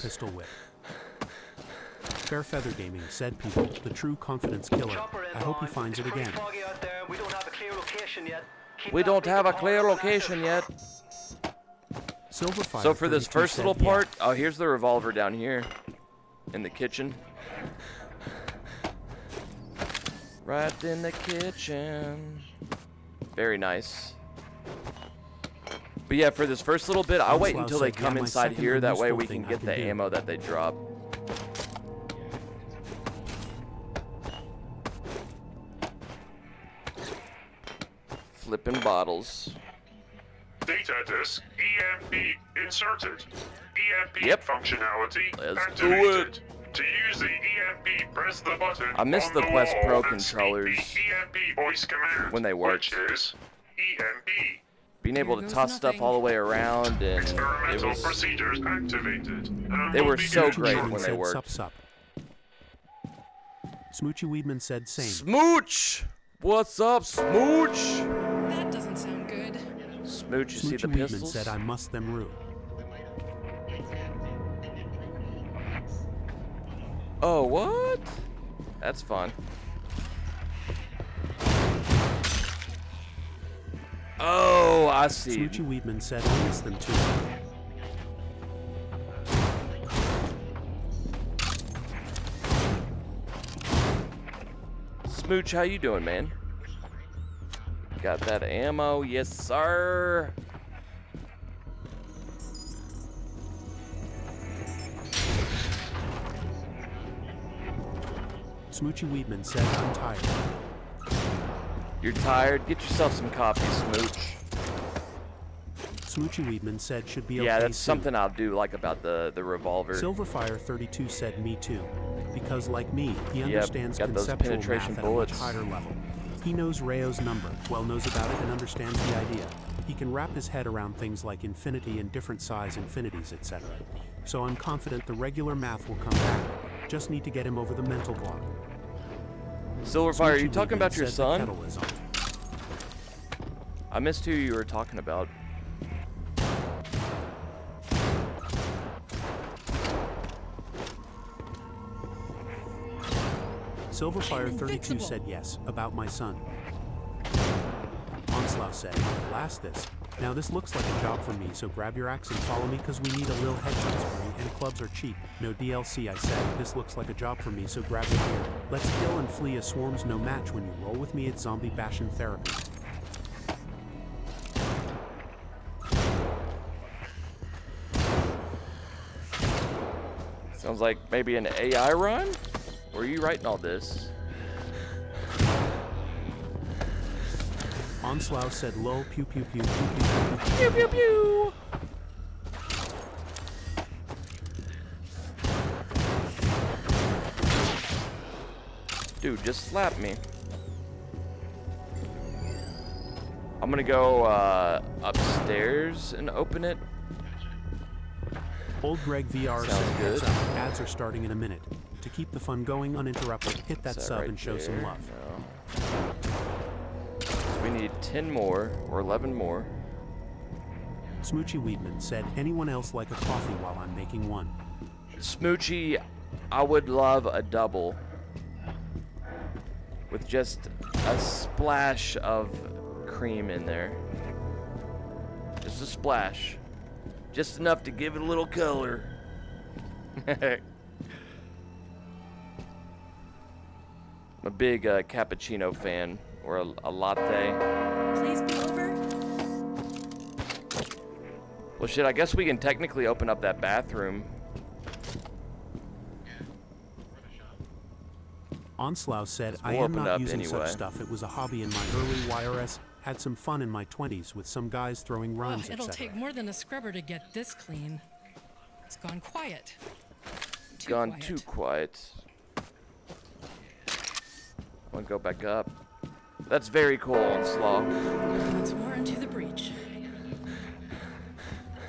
Speaker 1: pistol whip. Fair Feather Gaming said, people, the true confidence killer.
Speaker 8: Chopper
Speaker 1: I hope he
Speaker 8: inbound.
Speaker 1: finds it
Speaker 8: It's pretty
Speaker 1: again.
Speaker 8: foggy out there. We don't have a clear location yet. Keep
Speaker 2: We
Speaker 8: that
Speaker 2: don't
Speaker 8: beacon
Speaker 2: have a
Speaker 8: power
Speaker 2: clear
Speaker 8: on
Speaker 2: location
Speaker 8: active.
Speaker 2: yet.
Speaker 1: Silverfire
Speaker 2: So for this
Speaker 1: 32
Speaker 2: first
Speaker 1: said,
Speaker 2: little
Speaker 1: yeah.
Speaker 2: part, oh, here's the revolver down here in the kitchen. Right in the kitchen. Very nice. But yeah, for this first little bit, I'll wait
Speaker 1: Onslaught
Speaker 2: until they
Speaker 1: said,
Speaker 2: come
Speaker 1: "Yeah, my
Speaker 2: inside
Speaker 1: second
Speaker 2: here.
Speaker 1: and
Speaker 2: That way
Speaker 1: useful
Speaker 2: we
Speaker 1: thing
Speaker 2: can
Speaker 1: I
Speaker 2: get
Speaker 1: can
Speaker 2: the
Speaker 1: do."
Speaker 2: ammo that they drop. Flipping bottles.
Speaker 5: Data disk EMP inserted. EMP
Speaker 2: Yep.
Speaker 5: functionality
Speaker 2: Let's do
Speaker 5: activated. To use the EMP, press the button
Speaker 2: I missed
Speaker 5: on
Speaker 2: the Quest
Speaker 5: wall
Speaker 2: Pro
Speaker 5: and speak
Speaker 2: controllers
Speaker 5: the EMP voice command,
Speaker 2: when they worked.
Speaker 5: which is EMP.
Speaker 2: Being able to
Speaker 7: Here goes
Speaker 2: toss stuff
Speaker 7: nothing.
Speaker 2: all the way around, and it
Speaker 5: Experimental
Speaker 2: was
Speaker 5: procedures activated.
Speaker 2: They were
Speaker 5: Will
Speaker 2: so
Speaker 5: begin
Speaker 2: great
Speaker 5: shortly.
Speaker 2: when they
Speaker 1: said,
Speaker 2: worked.
Speaker 1: Sup, sup. Smoochy Weedman said, same.
Speaker 2: Smooch. What's up, Smooch?
Speaker 7: That doesn't sound good.
Speaker 2: Smooch, you see
Speaker 1: Smoochy
Speaker 2: the
Speaker 1: Weedman
Speaker 2: pistols?
Speaker 1: said, I must them rue.
Speaker 2: Oh, what? That's fun. Oh, I see.
Speaker 1: Smoochy Weedman said, I miss them too.
Speaker 2: Smooch, how you doing, man? Got that ammo? Yes, sir.
Speaker 1: Smoochy Weedman said, I'm tired.
Speaker 2: You're tired? Get yourself some coffee, Smooch.
Speaker 1: Smoochy Weedman said, should be okay
Speaker 2: Yeah, that's
Speaker 1: soon.
Speaker 2: something I'll do like about the revolver.
Speaker 1: Silverfire 32 said, me too. Because like me, he understands
Speaker 2: got those
Speaker 1: conceptual
Speaker 2: penetration
Speaker 1: math
Speaker 2: bullets.
Speaker 1: at a much higher level. He knows Rayo's number, well knows about it and understands the idea. He can wrap his head around things like infinity and different size infinities, etc. So I'm confident the regular math will come back. Just need to get him over the mental block.
Speaker 2: Silverfire, are you
Speaker 1: Smoochy
Speaker 2: talking
Speaker 1: Weedman
Speaker 2: about your
Speaker 1: said the
Speaker 2: son?
Speaker 1: kettle is on.
Speaker 2: I missed who you were talking about.
Speaker 1: Silverfire 32
Speaker 7: Invincible.
Speaker 1: said yes, about my son. Onslaught said, blast this. Now this looks like a job for me, so grab your axe and follow me cause we need a little headshot spree and clubs are cheap. No DLC, I said. This looks like a job for me, so grab your gear. Let's kill and flee a swarm's no match when you roll with me at zombie bashing therapy.
Speaker 2: Sounds like maybe an AI run? Or are you writing all this?
Speaker 1: Onslaught said lol pew pew pew pew pew pew pew.
Speaker 2: Pew pew pew! Dude, just slap me. I'm gonna go upstairs and open it.
Speaker 1: Old Greg VR
Speaker 2: Sounds
Speaker 1: said heads
Speaker 2: good.
Speaker 1: up, ads are starting in a minute. To keep the fun going uninterrupted, hit that
Speaker 2: Is
Speaker 1: sub
Speaker 2: right
Speaker 1: and show some
Speaker 2: there?
Speaker 1: love.
Speaker 2: No. We need 10 more or 11 more.
Speaker 1: Smoochy Weedman said, anyone else like a coffee while I'm making one?
Speaker 2: Smoochy, I would love a double with just a splash of cream in there. Just a splash. Just enough to give it a little color. I'm a big cappuccino fan, or a latte.
Speaker 7: Please be over.
Speaker 2: Well, shit, I guess we can technically open up that bathroom.
Speaker 1: Onslaught said,
Speaker 2: It's
Speaker 1: I
Speaker 2: more
Speaker 1: am
Speaker 2: opened
Speaker 1: not
Speaker 2: up
Speaker 1: using
Speaker 2: anyway.
Speaker 1: such stuff. It was a hobby in my early YRS. Had some fun in my 20s with some guys throwing
Speaker 7: Oh,
Speaker 1: rhymes,
Speaker 7: it'll
Speaker 1: etc.
Speaker 7: take more than a scrubber to get this clean. It's gone quiet.
Speaker 2: Gone
Speaker 7: quiet.
Speaker 2: too quiet. I'm gonna go back up. That's very cool, Onslaught.
Speaker 7: Once more into the breach.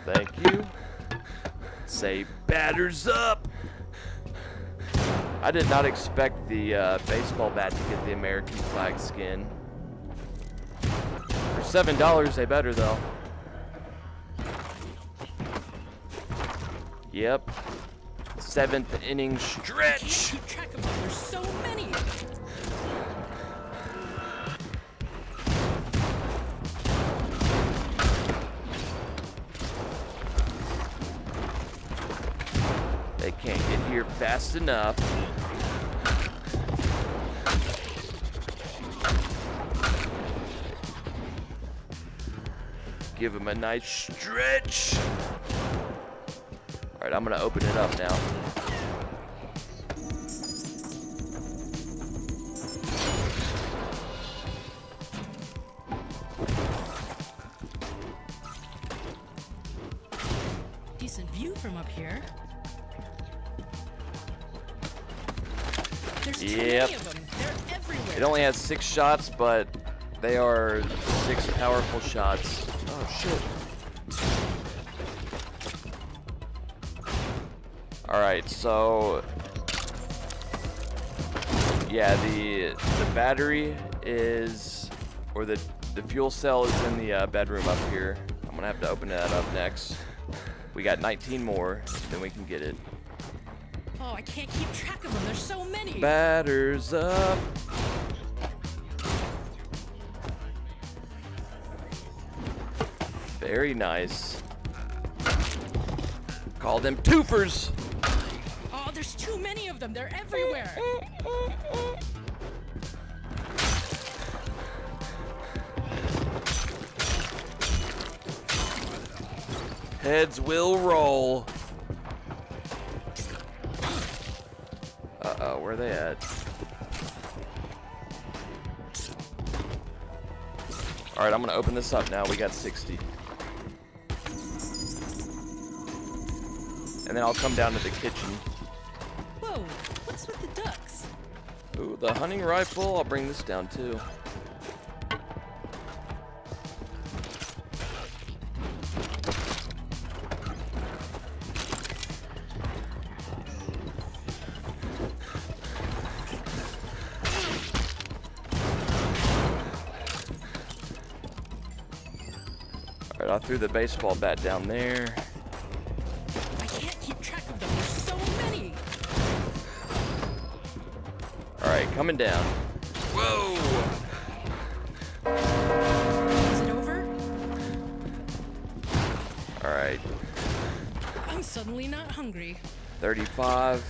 Speaker 2: Thank you. say batters up. I did not expect the baseball bat to get the American flag skin. For $7, they better though. Yep. 7th inning stretch.
Speaker 7: Can't keep track of them. There's so many.
Speaker 2: They can't get here fast enough. Give him a nice stretch. All right, I'm gonna open it up now.
Speaker 7: Decent view from up here. There's too many of them. They're everywhere.
Speaker 2: It only has 6 shots, but they are 6 powerful shots. Oh shit. Alright, so yeah, the battery is, or the fuel cell is in the bedroom up here. I'm gonna have to open that up next. We got 19 more, then we can get it.
Speaker 7: Oh, I can't keep track of them. There's so many.
Speaker 2: Batters up. Very nice. Call them twofers.
Speaker 7: Oh, there's too many of them. They're everywhere.
Speaker 2: Heads will roll. Uh-oh, where are they at? Alright, I'm gonna open this up now. We got 60. And then I'll come down to the kitchen.
Speaker 7: Whoa, what's with the ducks?
Speaker 2: Ooh, the hunting rifle. I'll bring this down too. Alright, I threw the baseball bat down there.
Speaker 7: I can't keep track of them. There's so many.
Speaker 2: Alright, coming down. Whoa!
Speaker 7: Is it over?
Speaker 2: Alright,
Speaker 7: I'm suddenly not hungry.
Speaker 2: 35.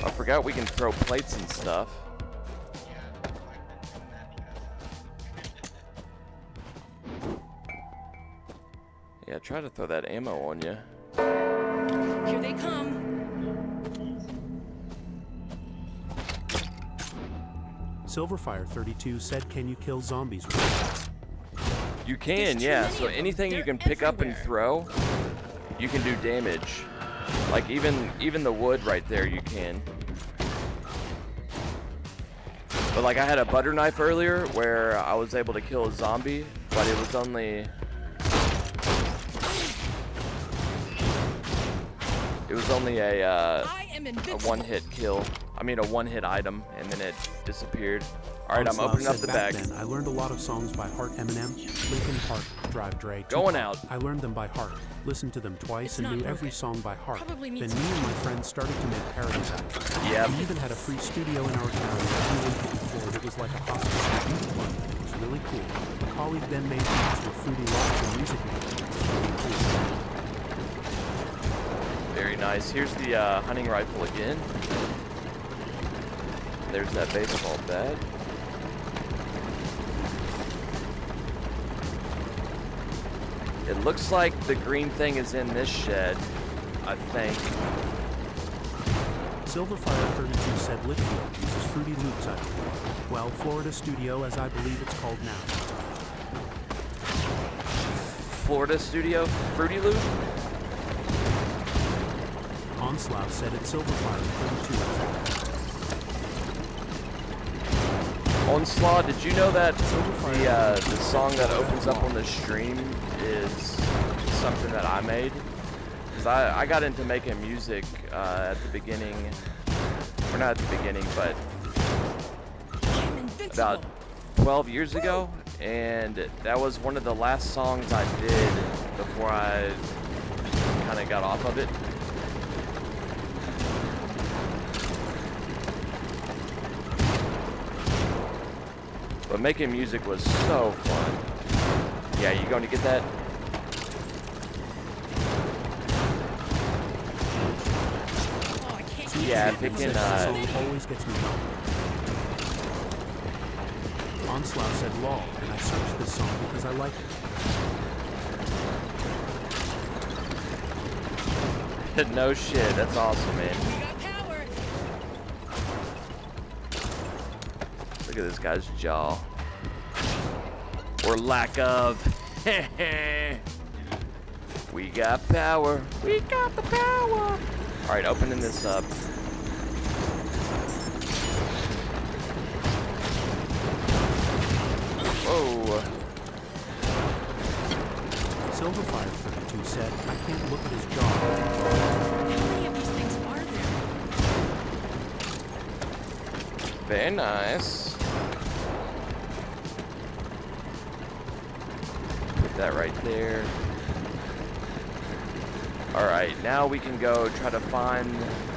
Speaker 2: I forgot we can throw plates and stuff. Yeah, try to throw that ammo on you.
Speaker 7: Here they come.
Speaker 1: Silverfire32 said, "Can you kill zombies with that?"
Speaker 2: You can,
Speaker 7: There's too
Speaker 2: yeah.
Speaker 7: many
Speaker 2: So
Speaker 7: of them.
Speaker 2: anything you
Speaker 7: They're
Speaker 2: can pick up and
Speaker 7: everywhere.
Speaker 2: throw, you can do damage. Like even the wood right there, you can. But like I had a butter knife earlier where I was able to kill a zombie, but it was only a
Speaker 7: I am invincible.
Speaker 2: one-hit kill. I mean a one-hit item, and then it disappeared. All right, I'm
Speaker 1: Onslaught
Speaker 2: opening up
Speaker 1: said,
Speaker 2: the
Speaker 1: "Back
Speaker 2: bag.
Speaker 1: then, I learned a lot of songs by heart. Eminem, Linkin Park, Drive Dre,
Speaker 2: Going
Speaker 1: Tupac.
Speaker 2: out.
Speaker 1: I learned them by heart, listened to them twice,
Speaker 7: It's
Speaker 1: and
Speaker 7: not
Speaker 1: knew every
Speaker 7: broken.
Speaker 1: song by heart.
Speaker 7: Probably
Speaker 1: Then
Speaker 7: needs
Speaker 1: me and my friends started to make parodies out of it.
Speaker 2: Yep.
Speaker 1: We even had a free studio in our town that everyone could afford. It was like a hospital. It was really cool. A colleague then made beats with Fruity Loops and music makers. It was really cool.
Speaker 2: Very nice. Here's the hunting rifle again. There's that baseball bat. It looks like the green thing is in this shed, I think.
Speaker 1: Silverfire32 said Litfield uses Fruity Loops, I believe. Well, Florida Studio, as I believe it's called now.
Speaker 2: Florida Studio, Fruity Loop.
Speaker 1: Onslaught said it's Silverfire32.
Speaker 2: Onslaught, did you know that the song that opens up on the stream is something that I made? Because I got into making music at the beginning, or not at the beginning, but about 12 years ago, and that was one of the last songs I did before I kind of got off of it. But making music was so fun. Yeah, you going to get that? Yeah, if it can,
Speaker 1: always gets me going. Onslaught said lol, and I searched this song because I like it.
Speaker 2: No shit, that's awesome, man.
Speaker 7: We got power.
Speaker 2: Look at this guy's jaw. Or lack of. We got power. We got the power. Alright, opening this up. Whoa.
Speaker 1: Silverfire32 said, I can't look at his jaw.
Speaker 7: How many of these things are there?
Speaker 2: Very nice. Put that right there. Alright, now we can go try to find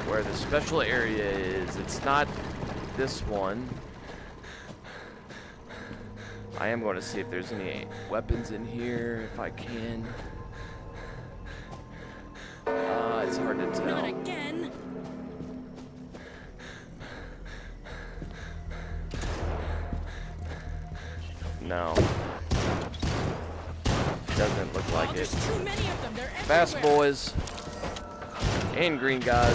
Speaker 2: where the special area is. It's not this one. I am going to see if there's any weapons in here, if I can. It's hard to tell.
Speaker 7: Not again.
Speaker 2: No. Doesn't look like it.
Speaker 7: There's too many of them. They're
Speaker 2: Fast
Speaker 7: everywhere.
Speaker 2: boys and green guys.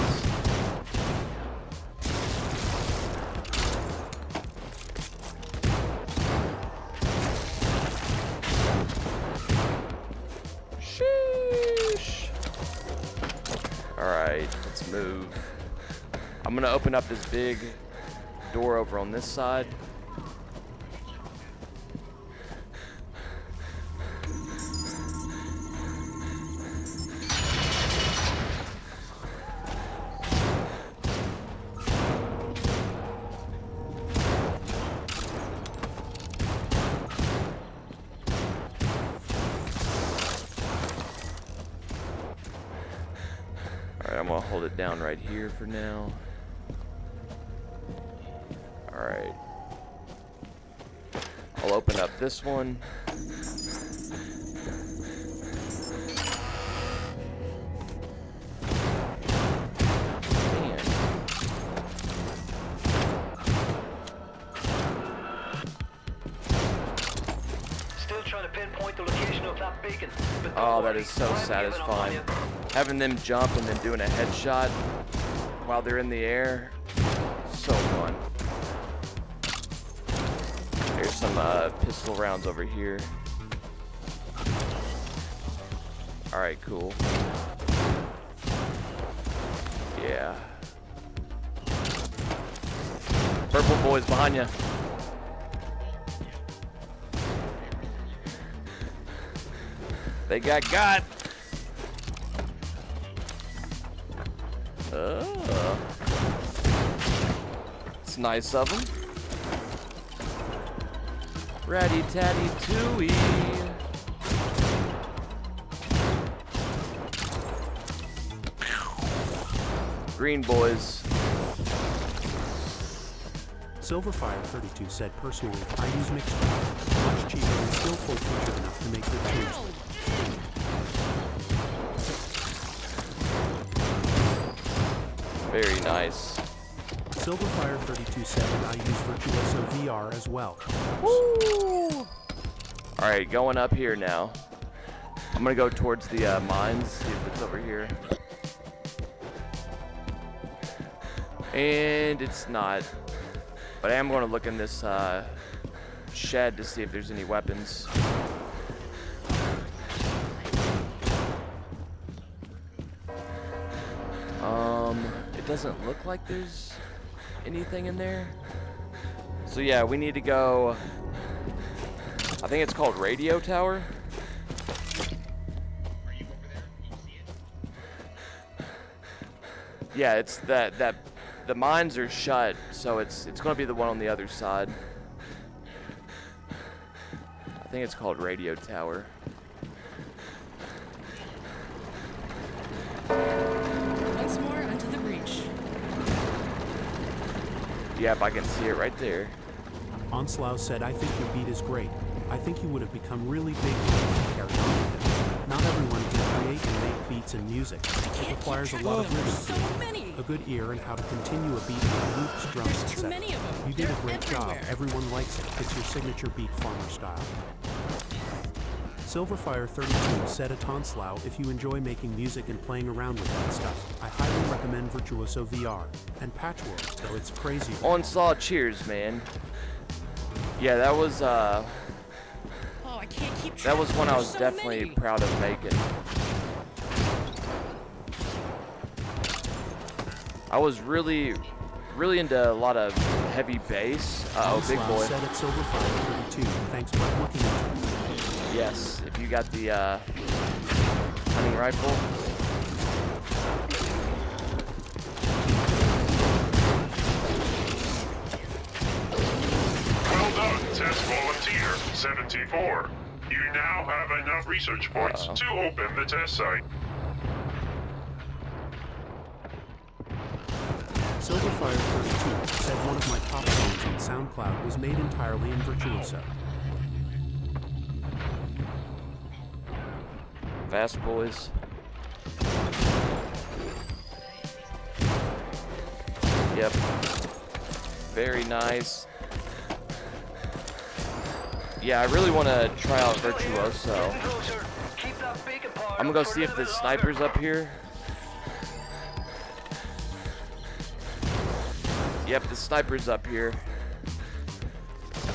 Speaker 2: Sheesh. Alright, let's move. I'm gonna open up this big door over on this side. Alright, I'm gonna hold it down right here for now. Alright. I'll open up this one. Man.
Speaker 8: Still trying to pinpoint the location of that beacon. But don't
Speaker 2: Oh, that
Speaker 8: worry,
Speaker 2: is so
Speaker 8: I'm giving up on
Speaker 2: satisfying.
Speaker 8: you.
Speaker 2: Having them jump and then doing a headshot while they're in the air. So fun. There's some pistol rounds over here. Alright, cool. Yeah. Purple boys behind you. They got. It's nice of them. Ratty tatty tooey. Green boys.
Speaker 1: Silverfire32 said, personally, I use mixed much cheaper and still full-featured enough to make good tunes.
Speaker 2: Very nice.
Speaker 1: Silverfire32 said, I use Virtuoso VR as well.
Speaker 2: Woo! Alright, going up here now. I'm gonna go towards the mines, see if it's over here. And it's not. But I am going to look in this shed to see if there's any weapons. It doesn't look like there's anything in there. So yeah, we need to go. I think it's called Radio Tower.
Speaker 9: Are you over there? Can you see it?
Speaker 2: Yeah, it's that the mines are shut, so it's gonna be the one on the other side. I think it's called Radio Tower.
Speaker 7: Once more unto the breach.
Speaker 2: Yep, I can see it right there.
Speaker 1: Onslaught said, I think your beat is great. I think you would have become really big if you carried on with it. Not everyone can create and make beats and music. It requires a lot of rhythm,
Speaker 7: So many.
Speaker 1: a good ear, and how to continue a beat with loops, drums,
Speaker 7: There's too
Speaker 1: etc.
Speaker 7: many of them.
Speaker 1: You did a
Speaker 7: They're
Speaker 1: great job.
Speaker 7: everywhere.
Speaker 1: Everyone likes it. It's your signature beat, farmer style. Silverfire32 said at Onslow, if you enjoy making music and playing around with that stuff, I highly recommend Virtuoso VR and Patchwork, though it's crazy.
Speaker 2: Onslaught, cheers, man. Yeah, that was
Speaker 7: Oh, I can't keep track.
Speaker 2: that was one I
Speaker 7: There's
Speaker 2: was
Speaker 7: so
Speaker 2: definitely
Speaker 7: many.
Speaker 2: proud of making. I was really into a lot of heavy bass. Uh-oh, big
Speaker 1: Onslaught
Speaker 2: boy.
Speaker 1: said at Silverfire32, thanks for looking into it.
Speaker 2: Yes, if you got the hunting rifle.
Speaker 5: Well done, test volunteer 74. You now have enough research points to open the test site.
Speaker 1: Silverfire32 said one of my top songs on SoundCloud was made entirely in Virtuoso.
Speaker 2: Fast boys. Yep. Very nice. Yeah, I really want to try out Virtuoso.
Speaker 8: Getting closer. Keep that beacon powered
Speaker 2: I'm gonna go
Speaker 8: up for
Speaker 2: see
Speaker 8: a
Speaker 2: if the
Speaker 8: little bit longer.
Speaker 2: sniper's up here. Yep, the sniper's up here.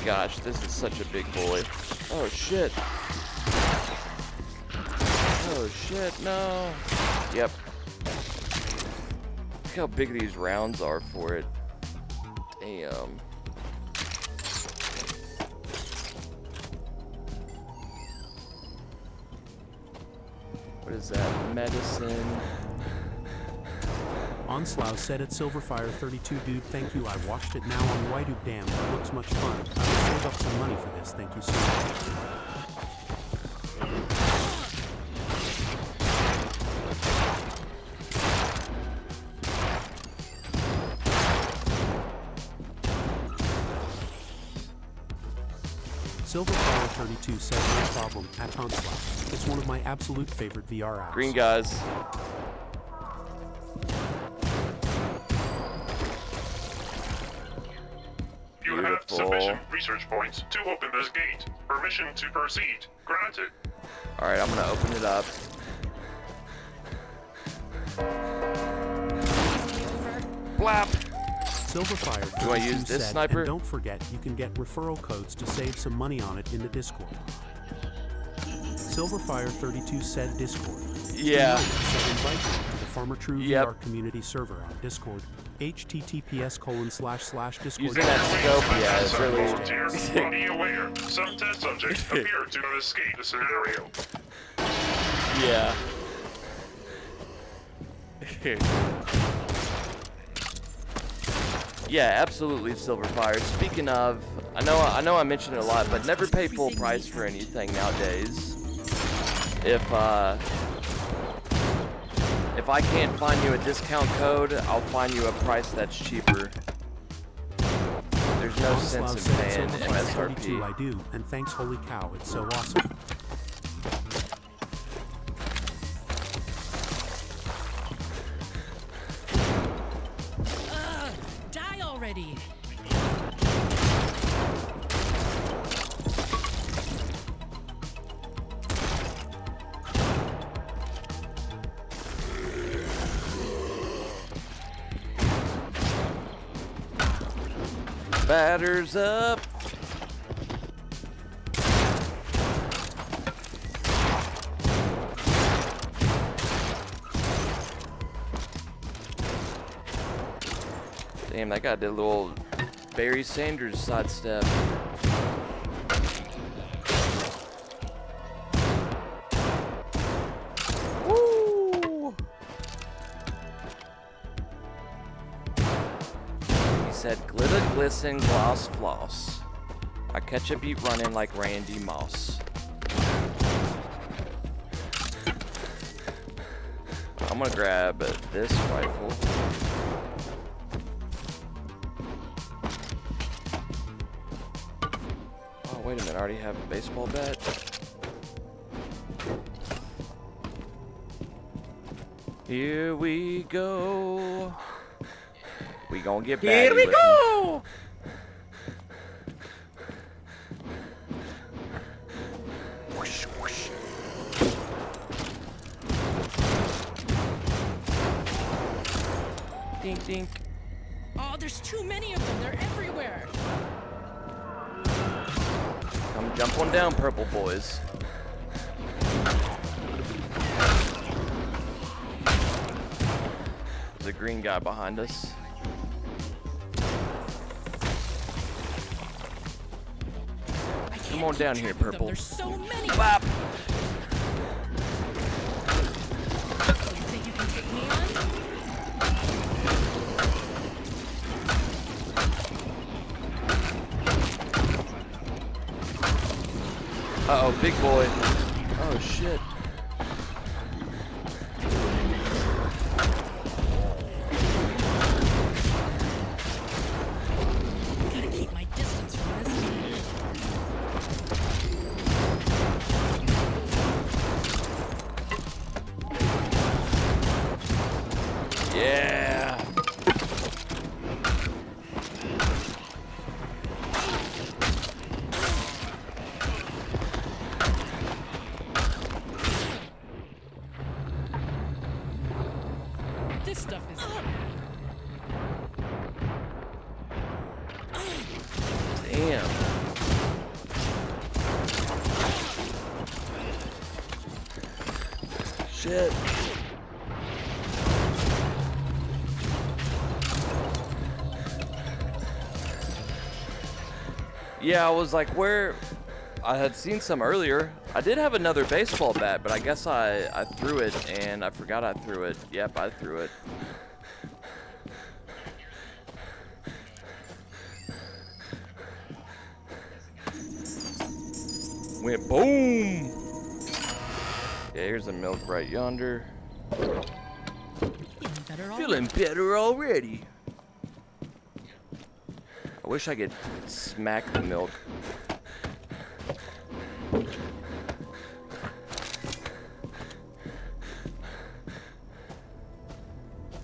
Speaker 2: Gosh, this is such a big boy. Oh shit. Oh shit, no. Yep. Look how big these rounds are for it. Damn. What is that? Medicine.
Speaker 1: Onslaught said at Silverfire32, dude, thank you. I watched it now on YTube. Damn, that looks much fun. I will save up some money for this. Thank you so much. Silverfire32 said no problem at Onslaught. It's one of my absolute favorite VR apps.
Speaker 2: Green guys.
Speaker 5: You have sufficient research points to open this gate. Permission to proceed granted.
Speaker 2: Alright, I'm gonna open it up. Blap!
Speaker 1: Silverfire
Speaker 2: Do I use this
Speaker 1: said,
Speaker 2: sniper?
Speaker 1: And don't forget, you can get referral codes to save some money on it in the Discord. Silverfire32 said Discord.
Speaker 2: Yeah.
Speaker 1: So invite you to the farmertrue
Speaker 2: Yep.
Speaker 1: VR community server on Discord. https://discord.
Speaker 2: Using that scope, yeah, it's really...
Speaker 5: Volunteer, be aware. Some test subjects appear to have escaped the scenario.
Speaker 2: Yeah. Yeah, absolutely, Silverfire. Speaking of, I know I mentioned it a lot, but never pay full price for anything nowadays. If I can't find you a discount code, I'll find you a price that's cheaper. There's no sense in paying MSRP.
Speaker 1: I do, and thanks, holy cow, it's so awesome.
Speaker 7: Die already.
Speaker 2: Batters up. Damn, that guy did a little Barry Sanders sidestep. Woo! He said, glitter, glisten, gloss, floss. I catch a beat running like Randy Moss. I'm gonna grab this rifle. Oh, wait a minute, I already have a baseball bat. Here we go. We gonna get batty. Here we go! Whoosh, whoosh. Dink, dink.
Speaker 7: Oh, there's too many of them. They're everywhere.
Speaker 2: Come jump on down, purple boys. There's a green guy behind us. Come on down here, purple.
Speaker 7: There's so many.
Speaker 2: Bop.
Speaker 7: You think you can take me on?
Speaker 2: Uh-oh, big boy. Oh, shit.
Speaker 7: Gotta keep my distance from this.
Speaker 2: Yeah.
Speaker 7: This stuff is.
Speaker 2: Damn. Shit. Yeah, I was like, where? I had seen some earlier. I did have another baseball bat, but I guess I threw it and I forgot I threw it. Yep, I threw it. Went boom. Yeah, here's the milk right yonder. Feeling better already. I wish I could smack the milk.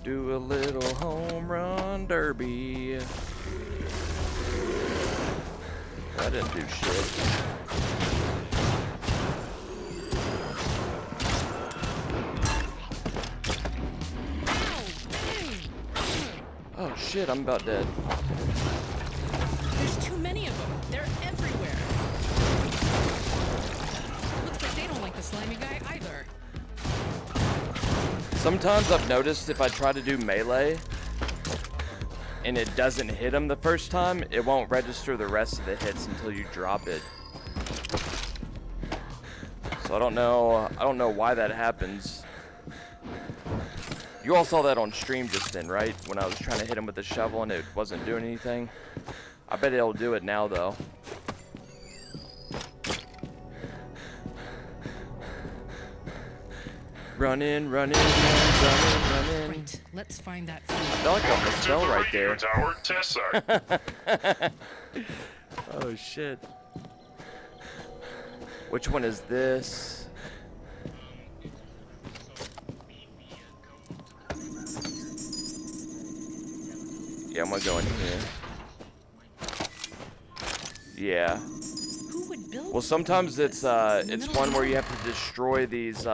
Speaker 2: Do a little home run derby. I didn't do shit. Oh shit, I'm about dead.
Speaker 7: There's too many of them. They're everywhere. Looks like they don't like the slimy guy either.
Speaker 2: Sometimes I've noticed if I try to do melee and it doesn't hit him the first time, it won't register the rest of the hits until you drop it. So I don't know why that happens. You all saw that on stream just then, right? When I was trying to hit him with the shovel and it wasn't doing anything. I bet it'll do it now though. Running.
Speaker 7: Right, let's find that food.
Speaker 2: I felt like I almost fell right there.
Speaker 5: Tower, test site.
Speaker 2: Oh shit. Which one is this? Yeah, I'm gonna go in here. Yeah.
Speaker 7: Who would build?
Speaker 2: Well, sometimes it's one where you have to destroy these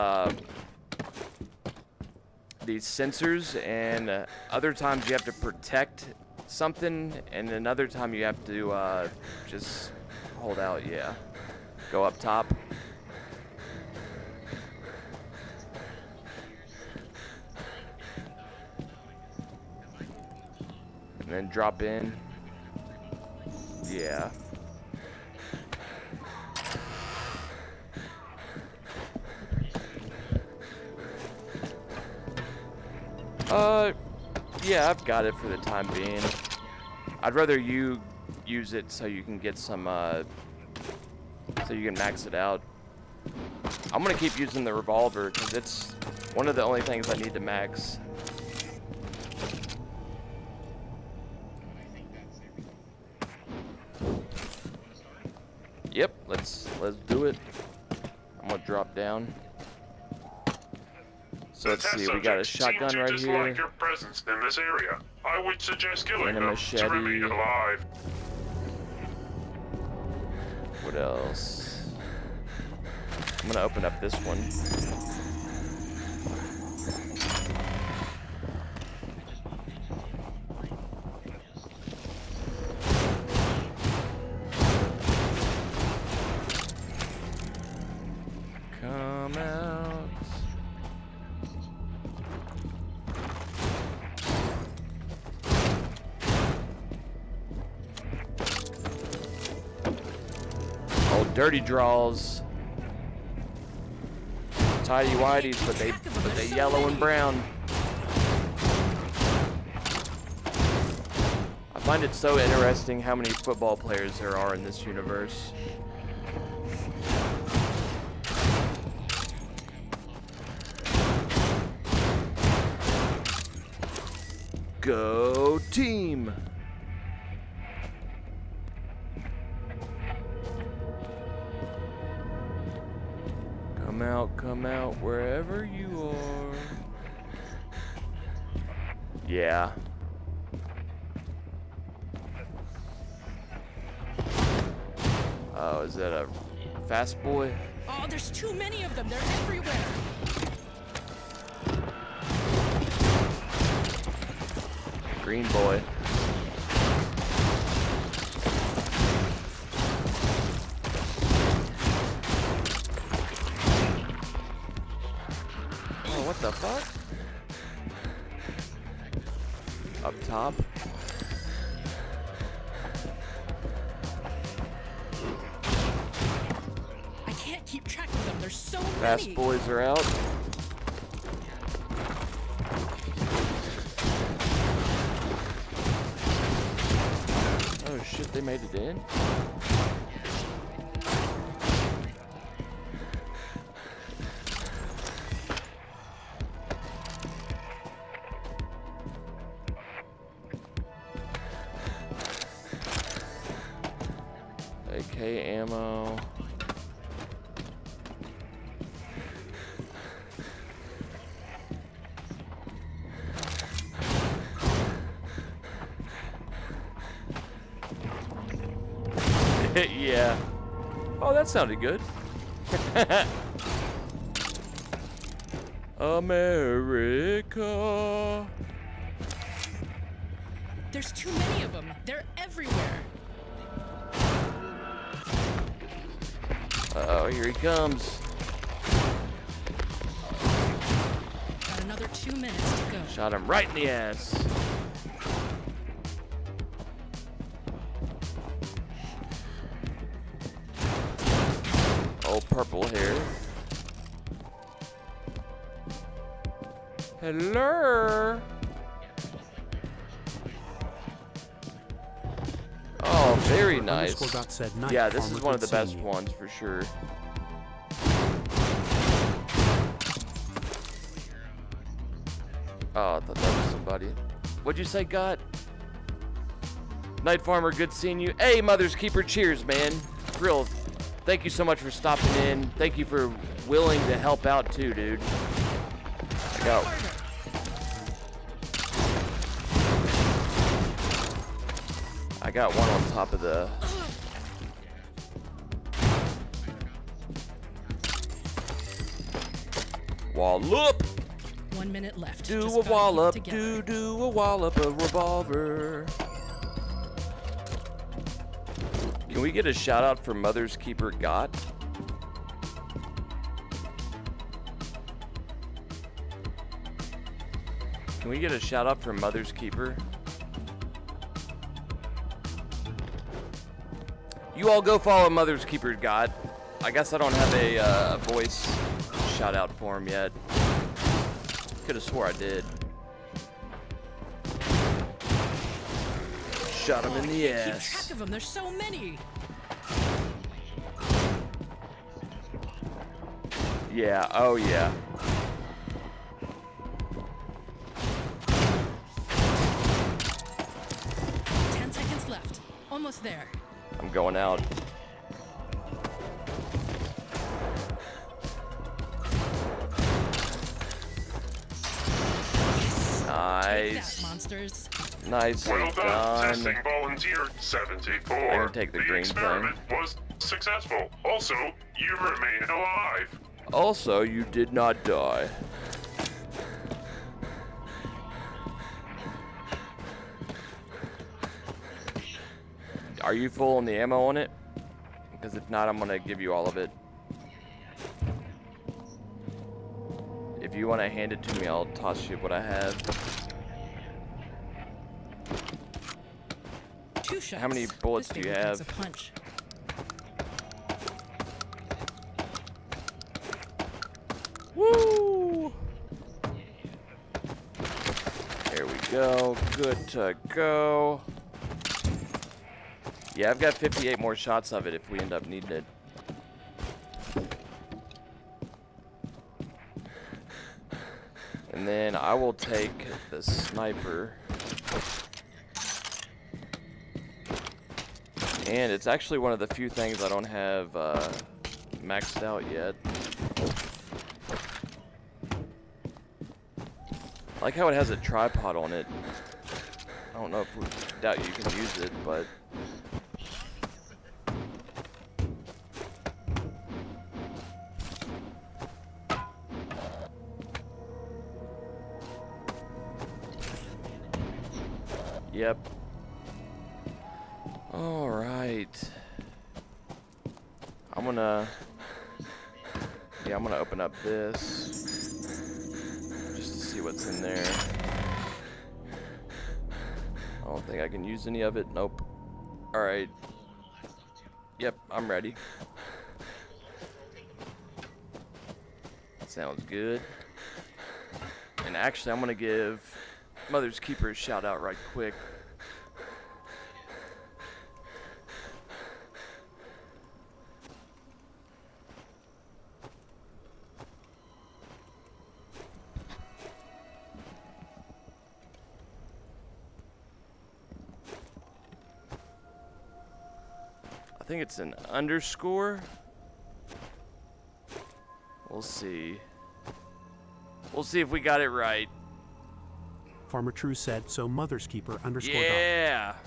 Speaker 2: sensors, and other times you have to protect something, and another time you have to just hold out. Yeah, go up top. And then drop in. Yeah. Yeah, I've got it for the time being. I'd rather you use it so you can get some, so you can max it out. I'm gonna keep using the revolver because it's one of the only things I need to max. Yep, let's do it. I'm gonna drop down. So let's see, we got a shotgun right here.
Speaker 5: Dislike your presence in this area. I would suggest killing
Speaker 2: And a
Speaker 5: them
Speaker 2: machete.
Speaker 5: to remain alive.
Speaker 2: What else? I'm gonna open up this one. Come out. Old dirty draws. Tidy whities, but they yellow and brown. I find it so interesting how many football players there are in this universe. Go team! Come out wherever you are. Yeah. Oh, is that a fast boy?
Speaker 7: Oh, there's too many of them. They're everywhere.
Speaker 2: Green boy. Oh, what the fuck? Up top.
Speaker 7: I can't keep track of them. There's so many.
Speaker 2: Fast boys are out. Oh shit, they made it in? AK ammo. Yeah. Oh, that sounded good. America.
Speaker 7: There's too many of them. They're everywhere.
Speaker 2: Uh-oh, here he comes.
Speaker 7: Got another 2 minutes to go.
Speaker 2: Shot him right in the ass. Oh, purple hair. Hello. Oh, very nice.
Speaker 1: Said night,
Speaker 2: Yeah, this
Speaker 1: farmer
Speaker 2: is one of
Speaker 1: good
Speaker 2: the best
Speaker 1: seeing you.
Speaker 2: ones for sure. Oh, I thought that was somebody. What'd you say, God? Night Farmer, good seeing you. Hey, Mother's Keeper, cheers, man. Real, thank you so much for stopping in. Thank you for willing to help out too, dude. I got... I got one on top of the... Wallop!
Speaker 7: 1 minute left.
Speaker 2: Do
Speaker 7: Just
Speaker 2: a
Speaker 7: gotta keep it
Speaker 2: wallop,
Speaker 7: together.
Speaker 2: do a wallop, a revolver. Can we get a shout out for Mother's Keeper Got? Can we get a shout out for Mother's Keeper? You all go follow Mother's Keeper's God. I guess I don't have a voice shout out for him yet. Could have swore I did. Shot him in the
Speaker 7: Keep
Speaker 2: ass.
Speaker 7: track of them. There's so many.
Speaker 2: Yeah, oh yeah.
Speaker 7: Left. Almost there.
Speaker 2: I'm going out.
Speaker 7: Take
Speaker 2: Nice.
Speaker 7: that, monsters.
Speaker 2: Nicely
Speaker 5: Well done.
Speaker 2: done.
Speaker 5: Testing volunteer 74.
Speaker 2: I'm gonna take the green
Speaker 5: experiment was successful. Also, you remain alive.
Speaker 2: Also, you did not die. Are you full on the ammo on it? Because if not, I'm gonna give you all of it. If you want to hand it to me, I'll toss you what I have.
Speaker 7: 2 shots.
Speaker 2: How many bullets
Speaker 7: This
Speaker 2: do you
Speaker 7: baby packs
Speaker 2: have?
Speaker 7: a punch.
Speaker 2: Woo! There we go. Good to go. Yeah, I've got 58 more shots of it if we end up needing it. And then I will take the sniper. And it's actually one of the few things I don't have maxed out yet. I like how it has a tripod on it. I don't know if we doubt you can use it, but yep. All right. I'm gonna open up this just to see what's in there. I don't think I can use any of it. Nope. All right. Yep, I'm ready. Sounds good. And actually, I'm gonna give Mother's Keeper a shout out right quick. I think it's an underscore. We'll see. We'll see if we got it right.
Speaker 1: FarmerTrue said, so Mother's Keeper _
Speaker 2: Yeah.
Speaker 1: God.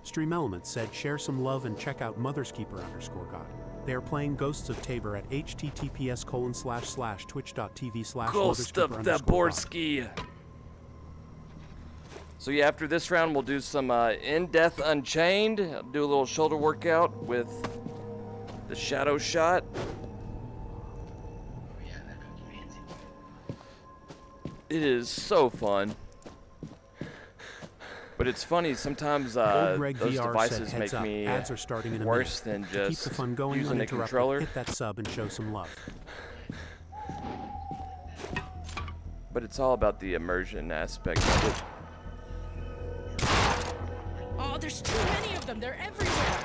Speaker 1: Stream Elements said, share some love and check out Mother's Keeper _ God. They are playing Ghosts of Tabor at https://twitch.tv/
Speaker 2: Ghost of the Borski. So yeah, after this round, we'll do some in-depth Unchained. I'll do a little shoulder workout with the shadow shot. It is so fun. But it's funny, sometimes those devices make me
Speaker 1: ads are starting in a
Speaker 2: worse
Speaker 1: minute.
Speaker 2: than
Speaker 1: To keep
Speaker 2: just
Speaker 1: the fun going
Speaker 2: using a
Speaker 1: uninterrupted,
Speaker 2: controller.
Speaker 1: hit that sub and show some love.
Speaker 2: But it's all about the immersion aspect of it.
Speaker 7: Oh, there's too many of them. They're everywhere.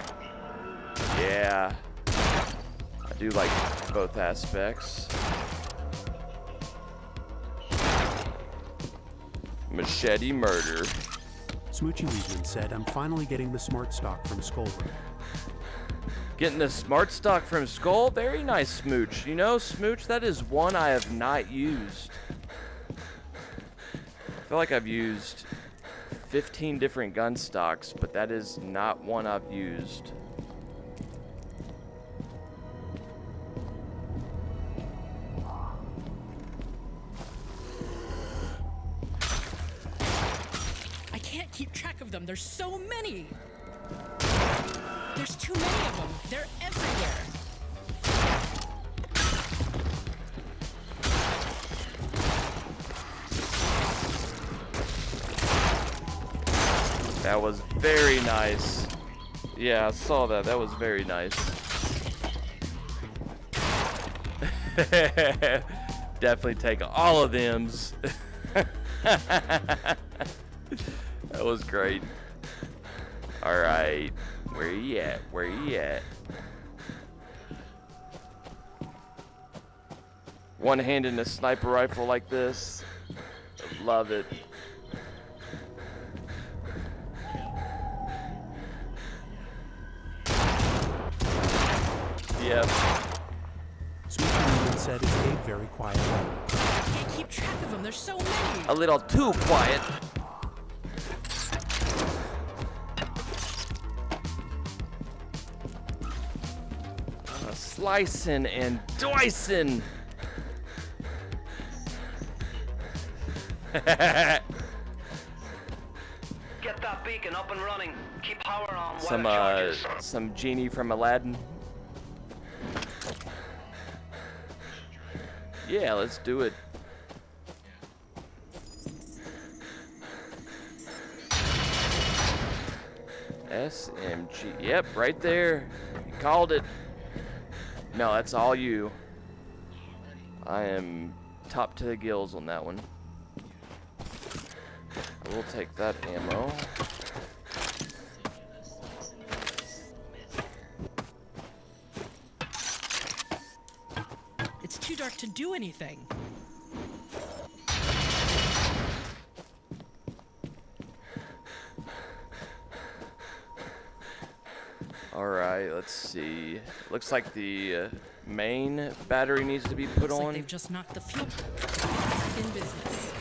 Speaker 2: Yeah. I do like both aspects. Machete murder.
Speaker 1: Smoochy Weedman said, I'm finally getting the smart stock from Skullbro.
Speaker 2: Getting the smart stock from Skull? Very nice, Smooch. You know, Smooch, that is one I have not used. I feel like I've used 15 different gun stocks, but that is not one I've used.
Speaker 7: I can't keep track of them. There's so many. There's too many of them. They're everywhere.
Speaker 2: That was very nice. Yeah, I saw that. That was very nice. Definitely take all of them's. That was great. Alright. Where you at? Where you at? One hand in a sniper rifle like this. Love it. Yep.
Speaker 1: Sweet Communion said it stayed very quiet.
Speaker 7: I can't keep track of them. There's so many.
Speaker 2: A little too quiet. Slicing and dicing.
Speaker 8: Get that beacon up and running. Keep power on while it charges.
Speaker 2: Some genie from Aladdin. Yeah, let's do it. SMG. Yep, right there. You called it. No, that's all you. I am top to the gills on that one. I will take that ammo.
Speaker 7: It's too dark to do anything.
Speaker 2: Alright, let's see. Looks like the main battery needs to be put
Speaker 7: Looks
Speaker 2: on.
Speaker 7: like they've just knocked the fuel back in business.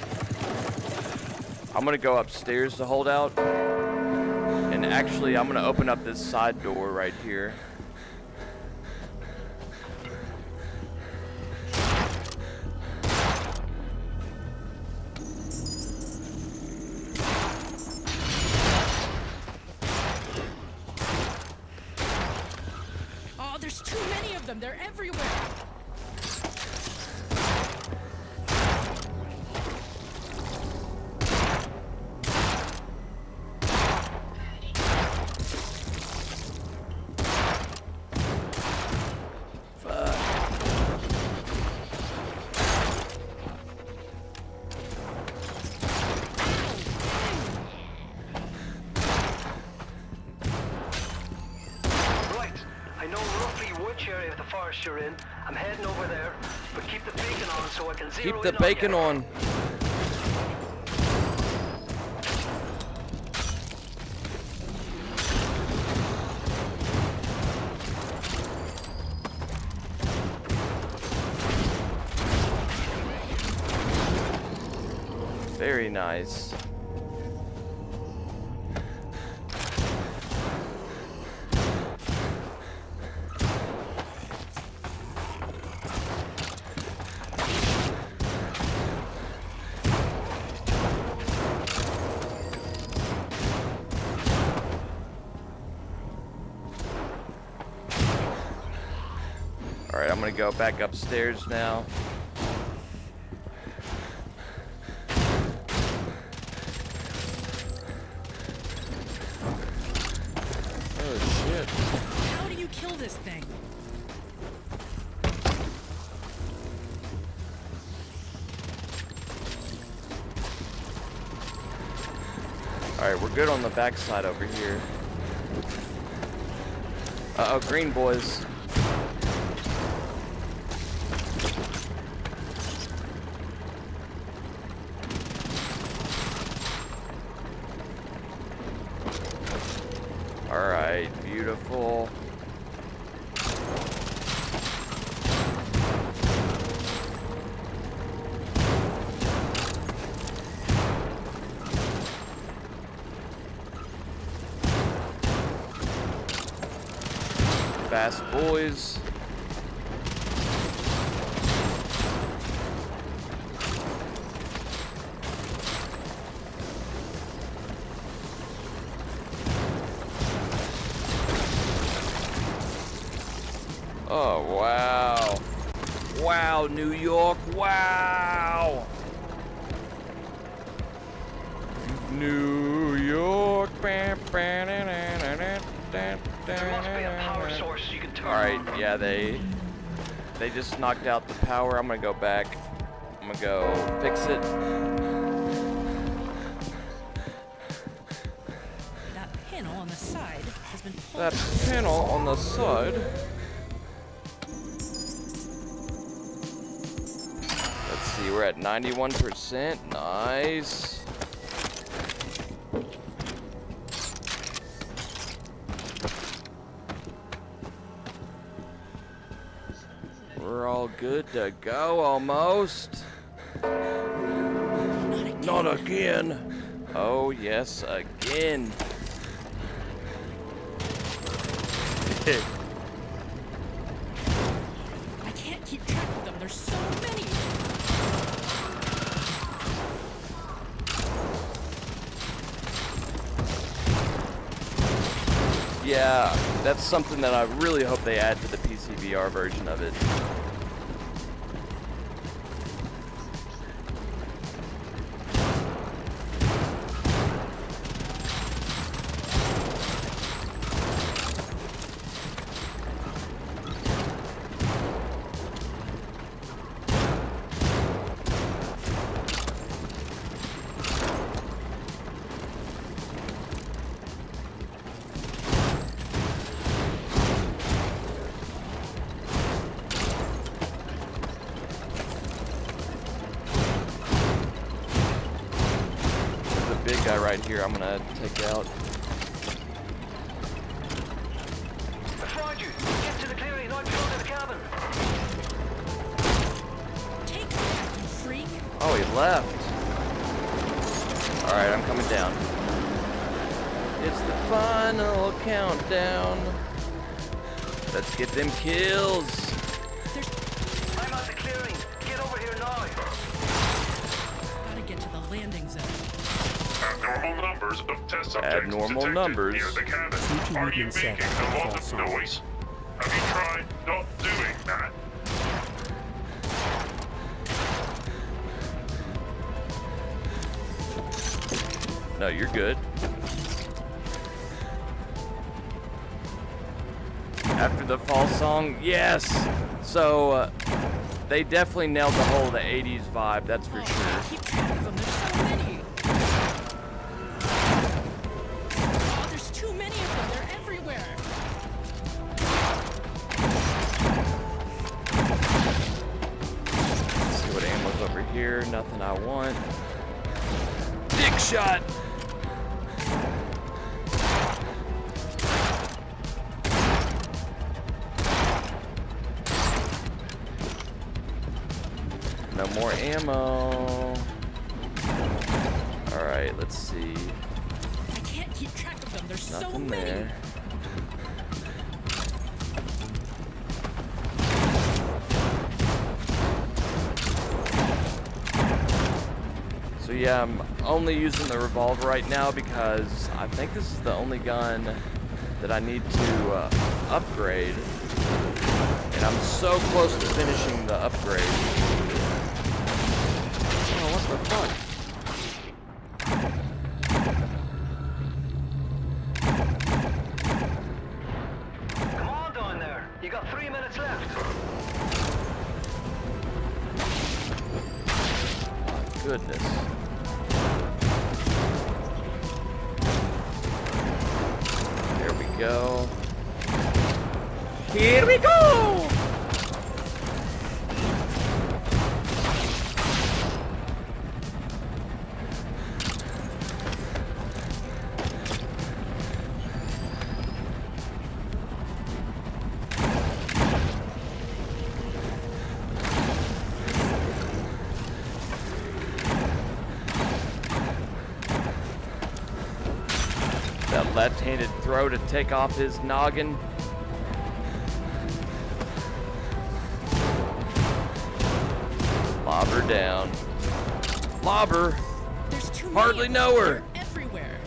Speaker 2: I'm gonna go upstairs to hold out. And actually, I'm gonna open up this side door right here.
Speaker 7: Oh, there's too many of them. They're everywhere.
Speaker 8: You're in. I'm heading over there, but keep the beacon on so I can zero
Speaker 2: Keep the
Speaker 8: in
Speaker 2: bacon
Speaker 8: on.
Speaker 2: on. Very nice. Alright, I'm gonna go back upstairs now. Oh shit.
Speaker 7: How do you kill this thing?
Speaker 2: Alright, we're good on the backside over here. Uh-oh, green boys. Alright, beautiful. Fast boys. Oh, wow. Wow, New York, wow. New York.
Speaker 8: There must be a power source you can turn
Speaker 2: Alright,
Speaker 8: on.
Speaker 2: yeah, they just knocked out the power. I'm gonna go back. I'm gonna go fix it.
Speaker 7: That panel on the side has been pulled.
Speaker 2: That panel on the side. Let's see, we're at 91%. Nice. We're all good to go almost. Not again. Oh, yes, again.
Speaker 7: I can't keep track of them. There's so many.
Speaker 2: Yeah, that's something that I really hope they add to the PC VR version of it. Big guy right here I'm gonna take out.
Speaker 8: I found you. Get to the clearing right in front of the cabin.
Speaker 7: Take that, you freak.
Speaker 2: Oh, he left. Alright, I'm coming down. It's the final countdown. Let's get them kills.
Speaker 8: I'm at the clearing. Get over here now.
Speaker 7: Gotta get to the landing zone.
Speaker 5: Abnormal numbers of test subjects
Speaker 2: Abnormal
Speaker 5: detected
Speaker 2: numbers.
Speaker 5: near the cabin.
Speaker 1: Future
Speaker 5: Are you
Speaker 1: movement set
Speaker 5: making
Speaker 1: for
Speaker 5: a lot
Speaker 1: false
Speaker 5: of
Speaker 1: song.
Speaker 5: noise? Have you tried not doing that?
Speaker 2: No, you're good. After the fall song, yes. So they definitely nailed the whole the 80s vibe, that's for
Speaker 7: Oh,
Speaker 2: sure.
Speaker 7: keep track of them. There's so many. Oh, there's too many of them. They're everywhere.
Speaker 2: Let's see what ammo's over here. Nothing I want. Dick shot. No more ammo. Alright, let's see.
Speaker 7: I can't keep track of them. There's so
Speaker 2: Nothing
Speaker 7: many.
Speaker 2: there. So yeah, I'm only using the revolver right now because I think this is the only gun that I need to upgrade. And I'm so close to finishing the upgrade. Oh, what the fuck?
Speaker 8: Come on down there. You got 3 minutes left.
Speaker 2: Goodness. There we go. Here we go! That left-handed throw to take off his noggin. Lob her down. Lob her.
Speaker 7: There's too many.
Speaker 2: Hardly
Speaker 7: of them.
Speaker 2: know her.
Speaker 7: They're everywhere.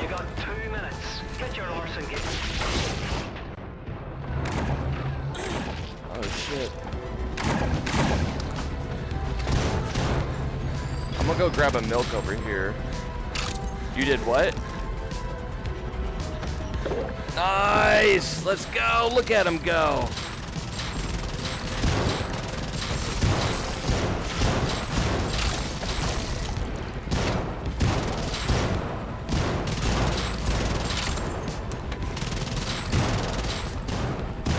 Speaker 8: You got 2 minutes. Get your arse engaged.
Speaker 2: Oh shit. I'm gonna go grab a milk over here. You did what? Nice! Let's go! Look at him go!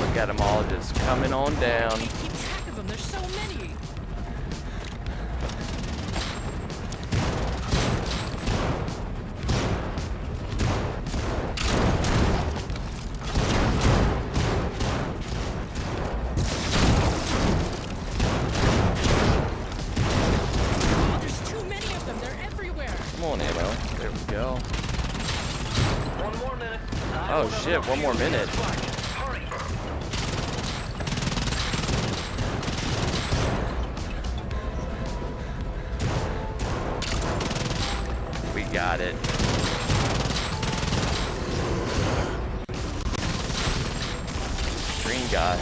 Speaker 2: Look at them all just coming on down.
Speaker 7: Can't keep track of them. There's so many. Oh, there's too many of them. They're everywhere.
Speaker 2: Come on, ammo. There we go.
Speaker 8: 1 more minute.
Speaker 2: Oh shit, 1 more minute.
Speaker 8: Hurry.
Speaker 2: We got it. Green guy.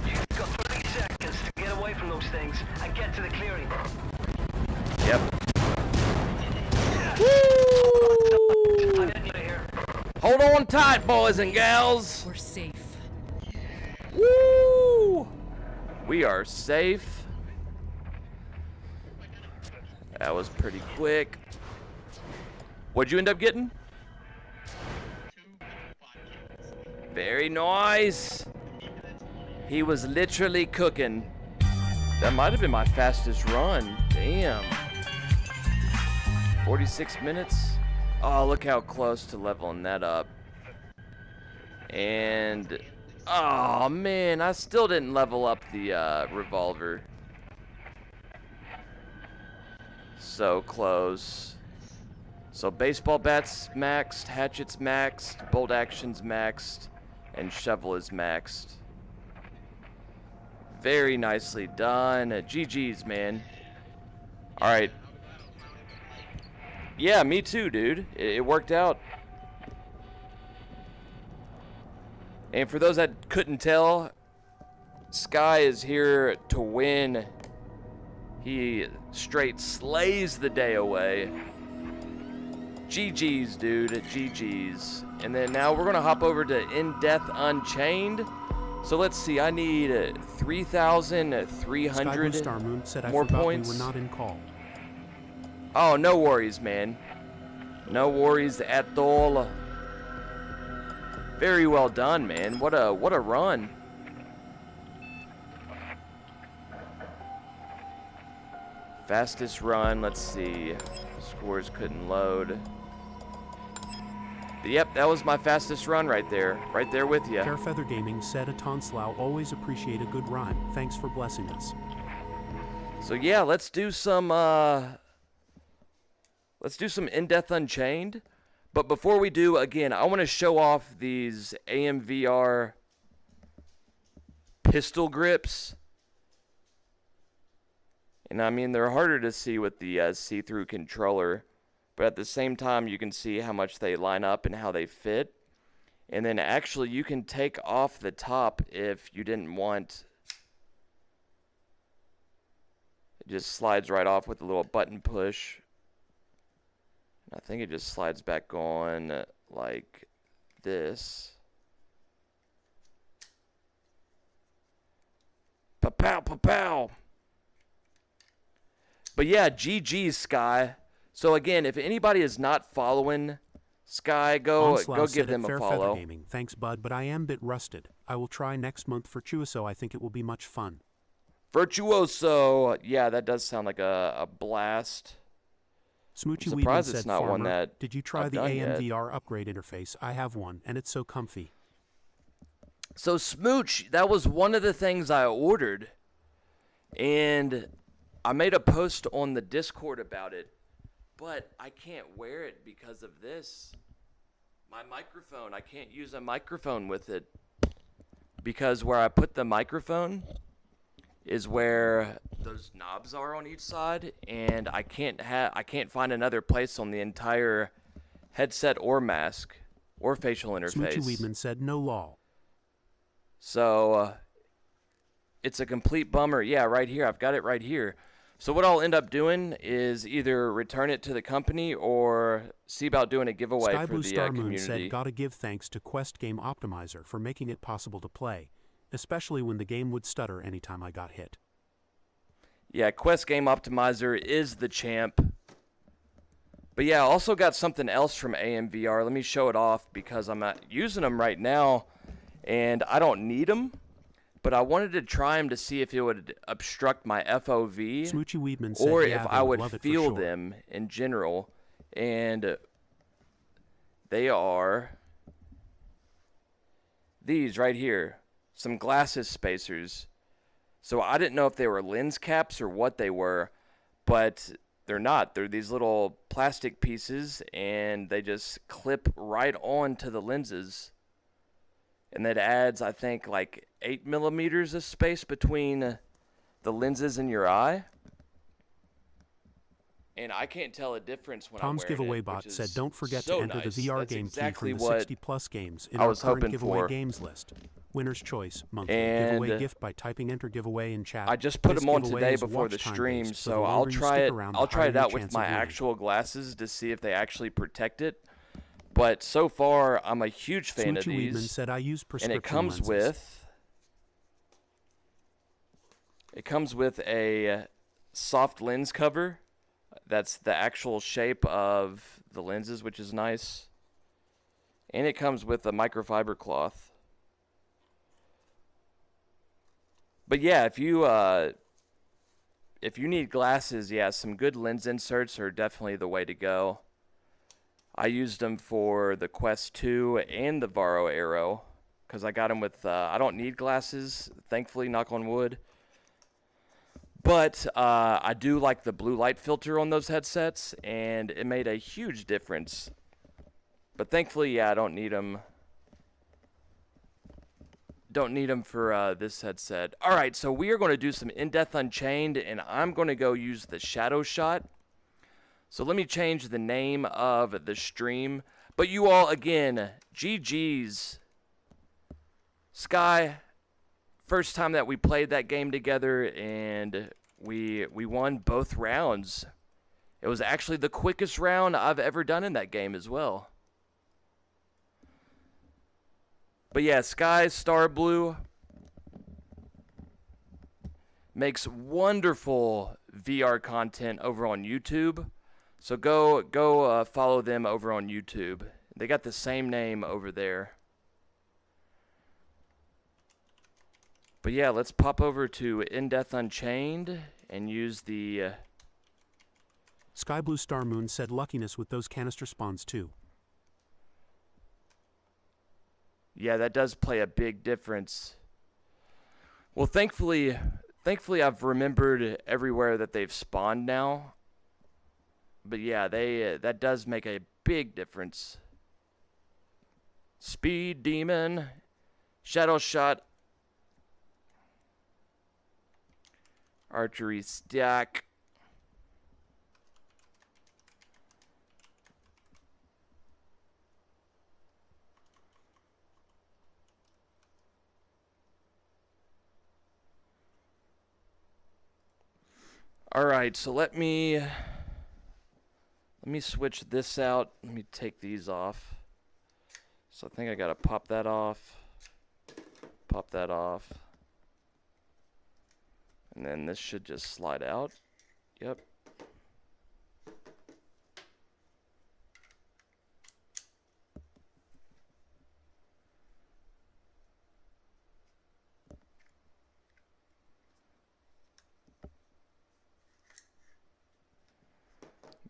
Speaker 8: You've got 30 seconds to get away from those things and get to the clearing.
Speaker 2: Yep.
Speaker 8: I'm getting you here.
Speaker 2: Hold on tight, boys and gals.
Speaker 7: We're safe.
Speaker 2: Woo! We are safe. That was pretty quick. What'd you end up getting? Very nice. He was literally cooking. That might have been my fastest run. Damn. 46 minutes. Oh, look how close to leveling that up. And oh man, I still didn't level up the revolver. So close. So baseball bat's maxed, hatchet's maxed, bolt action's maxed, and shovel is maxed. Very nicely done. GG's, man. Alright. Yeah, me too, dude. It worked out. And for those that couldn't tell, Sky is here to win. He straight slays the day away. GG's, dude. GG's. And then now we're going to hop over to In Death Unchained. So let's see. I need 3,300
Speaker 1: Star Moon said I
Speaker 2: more
Speaker 1: forgot
Speaker 2: points.
Speaker 1: we were not in call.
Speaker 2: Oh, no worries, man. No worries at all. Very well done, man. What a run. Fastest run. Let's see. Scores couldn't load. Yep, that was my fastest run right there. Right there with you.
Speaker 1: Carefeather Gaming said a Tonslau always appreciate a good rhyme. Thanks for blessing us.
Speaker 2: So yeah, let's do some In Death Unchained. But before we do, again, I want to show off these AMVR pistol grips. And I mean, they're harder to see with the see-through controller. But at the same time, you can see how much they line up and how they fit. And then actually, you can take off the top if you didn't want. It just slides right off with a little button push. I think it just slides back on like this. Pa-pow, pa-pow. But yeah, GG, Sky. So again, if anybody is not following Sky, go give them a follow.
Speaker 1: Gaming. Thanks, bud, but I am a bit rusted. I will try next month for Chuiso. I think it will be much fun.
Speaker 2: Virtuoso. Yeah, that does sound like a blast.
Speaker 1: Smoochy
Speaker 2: I'm
Speaker 1: Weedman
Speaker 2: surprised
Speaker 1: said,
Speaker 2: it's not
Speaker 1: Farmer,
Speaker 2: one that
Speaker 1: did you try
Speaker 2: I've
Speaker 1: the
Speaker 2: done yet.
Speaker 1: AMVR upgrade interface? I have one, and it's so comfy.
Speaker 2: So Smooch, that was one of the things I ordered. And I made a post on the Discord about it. But I can't wear it because of this. My microphone, I can't use a microphone with it. Because where I put the microphone is where those knobs are on each side, and I can't find another place on the entire headset or mask or facial interface.
Speaker 1: Smoochy Weedman said no law.
Speaker 2: So it's a complete bummer. Yeah, right here. I've got it right here. So what I'll end up doing is either return it to the company or see about doing a giveaway
Speaker 1: Sky
Speaker 2: for
Speaker 1: Blue
Speaker 2: the
Speaker 1: Star Moon
Speaker 2: community.
Speaker 1: said, "Gotta give thanks to Quest Game Optimizer for making it possible to play, especially when the game would stutter anytime I got hit."
Speaker 2: Yeah, Quest Game Optimizer is the champ. But yeah, I also got something else from AMVR. Let me show it off because I'm not using them right now and I don't need them. But I wanted to try them to see if it would obstruct my FOV
Speaker 1: Smoochy Weedman said,
Speaker 2: or
Speaker 1: "Yeah,
Speaker 2: if
Speaker 1: they
Speaker 2: I
Speaker 1: would
Speaker 2: would
Speaker 1: love it for
Speaker 2: feel
Speaker 1: sure."
Speaker 2: them in general. And they are these right here, some glasses spacers. So I didn't know if they were lens caps or what they were, but they're not. They're these little plastic pieces and they just clip right on to the lenses. And that adds, I think, like 8 millimeters of space between the lenses in your eye. And I can't tell a difference when
Speaker 1: Tom's
Speaker 2: I'm wearing
Speaker 1: giveaway
Speaker 2: it,
Speaker 1: bot
Speaker 2: which
Speaker 1: said,
Speaker 2: is
Speaker 1: "Don't forget
Speaker 2: so
Speaker 1: to enter
Speaker 2: nice.
Speaker 1: the VR
Speaker 2: That's
Speaker 1: game
Speaker 2: exactly
Speaker 1: key from the
Speaker 2: what
Speaker 1: 60-plus games in
Speaker 2: I
Speaker 1: our
Speaker 2: was
Speaker 1: current
Speaker 2: hoping
Speaker 1: giveaway
Speaker 2: for.
Speaker 1: games list. Winner's Choice, monthly
Speaker 2: And
Speaker 1: giveaway gift by typing enter giveaway in chat.
Speaker 2: I just put
Speaker 1: This
Speaker 2: them on
Speaker 1: giveaway
Speaker 2: today
Speaker 1: is
Speaker 2: before the
Speaker 1: watch time
Speaker 2: stream,
Speaker 1: based,
Speaker 2: so
Speaker 1: the
Speaker 2: I'll
Speaker 1: longer you
Speaker 2: try
Speaker 1: stick
Speaker 2: it.
Speaker 1: around, the
Speaker 2: I'll try
Speaker 1: higher
Speaker 2: it
Speaker 1: your
Speaker 2: out with
Speaker 1: chance of
Speaker 2: my
Speaker 1: winning.
Speaker 2: actual glasses to see if they actually protect it. But so far, I'm a huge fan of
Speaker 1: Smoochy Weedman
Speaker 2: these.
Speaker 1: said, "I use
Speaker 2: And
Speaker 1: prescription
Speaker 2: it comes with a soft lens cover. That's the actual shape of the lenses, which is nice. And it comes with a microfiber cloth. But yeah, if you need glasses, yeah, some good lens inserts are definitely the way to go. I used them for the Quest 2 and the Varo Aero because I got them with, I don't need glasses, thankfully, knock on wood. But I do like the blue light filter on those headsets, and it made a huge difference. But thankfully, yeah, I don't need them. Don't need them for this headset. All right, so we are going to do some in-depth Unchained, and I'm going to go use the shadow shot. So let me change the name of the stream. But you all, again, GG's. Sky, first time that we played that game together, and we won both rounds. It was actually the quickest round I've ever done in that game as well. But yeah, Sky Star Blue makes wonderful VR content over on YouTube. So go follow them over on YouTube. They got the same name over there. But yeah, let's pop over to In-Depth Unchained and use the...
Speaker 1: Sky Blue Star Moon said, "Luckiness with those canister spawns too."
Speaker 2: Yeah, that does play a big difference. Well, thankfully I've remembered everywhere that they've spawned now. But yeah, that does make a big difference. Speed Demon, Shadow Shot, Archery Stack. All right, so let me switch this out. Let me take these off. So I think I gotta pop that off, and then this should just slide out. Yep.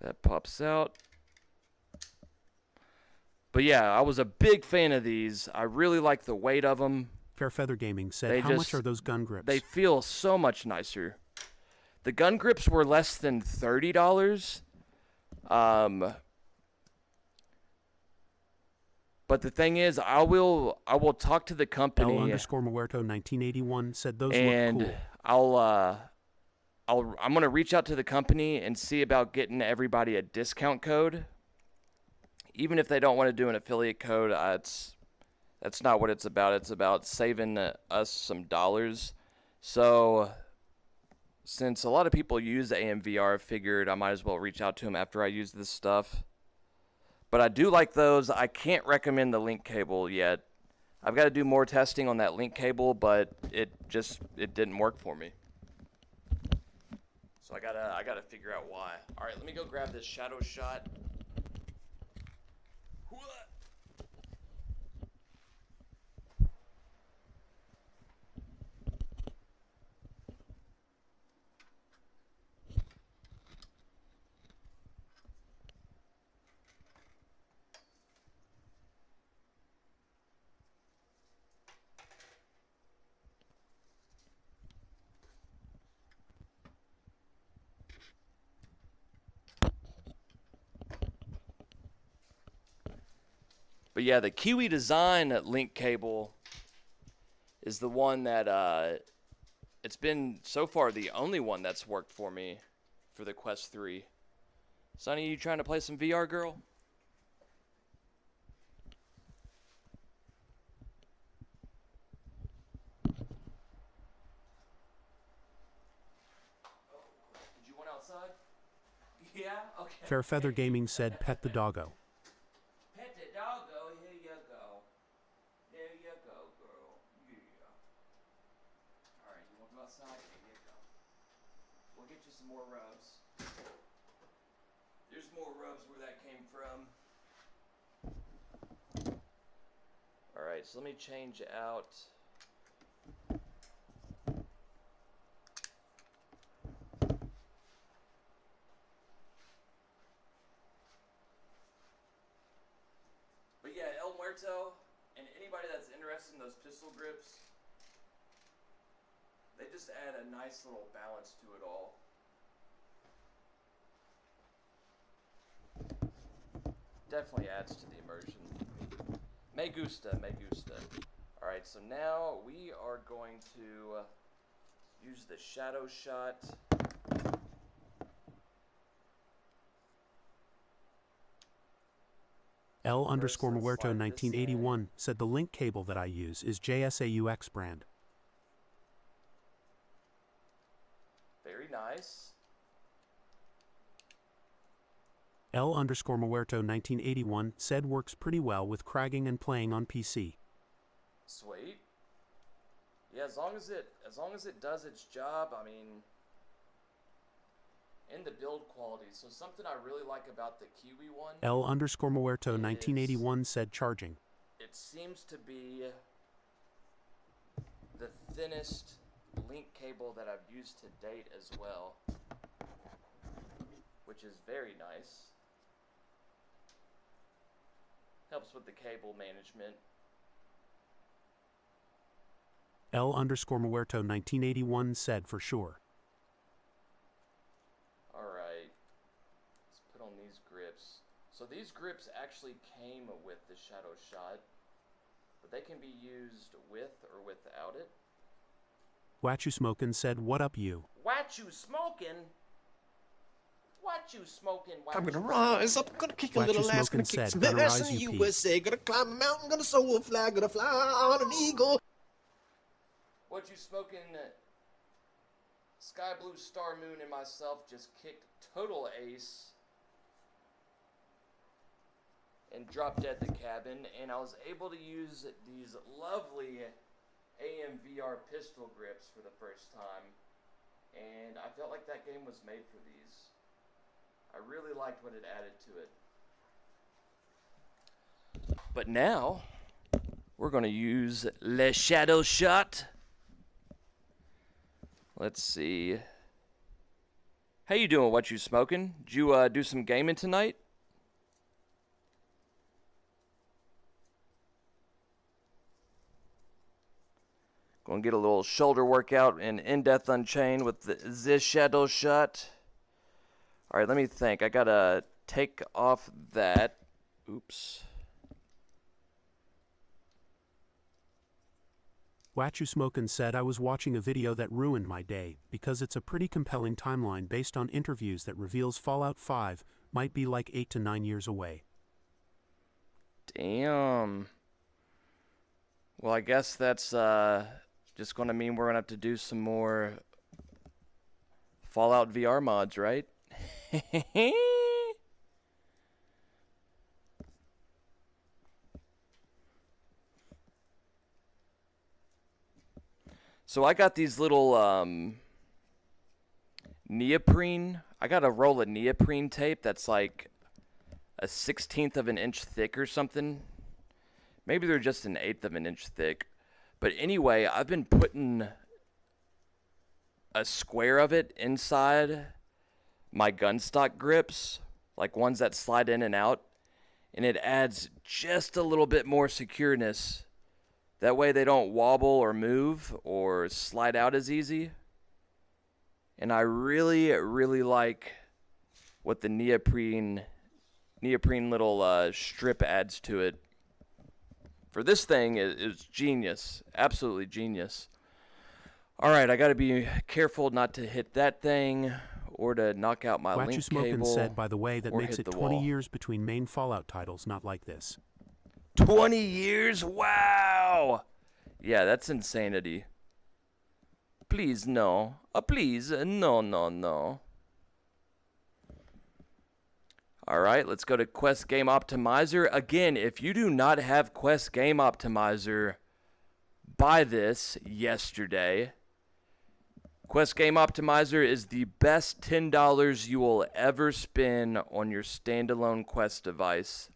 Speaker 2: That pops out. But yeah, I was a big fan of these. I really like the weight of them.
Speaker 1: Fair Feather Gaming said,
Speaker 2: They
Speaker 1: "How
Speaker 2: just-
Speaker 1: much are those gun grips?"
Speaker 2: They feel so much nicer. The gun grips were less than $30. But the thing is, I will talk to the company
Speaker 1: L_Muerto 1981 said, "Those
Speaker 2: and
Speaker 1: look cool."
Speaker 2: I'm gonna reach out to the company and see about getting everybody a discount code. Even if they don't want to do an affiliate code, That's not what it's about. It's about saving us some dollars. So since a lot of people use AMVR, I figured I might as well reach out to them after I use this stuff. But I do like those. I can't recommend the link cable yet. I've got to do more testing on that link cable, but it didn't work for me. So I gotta figure out why. All right, let me go grab this shadow shot. But yeah, the Kiwi Design link cable is the one that it's been so far the only one that's worked for me for the Quest 3. Sonny, you trying to play some VR, girl? Did you want outside? Yeah? Okay.
Speaker 1: Fairfeather Gaming said pet the doggo.
Speaker 2: Pet the doggo, here you go. There you go, girl. Yeah. Alright, you want to go outside? Here you go. We'll get you some more rubs. There's more rubs where that came from. Alright, so let me change out. But yeah, El Muerto, and anybody that's interested in those pistol grips, they just add a nice little balance to it all. Definitely adds to the immersion. Me gusta, me gusta. Alright, so now we are going to use the shadow shot.
Speaker 1: L_Muerto 1981 said the link cable that I use is JSAUX brand.
Speaker 2: Very nice.
Speaker 1: L_Muerto 1981 said works pretty well with cragging and playing on PC.
Speaker 2: Sweet. Yeah, as long as it does its job, I mean, in the build quality. So something I really like about the Kiwi one.
Speaker 1: L_Muerto 1981 said charging.
Speaker 2: It seems to be the thinnest link cable that I've used to date as well, which is very nice. Helps with the cable management.
Speaker 1: L_Muerto 1981 said for sure.
Speaker 2: Alright, let's put on these grips. So these grips actually came with the shadow shot, but they can be used with or without it.
Speaker 1: What You Smokin' said what up you?
Speaker 2: What you smoking? What you smoking?
Speaker 6: I'm gonna rise up, gonna kick a
Speaker 1: What
Speaker 6: little
Speaker 1: You
Speaker 6: ass, gonna
Speaker 1: Smokin'
Speaker 6: kick
Speaker 1: said,
Speaker 6: some
Speaker 1: gonna
Speaker 6: ass
Speaker 1: rise
Speaker 6: in the
Speaker 1: you pee.
Speaker 6: USA, gonna climb a mountain, gonna soar a flag, gonna fly on an eagle.
Speaker 2: What you smoking? Sky Blue Star Moon and myself just kicked total ace and dropped at the cabin, and I was able to use these lovely AMVR pistol grips for the first time, and I felt like that game was made for these. I really liked what it added to it. But now we're going to use Le Shadow Shot. Let's see. How you doing? What you smoking? Did you do some gaming tonight? Gonna get a little shoulder workout in In-Depth Unchained with the Shadow Shot. Alright, let me think. I gotta take off that. Oops.
Speaker 1: What You Smokin' said I was watching a video that ruined my day because it's a pretty compelling timeline based on interviews that reveals Fallout 5 might be like 8 to 9 years away.
Speaker 2: Damn.
Speaker 10: Well, I guess that's just going to mean we're going to have to do some more Fallout VR mods, right? So I got these little neoprene. I got a roll of neoprene tape that's like a 1/16 of an inch thick or something. Maybe they're just an 1/8 of an inch thick. But anyway, I've been putting a square of it inside my gunstock grips, like ones that slide in and out, and it adds just a little bit more secureness. That way they don't wobble or move or slide out as easy. And I really, really like what the neoprene little strip adds to it. For this thing, is genius. Absolutely genius. Alright, I gotta be careful not to hit that thing or to knock out my link cable.
Speaker 1: said, by the way, that makes it 20
Speaker 10: wall.
Speaker 1: years between main Fallout titles not like this.
Speaker 10: 20 years? Wow! Yeah, that's insanity. Please, no. Please, no, no, no. Alright, let's go to Quest Game Optimizer. Again, if you do not have Quest Game Optimizer, buy this yesterday. Quest Game Optimizer is the best $10 you will ever spend on your standalone Quest device.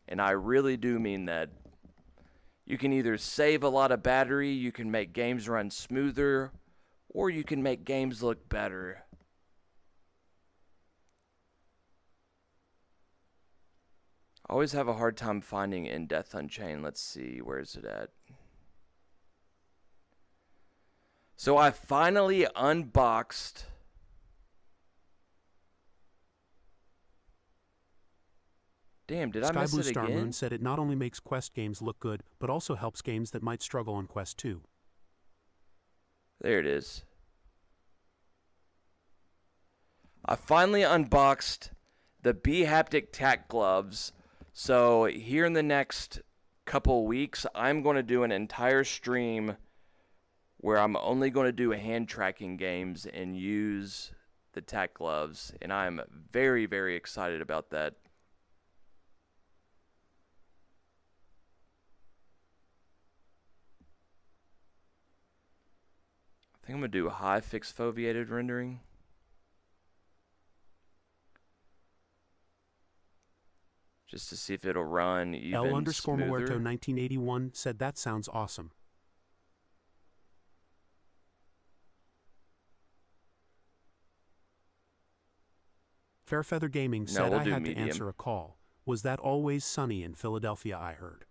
Speaker 10: And I really do mean that. You can either save a lot of battery, you can make games run smoother, or you can make games look better. I always have a hard time finding In Death Unchained. Let's see, where is it at? So I finally unboxed Damn, did I
Speaker 1: Sky
Speaker 10: miss
Speaker 1: Blue
Speaker 10: it
Speaker 1: Star
Speaker 10: again?
Speaker 1: Moon said it not only makes Quest games look good, but also helps games that might struggle on Quest 2.
Speaker 10: There it is. I finally unboxed the bHaptic TactGloves. So here in the next couple weeks, I'm going to do an entire stream where I'm only going to do hand tracking games and use the TactGloves. And I'm very, very excited about that. I think I'm going to do high fixed foveated rendering. Just to see if it'll run even
Speaker 1: L_Muerto
Speaker 10: smoother.
Speaker 1: 1981 said that sounds awesome. Fairfeather Gaming said
Speaker 10: we'll
Speaker 1: I
Speaker 10: do
Speaker 1: had
Speaker 10: medium.
Speaker 1: to answer a call. Was that always sunny in Philadelphia, I heard?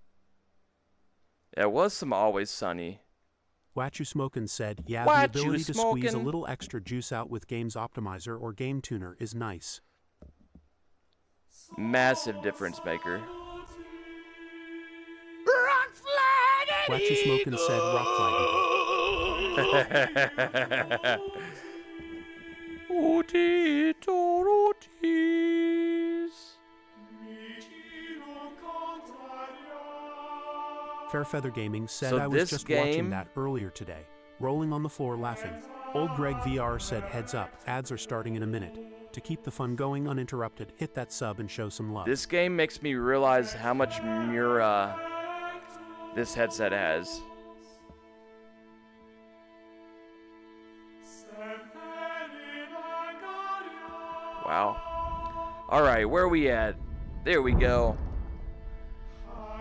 Speaker 10: Yeah, it was some Always Sunny.
Speaker 1: What You Smokin' said, yeah,
Speaker 10: What
Speaker 1: the
Speaker 10: you
Speaker 1: ability to squeeze a
Speaker 10: smokin'?
Speaker 1: little extra juice out with Games Optimizer or Game Tuner is nice.
Speaker 10: Massive difference maker.
Speaker 1: What You Smokin' said, Rock Flag. Fairfeather Gaming said
Speaker 10: So
Speaker 1: I was
Speaker 10: this
Speaker 1: just
Speaker 10: game-
Speaker 1: watching that earlier today, rolling on the floor laughing. Old Greg VR said heads up, ads are starting in a minute. To keep the fun going uninterrupted, hit that sub and show some love.
Speaker 10: This game makes me realize how much Mura this headset has. Wow. Alright, where are we at? There we go.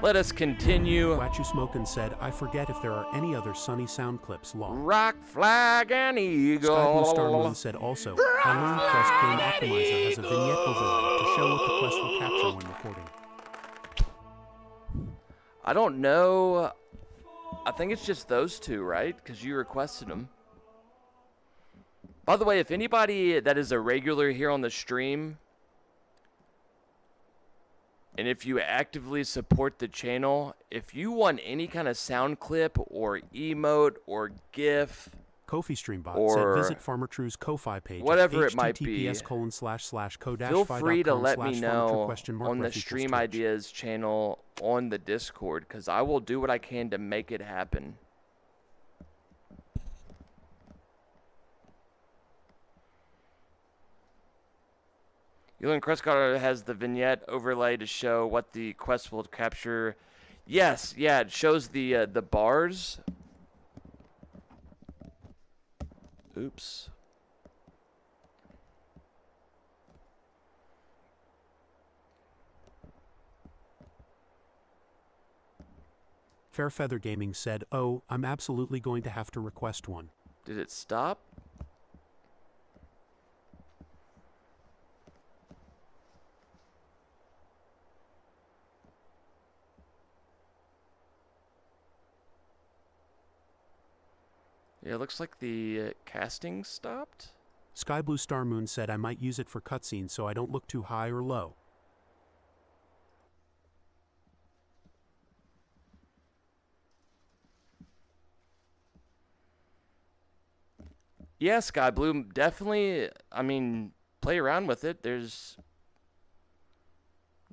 Speaker 10: Let us continue.
Speaker 1: What You Smokin' said, I forget if there are any other sunny sound clips long.
Speaker 10: Rock, flag, and eagle.
Speaker 1: Sky Blue Star Moon said also, I learned Quest Game Optimizer has a vignette overlay to show what the Quest will capture when recording.
Speaker 10: I don't know. I think it's just those two, right? Because you requested them. By the way, if anybody that is a regular here on the stream, and if you actively support the channel, if you want any kind of sound clip or emote or GIF
Speaker 1: Kofi Streambot
Speaker 10: or
Speaker 1: said visit FarmerTrue's Ko-Fi page
Speaker 10: whatever
Speaker 1: at
Speaker 10: it might be. Feel free to let me know on the Stream Ideas channel on the Discord, because I will do what I can to make it happen. Elon Crescott has the vignette overlay to show what the quest will capture. Yes, yeah, it shows the bars. Oops.
Speaker 1: Fairfeather Gaming said, "Oh, I'm absolutely going to have to request one."
Speaker 10: Did it stop? Yeah, it looks like the casting stopped.
Speaker 1: Sky Blue Star Moon said, "I might use it for cutscenes so I don't look too high or low."
Speaker 10: Yeah, Sky Blue, definitely, I mean, play around with it. There's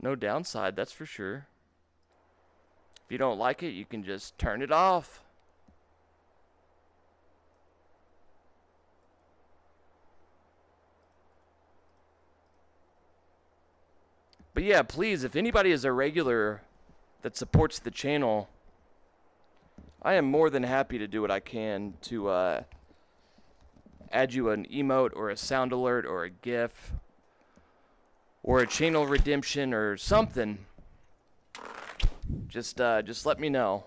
Speaker 10: no downside, that's for sure. If you don't like it, you can just turn it off. But yeah, please, if anybody is a regular that supports the channel, I am more than happy to do what I can to add you an emote or a sound alert or a GIF or a channel redemption or something. Just let me know.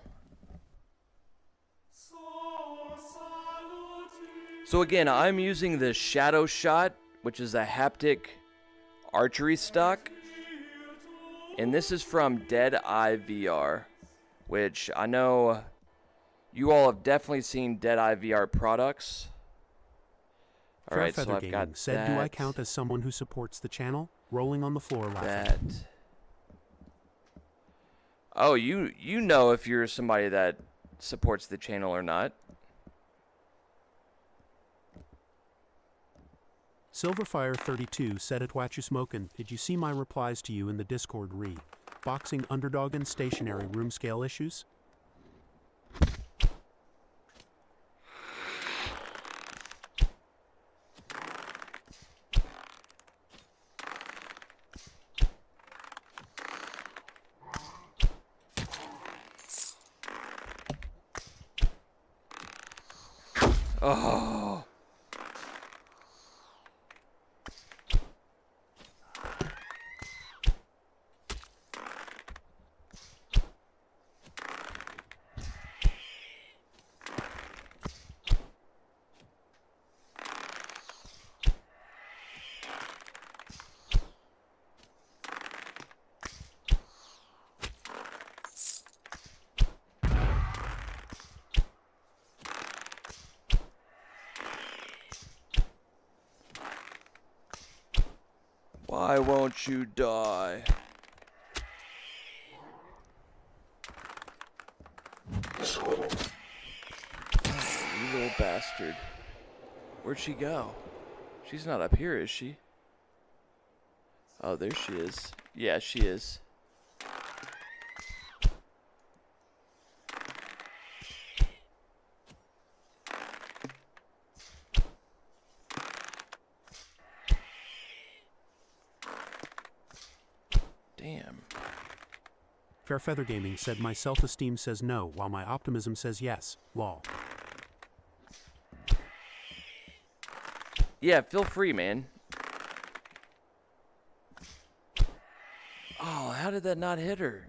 Speaker 10: So again, I'm using the Shadow Shot, which is a haptic archery stock. And this is from Dead Eye VR, which I know you all have definitely seen Dead Eye VR products. All right, so I've got
Speaker 1: said,
Speaker 10: that.
Speaker 1: "Do I count as someone who supports the channel?" Rolling on the floor laughing.
Speaker 10: That. Oh, you know if you're somebody that supports the channel or not.
Speaker 1: Silverfire32 said, "At What You Smokin', did you see my replies to you in the Discord re? Boxing underdog and stationary room scale issues?"
Speaker 10: Oh. Why won't you die? You little bastard. Where'd she go? She's not up here, is she? Oh, there she is. Yeah, she is. Damn.
Speaker 1: Fairfeather Gaming said, "My self-esteem says no, while my optimism says yes. Lol."
Speaker 10: Yeah, feel free, man. Oh, how did that not hit her?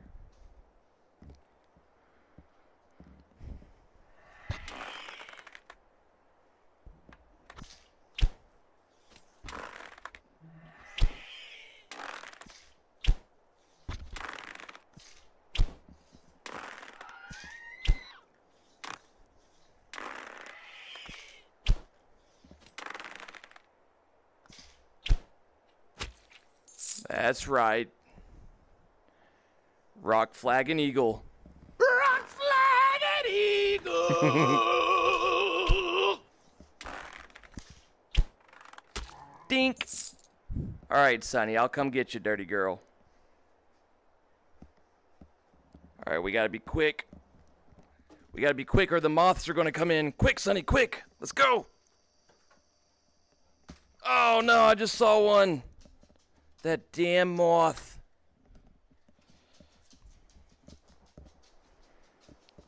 Speaker 10: That's right. Rock, flag, and eagle.
Speaker 6: Rock, flag, and eagle.
Speaker 10: Alright, Sonny, I'll come get you, dirty girl. Alright, we gotta be quick. We gotta be quick or the moths are gonna come in. Quick, Sonny, quick! Let's go! Oh no, I just saw one. That damn moth.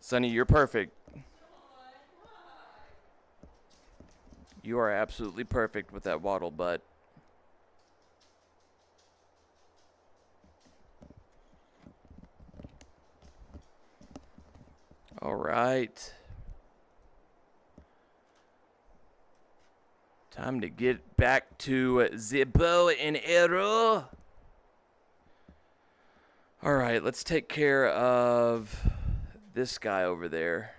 Speaker 10: Sonny, you're perfect. You are absolutely perfect with that waddle butt. All right. Time to get back to the bow and arrow. All right, let's take care of this guy over there.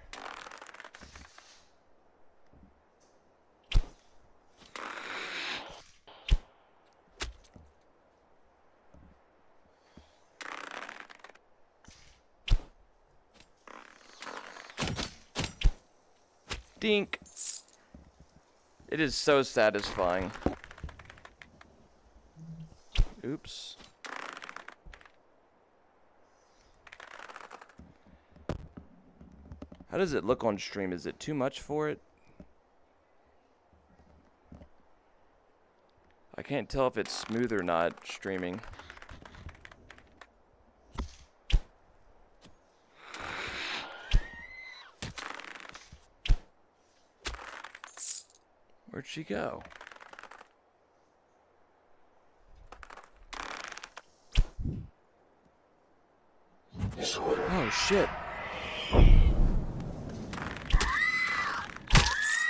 Speaker 10: Dink. It is so satisfying. Oops. How does it look on stream? Is it too much for it? I can't tell if it's smooth or not streaming. Where'd she go? Oh shit.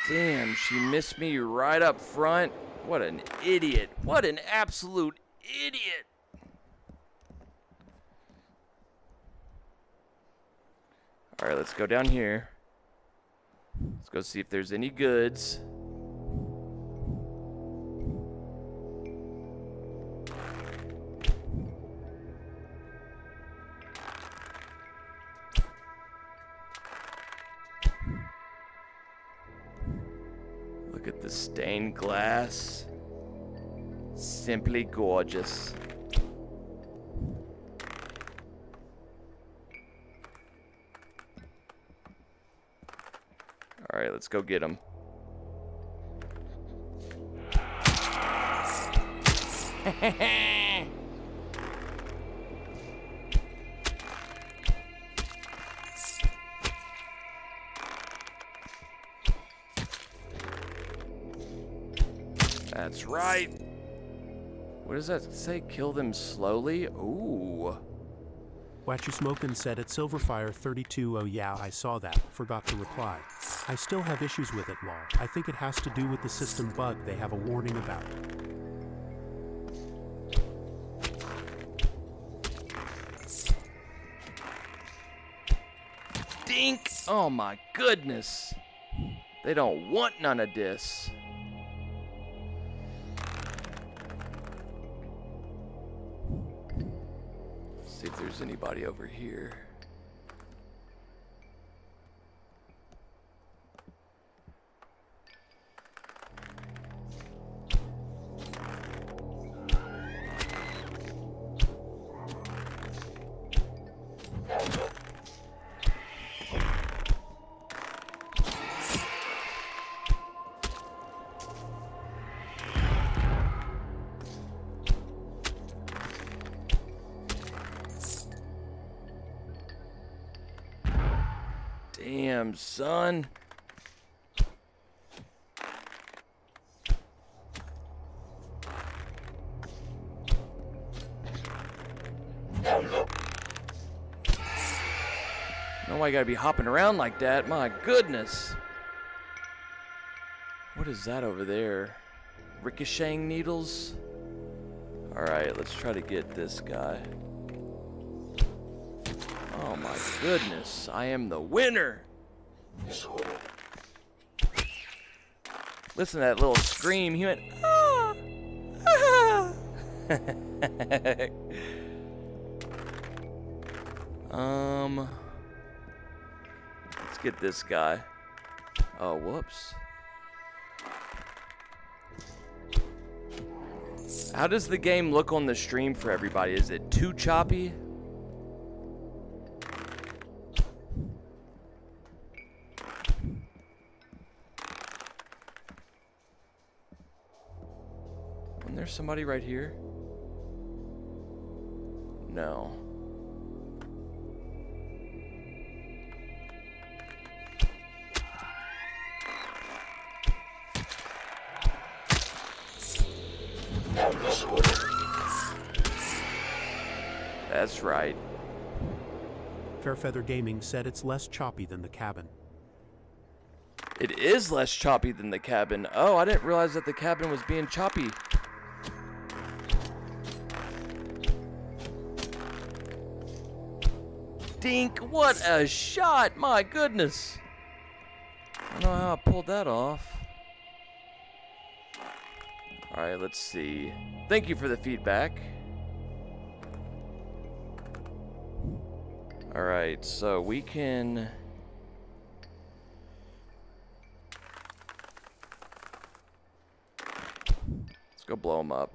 Speaker 10: Damn, she missed me right up front. What an idiot. What an absolute idiot. Alright, let's go down here. Let's go see if there's any goods. Look at the stained glass. Simply gorgeous. All right, let's go get him. That's right. What does that say? Kill them slowly? Ooh.
Speaker 1: What You Smokin' said at Silverfire 32. Oh yeah, I saw that. Forgot to reply. I still have issues with it, lol. I think it has to do with the system bug they have a warning about.
Speaker 10: Dink! Oh my goodness. They don't want none of this. See if there's anybody over here. Damn, son. No, I gotta be hopping around like that. My goodness. What is that over there? Ricocheting needles? Alright, let's try to get this guy. Oh my goodness, I am the winner! Listen to that little scream, he went, ah! Ah! Let's get this guy. Oh, whoops. How does the game look on the stream for everybody? Is it too choppy? Isn't there somebody right here? No. That's right.
Speaker 1: Fairfeather Gaming said it's less choppy than the cabin.
Speaker 10: It is less choppy than the cabin. Oh, I didn't realize that the cabin was being choppy. Dink, what a shot! My goodness. I don't know how I pulled that off. Alright, let's see. Thank you for the feedback. Alright, so we can... Let's go blow them up.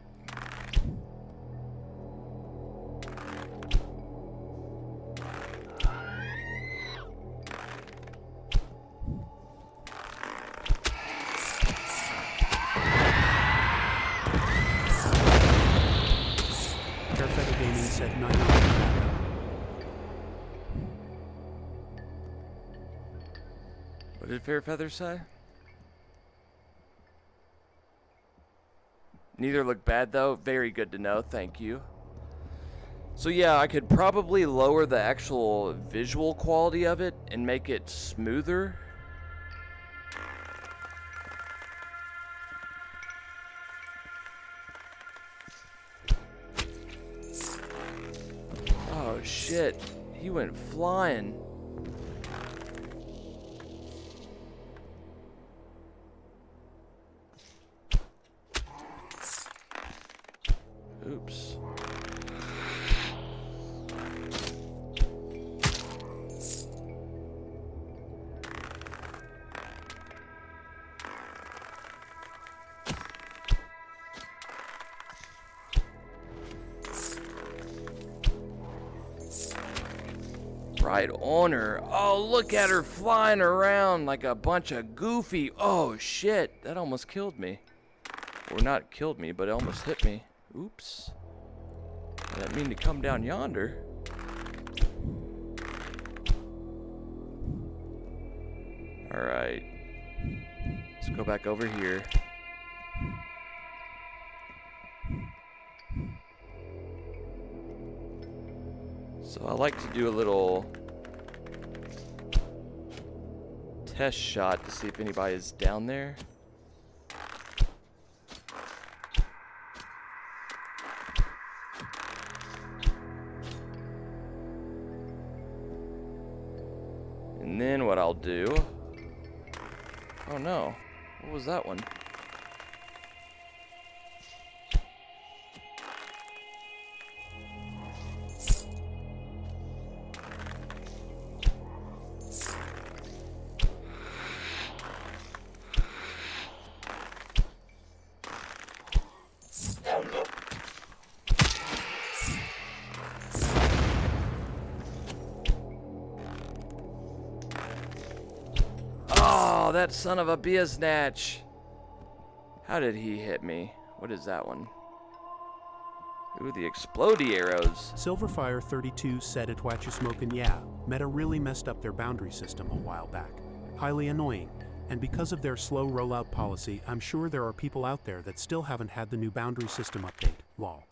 Speaker 1: Fairfeather Gaming said 9 out.
Speaker 10: What did Fairfeather say? Neither look bad though. Very good to know. Thank you. So yeah, I could probably lower the actual visual quality of it and make it smoother. Oh shit. He went flying. Oops. Right on her. Oh, look at her flying around like a bunch of goofy. Oh, shit. That almost killed me. Or not killed me, but it almost hit me. Oops. I didn't mean to come down yonder. Alright. Let's go back over here. So I like to do a little test shot to see if anybody is down there. And then what I'll do... Oh no, what was that one? Oh, that son of a biznatch. How did he hit me? What is that one? Ooh, the explodey arrows.
Speaker 1: Silverfire 32 said it Watcha Smokin' yeah. Meta really messed up their boundary system a while back. Highly annoying. And because of their slow rollout policy, I'm sure there are people out there that still haven't had the new boundary system update. Lol.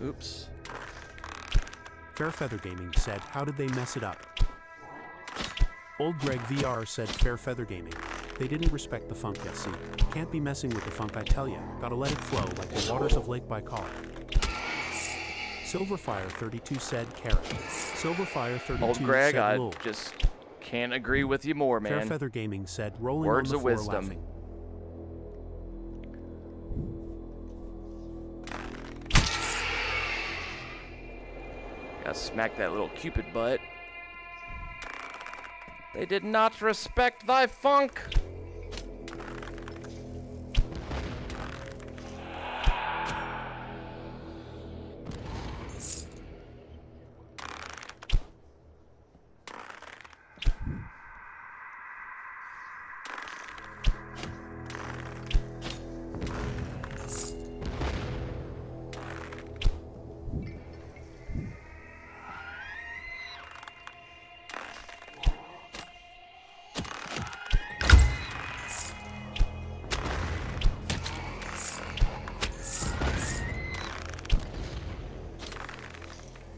Speaker 1: Oops. Fairfeather Gaming said, how did they mess it up? Old Greg VR said, Fairfeather Gaming. They didn't respect the funk, see. Can't be messing with the funk, I tell ya. Gotta let it flow like the waters of Lake Baikal. Silverfire32 said, carrot. Silverfire32
Speaker 10: Old Greg,
Speaker 1: said,
Speaker 10: I
Speaker 1: lol.
Speaker 10: just can't agree with you more, man.
Speaker 1: Fairfeather Gaming said, rolling
Speaker 10: Words
Speaker 1: on the
Speaker 10: of
Speaker 1: floor
Speaker 10: wisdom.
Speaker 1: laughing.
Speaker 10: Gotta smack that little Cupid butt. They did not respect thy funk.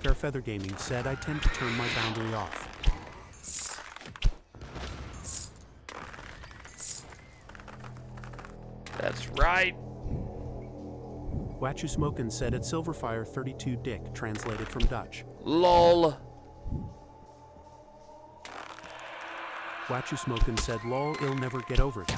Speaker 1: Fairfeather Gaming said, I tend to turn my boundary off.
Speaker 10: That's right.
Speaker 1: Wachu Smokin said at Silverfire32 Dick, translated from Dutch.
Speaker 10: LOL.
Speaker 1: Wachu Smokin said, lol, I'll never get over it.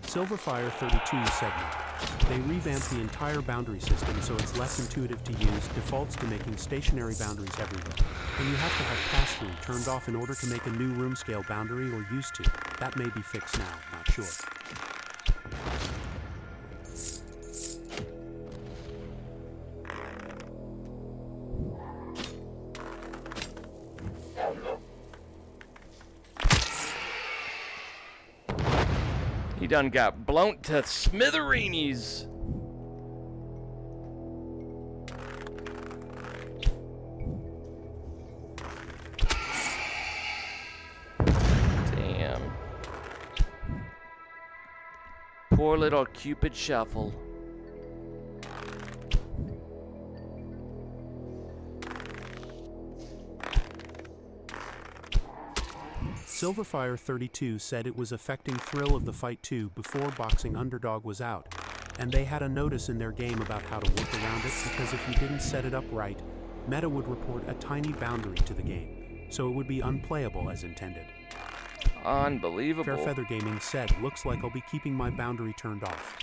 Speaker 1: Silverfire32 said no. They revamped the entire boundary system so it's less intuitive to use, defaults to making stationary boundaries everywhere. And you have to have pass-through turned off in order to make a new room scale boundary or used to. That may be fixed now, not sure.
Speaker 10: He done got blown to smithereenies. Damn. Poor little Cupid Shuffle.
Speaker 1: Silverfire32 said it was affecting thrill of the fight too before Boxing Underdog was out, and they had a notice in their game about how to work around it because if you didn't set it up right, Meta would report a tiny boundary to the game, so it would be unplayable as intended.
Speaker 10: Unbelievable.
Speaker 1: Fairfeather Gaming said, looks like I'll be keeping my boundary turned off.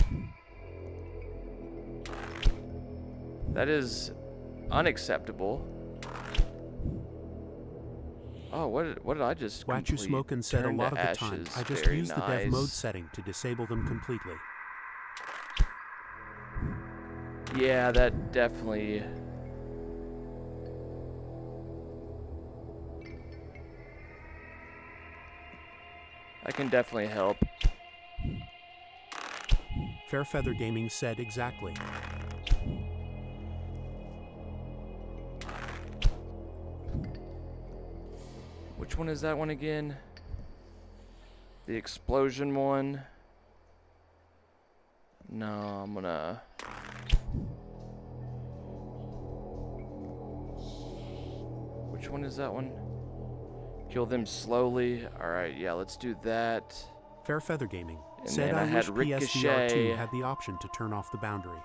Speaker 10: That is unacceptable. Oh, what did I just
Speaker 1: Wachu Smokin said a
Speaker 10: turn
Speaker 1: lot
Speaker 10: to
Speaker 1: of the time,
Speaker 10: ashes?
Speaker 1: I just
Speaker 10: Very
Speaker 1: use the
Speaker 10: nice.
Speaker 1: dev mode setting to disable them completely.
Speaker 10: Yeah, that definitely... That can definitely help.
Speaker 1: Fairfeather Gaming said exactly.
Speaker 10: Which one is that one again? The explosion one? No, I'm gonna... Which one is that one? Kill them slowly. Alright, yeah, let's do that.
Speaker 1: Fairfeather Gaming
Speaker 10: And
Speaker 1: said
Speaker 10: then I
Speaker 1: I
Speaker 10: had
Speaker 1: wish
Speaker 10: Ricochet.
Speaker 1: PSVR2 had the option to turn off the boundary.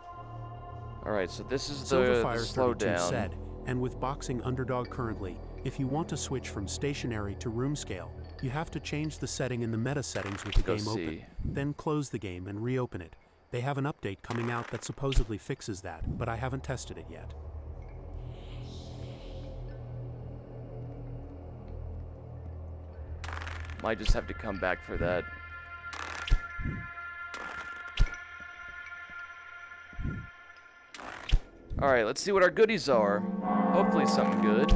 Speaker 10: Alright, so this is the
Speaker 1: Silverfire32
Speaker 10: slowdown.
Speaker 1: said, and with Boxing Underdog currently, if you want to switch from stationary to room scale, you have to change the setting in the meta settings with the
Speaker 10: Go
Speaker 1: game
Speaker 10: see.
Speaker 1: open, then close the game and reopen it. They have an update coming out that supposedly fixes that, but I haven't tested it yet.
Speaker 10: Might just have to come back for that. Alright, let's see what our goodies are. Hopefully something good.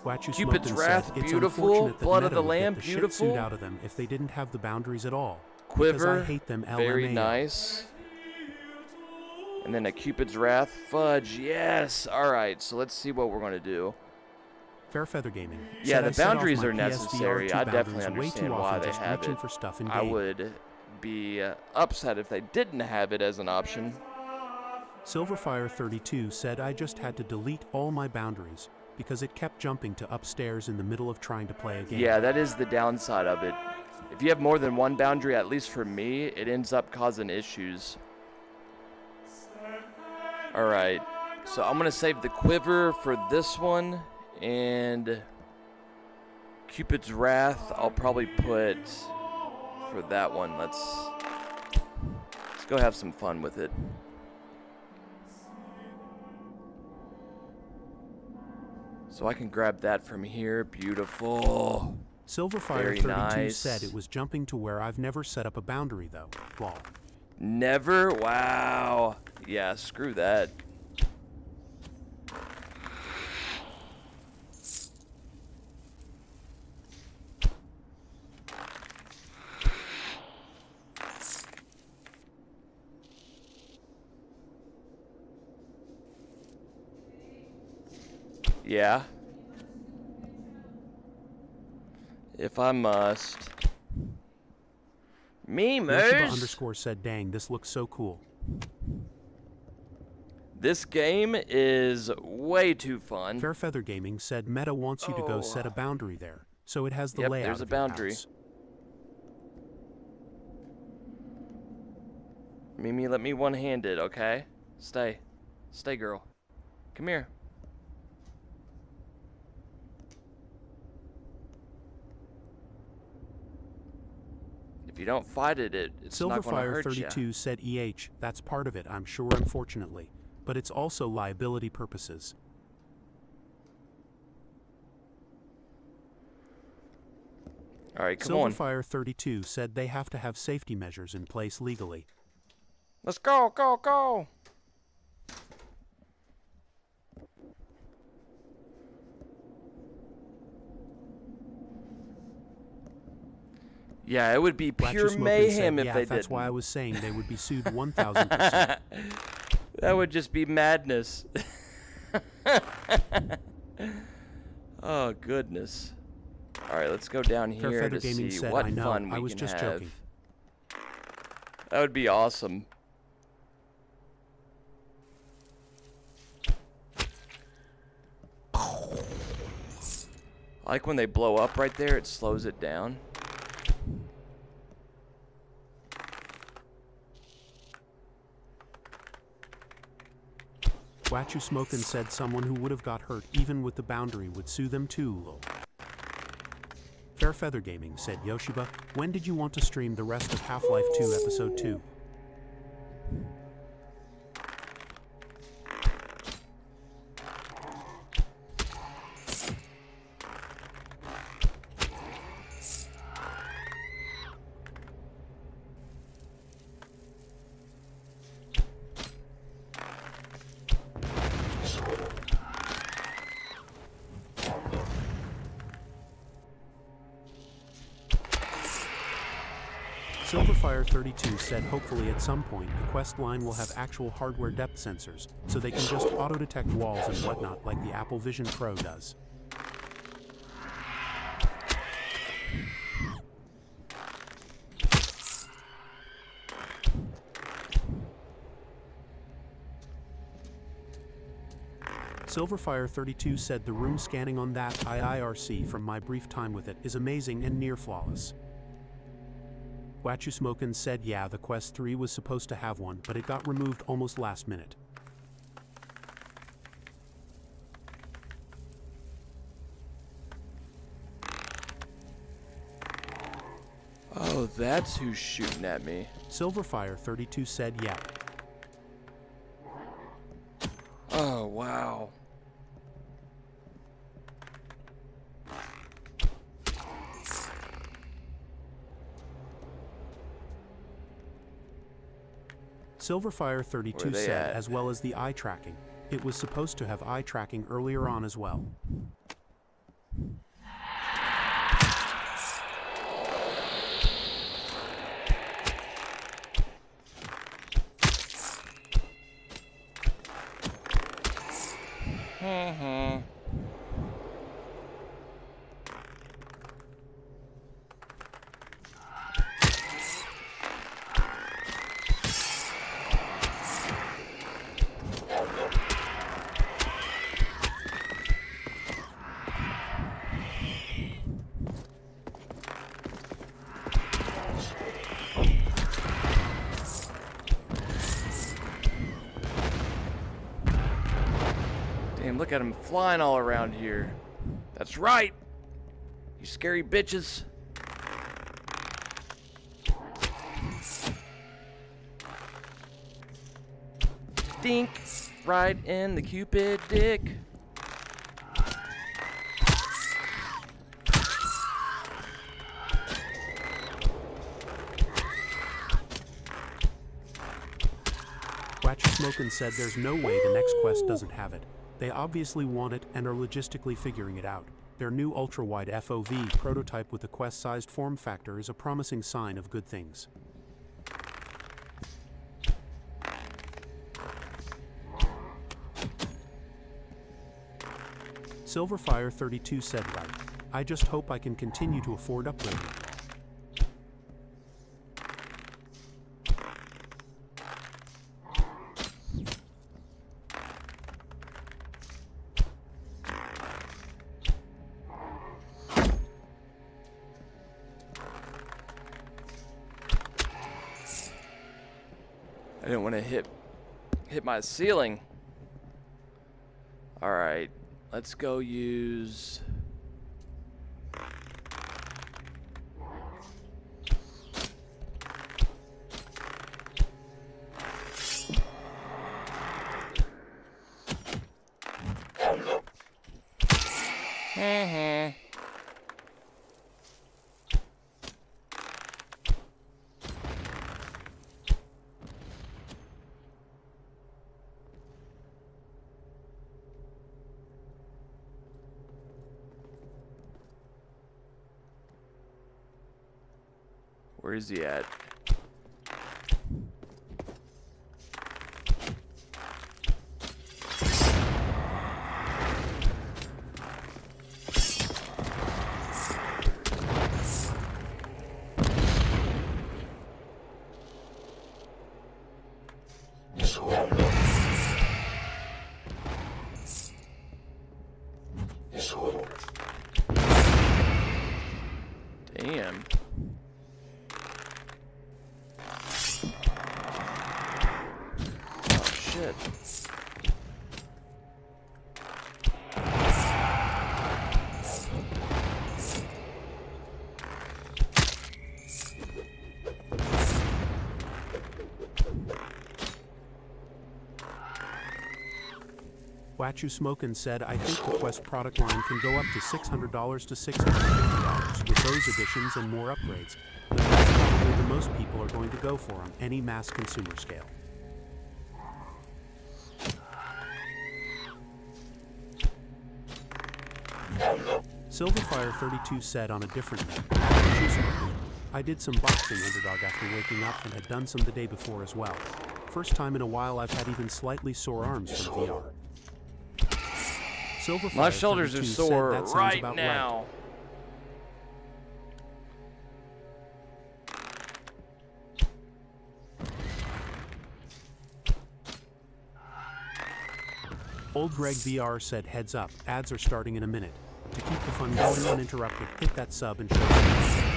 Speaker 1: Wachu
Speaker 10: Cupid's
Speaker 1: Smokin
Speaker 10: Wrath,
Speaker 1: said, it's
Speaker 10: beautiful.
Speaker 1: unfortunate that
Speaker 10: Blood of
Speaker 1: Meta
Speaker 10: the
Speaker 1: would get
Speaker 10: Lamb,
Speaker 1: the shit
Speaker 10: beautiful.
Speaker 1: suit out of them if they didn't have the boundaries at all.
Speaker 10: Quiver,
Speaker 1: Because I hate them
Speaker 10: very
Speaker 1: LMAO.
Speaker 10: nice. And then a Cupid's Wrath, fudge, yes! Alright, so let's see what we're going to do.
Speaker 1: Fair Feather Gaming.
Speaker 10: Yeah,
Speaker 1: said,
Speaker 10: the
Speaker 1: "I set off
Speaker 10: boundaries
Speaker 1: my
Speaker 10: are
Speaker 1: PSVR
Speaker 10: necessary.
Speaker 1: 2
Speaker 10: I
Speaker 1: boundaries
Speaker 10: definitely
Speaker 1: way too
Speaker 10: understand why
Speaker 1: often
Speaker 10: they
Speaker 1: just
Speaker 10: have
Speaker 1: reaching
Speaker 10: it.
Speaker 1: for stuff in
Speaker 10: I
Speaker 1: game."
Speaker 10: would be upset if they didn't have it as an option.
Speaker 1: Silverfire32 said, "I just had to delete all my boundaries because it kept jumping to upstairs in the middle of trying to play a game."
Speaker 10: Yeah, that is the downside of it. If you have more than one boundary, at least for me, it ends up causing issues. Alright, so I'm going to save the quiver for this one, and Cupid's Wrath I'll probably put for that one. Let's go have some fun with it. So I can grab that from here. Beautiful.
Speaker 1: Silverfire32
Speaker 10: nice.
Speaker 1: said, "It was jumping to where I've never set up a boundary though. Lol."
Speaker 10: Never? Wow. Yeah, screw that. Yeah. If I must.
Speaker 1: Yoshiba_ said, "Dang, this looks so cool."
Speaker 10: This game is way too fun.
Speaker 1: Fair Feather Gaming said, "Meta wants you to go set a boundary there, so it has the layout
Speaker 10: there's a
Speaker 1: of your
Speaker 10: boundary.
Speaker 1: house."
Speaker 10: Mimi, let me one-handed, okay? Stay. Stay, girl. Come here. If you don't fight it, it's not going to hurt you.
Speaker 1: Silverfire32 said, "That's part of it, I'm sure, unfortunately, but it's also liability purposes."
Speaker 10: All right, come on.
Speaker 1: Silverfire32 said they have to have safety measures in place legally.
Speaker 10: Let's go, go, go. Yeah, it would be pure mayhem if they didn't.
Speaker 1: That's why I was saying they would be sued 1,000%.
Speaker 10: That would just be madness. Oh, goodness. All right, let's go down here to see what fun we can have.
Speaker 1: Joking.
Speaker 10: That would be awesome. I like when they blow up right there, it slows it down.
Speaker 1: Watchu Smokin' said someone who would have got hurt even with the boundary would sue them too, lol. Fair Feather Gaming said, "Yoshiba, when did you want to stream the rest of Half-Life 2 Episode 2? Silverfire32 said hopefully at some point the quest line will have actual hardware depth sensors, so they can just auto-detect walls and whatnot like the Apple Vision Pro does. Silverfire32 said the room scanning on that IIRC from my brief time with it is amazing and near flawless. Watchu Smokin' said, "Yeah, the Quest 3 was supposed to have one, but it got removed almost last minute."
Speaker 10: Oh, that's who's shooting at me.
Speaker 1: Silverfire32 said, "Yeah."
Speaker 10: Oh, wow.
Speaker 1: Silverfire32 said, as well as the eye tracking. It was supposed to have eye tracking earlier on as well.
Speaker 10: Damn, look at him flying all around here. That's right. You scary bitches. Dink. Right in the Cupid dick.
Speaker 1: Smokin' said there's no way the next quest doesn't have it. They obviously want it and are logistically figuring it out. Their new ultra-wide FOV prototype with a quest-sized form factor is a promising sign of good things. Silverfire32 said right. I just hope I can continue to afford upgrading.
Speaker 10: I didn't want to hit my ceiling. All right, let's go use. Where is he at? Damn. Shit.
Speaker 1: Wachu Smokin' said, I think the Quest product line can go up to $600 to $650 with those additions and more upgrades, but that's probably the most people are going to go for on any mass consumer scale. Silverfire32 said on a different note, I did some boxing underdog after waking up and had done some the day before as well. First time in a while I've had even slightly sore arms from VR.
Speaker 10: My shoulders are sore right
Speaker 1: about
Speaker 10: now.
Speaker 1: Old Greg VR said heads up, ads are starting in a minute. To keep the fun going uninterrupted, hit that sub and show some.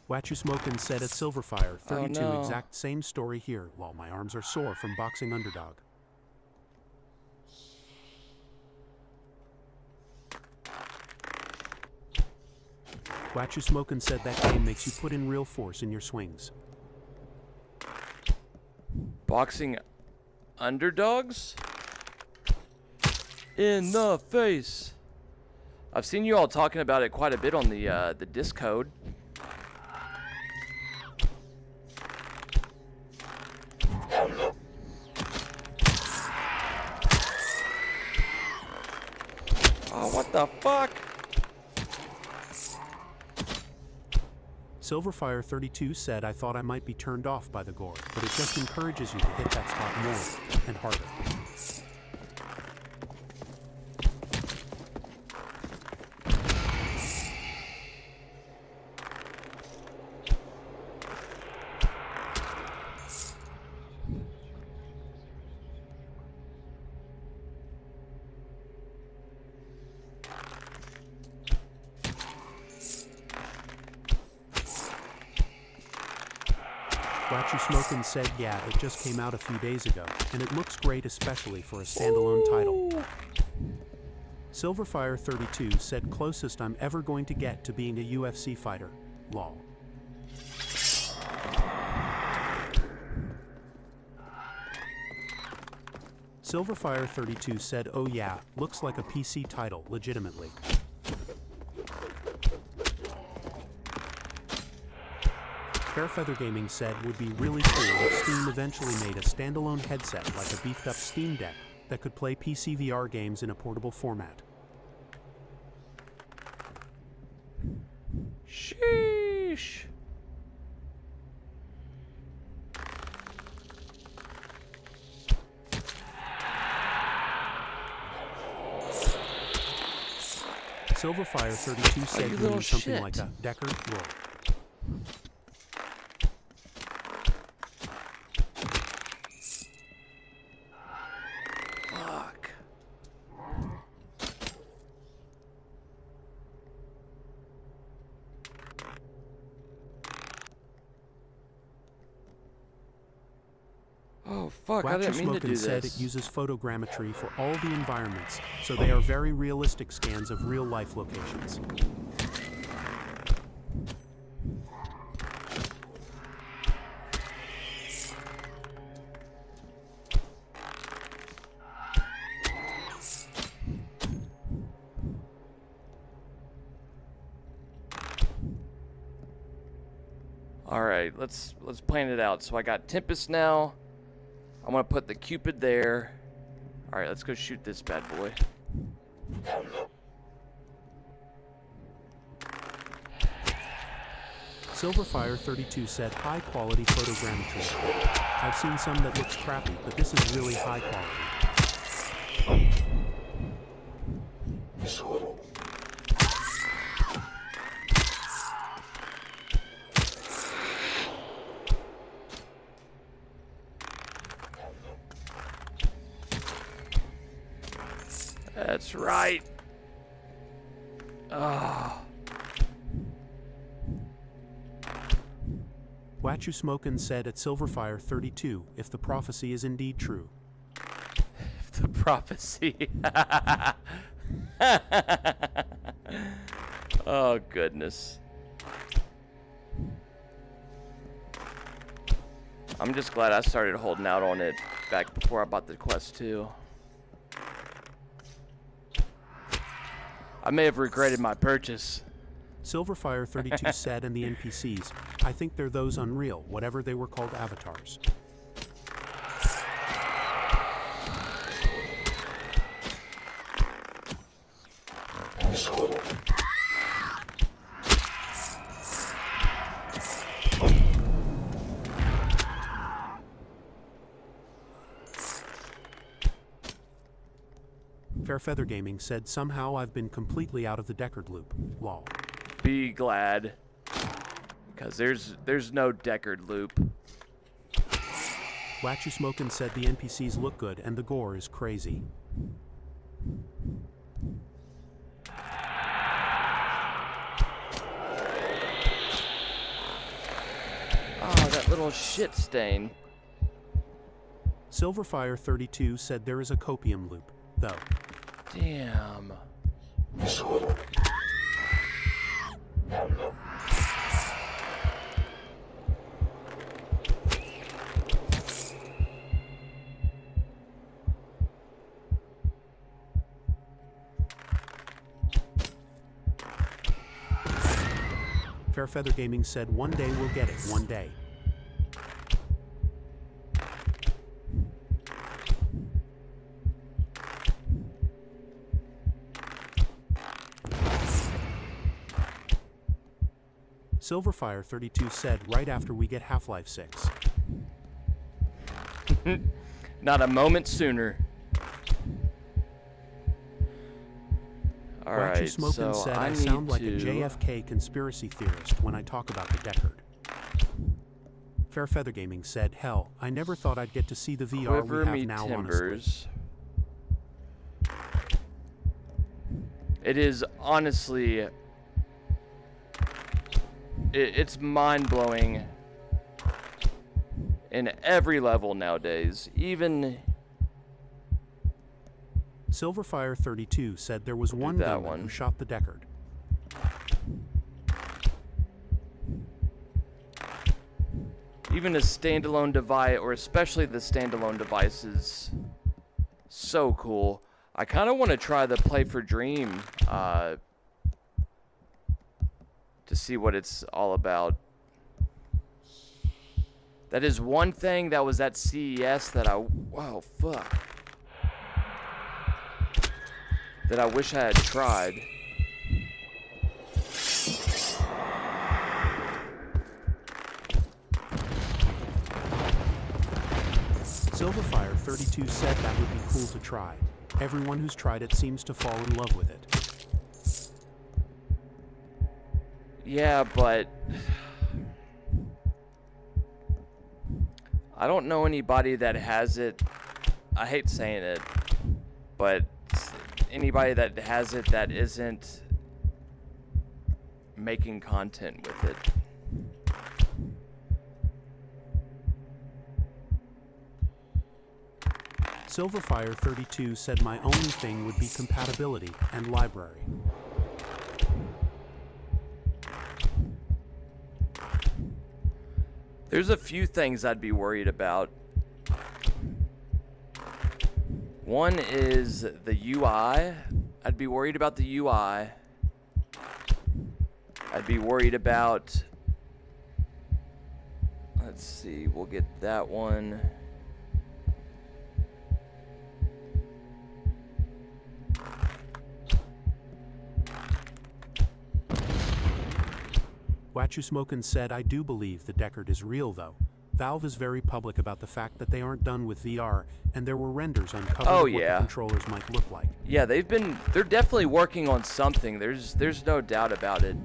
Speaker 1: Wachu Smokin' said at Silverfire, 32
Speaker 10: Oh, no.
Speaker 1: exact same story here, while my arms are sore from boxing underdog. Wachu Smokin' said that game makes you put in real force in your swings.
Speaker 10: Boxing underdogs? In the face. I've seen you all talking about it quite a bit on the Discord. Oh, what the fuck?
Speaker 1: Silverfire32 said I thought I might be turned off by the gore, but it just encourages you to hit that spot more and harder. Watchu Smokin' said, yeah, it just came out a few days ago, and it looks great especially for a standalone title. Silverfire32 said, closest I'm ever going to get to being a UFC fighter. Lol. Silverfire32 said, oh yeah, looks like a PC title, legitimately. Fairfeather Gaming said, would be really cool if Steam eventually made a standalone headset like a beefed up Steam Deck that could play PC VR games in a portable format.
Speaker 10: Sheesh.
Speaker 1: Silverfire32 said,
Speaker 10: you
Speaker 1: you
Speaker 10: little
Speaker 1: mean something
Speaker 10: shit.
Speaker 1: like a Deckard roll.
Speaker 10: Fuck. Oh fuck, I didn't mean to do
Speaker 1: said
Speaker 10: this.
Speaker 1: it uses photogrammetry for all the environments, so they are very realistic scans of real-life locations.
Speaker 10: Alright, let's plan it out. So I got Tempest now. I'm gonna put the Cupid there. Alright, let's go shoot this bad boy.
Speaker 1: Silverfire32 said high quality photogrammetry. I've seen some that looks crappy, but this is really high quality.
Speaker 10: That's right. Ah.
Speaker 1: Watchu Smokin' said at Silverfire32, if the prophecy is indeed true.
Speaker 10: The prophecy. Oh, goodness. I'm just glad I started holding out on it back before I bought the Quest 2. I may have regretted my purchase.
Speaker 1: Silverfire32 said, and the NPCs, I think they're those Unreal, whatever they were called, avatars. Fairfeather Gaming said, somehow I've been completely out of the Deckard loop. Lol.
Speaker 10: Be glad, because there's no Deckard loop.
Speaker 1: Watchu Smokin' said the NPCs look good and the gore is crazy.
Speaker 10: Oh, that little shit stain.
Speaker 1: Silverfire32 said there is a copium loop, though.
Speaker 10: Damn.
Speaker 1: Fairfeather Gaming said, one day we'll get it, one day. Silverfire32 said, right after we get Half-Life 6.
Speaker 10: Not a moment sooner. Alright,
Speaker 1: Watchu Smokin'
Speaker 10: so
Speaker 1: said,
Speaker 10: I
Speaker 1: I
Speaker 10: need
Speaker 1: sound like
Speaker 10: to...
Speaker 1: a JFK conspiracy theorist when I talk about the Deckard. Fairfeather Gaming said, hell, I never thought I'd get to see the VR
Speaker 10: Quiver
Speaker 1: we have
Speaker 10: me
Speaker 1: now,
Speaker 10: timbers. It is honestly... It's mind-blowing in every level nowadays. Even
Speaker 1: Silverfire32 said there was one
Speaker 10: that
Speaker 1: gunman
Speaker 10: one.
Speaker 1: who shot the Deckard.
Speaker 10: even a standalone device, or especially the standalone devices, so cool. I kind of want to try the Play for Dream to see what it's all about. That is one thing that was at CES that that I wish I had tried.
Speaker 1: Silverfire32 said that would be cool to try. Everyone who's tried it seems to fall in love with it.
Speaker 10: Yeah, but I don't know anybody that has it. I hate saying it, but anybody that has it that isn't making content with it.
Speaker 1: Silverfire32 said my only thing would be compatibility and library.
Speaker 10: There's a few things I'd be worried about. One is the UI. I'd be worried about the UI. I'd be worried about... Let's see, we'll get that one.
Speaker 1: Watchusmokin said I do believe the Deckard is real though. Valve is very public about the fact that they aren't done with VR, and there were renders uncovered of what the controllers might look like.
Speaker 10: Yeah, they're definitely working on something. There's no doubt about it.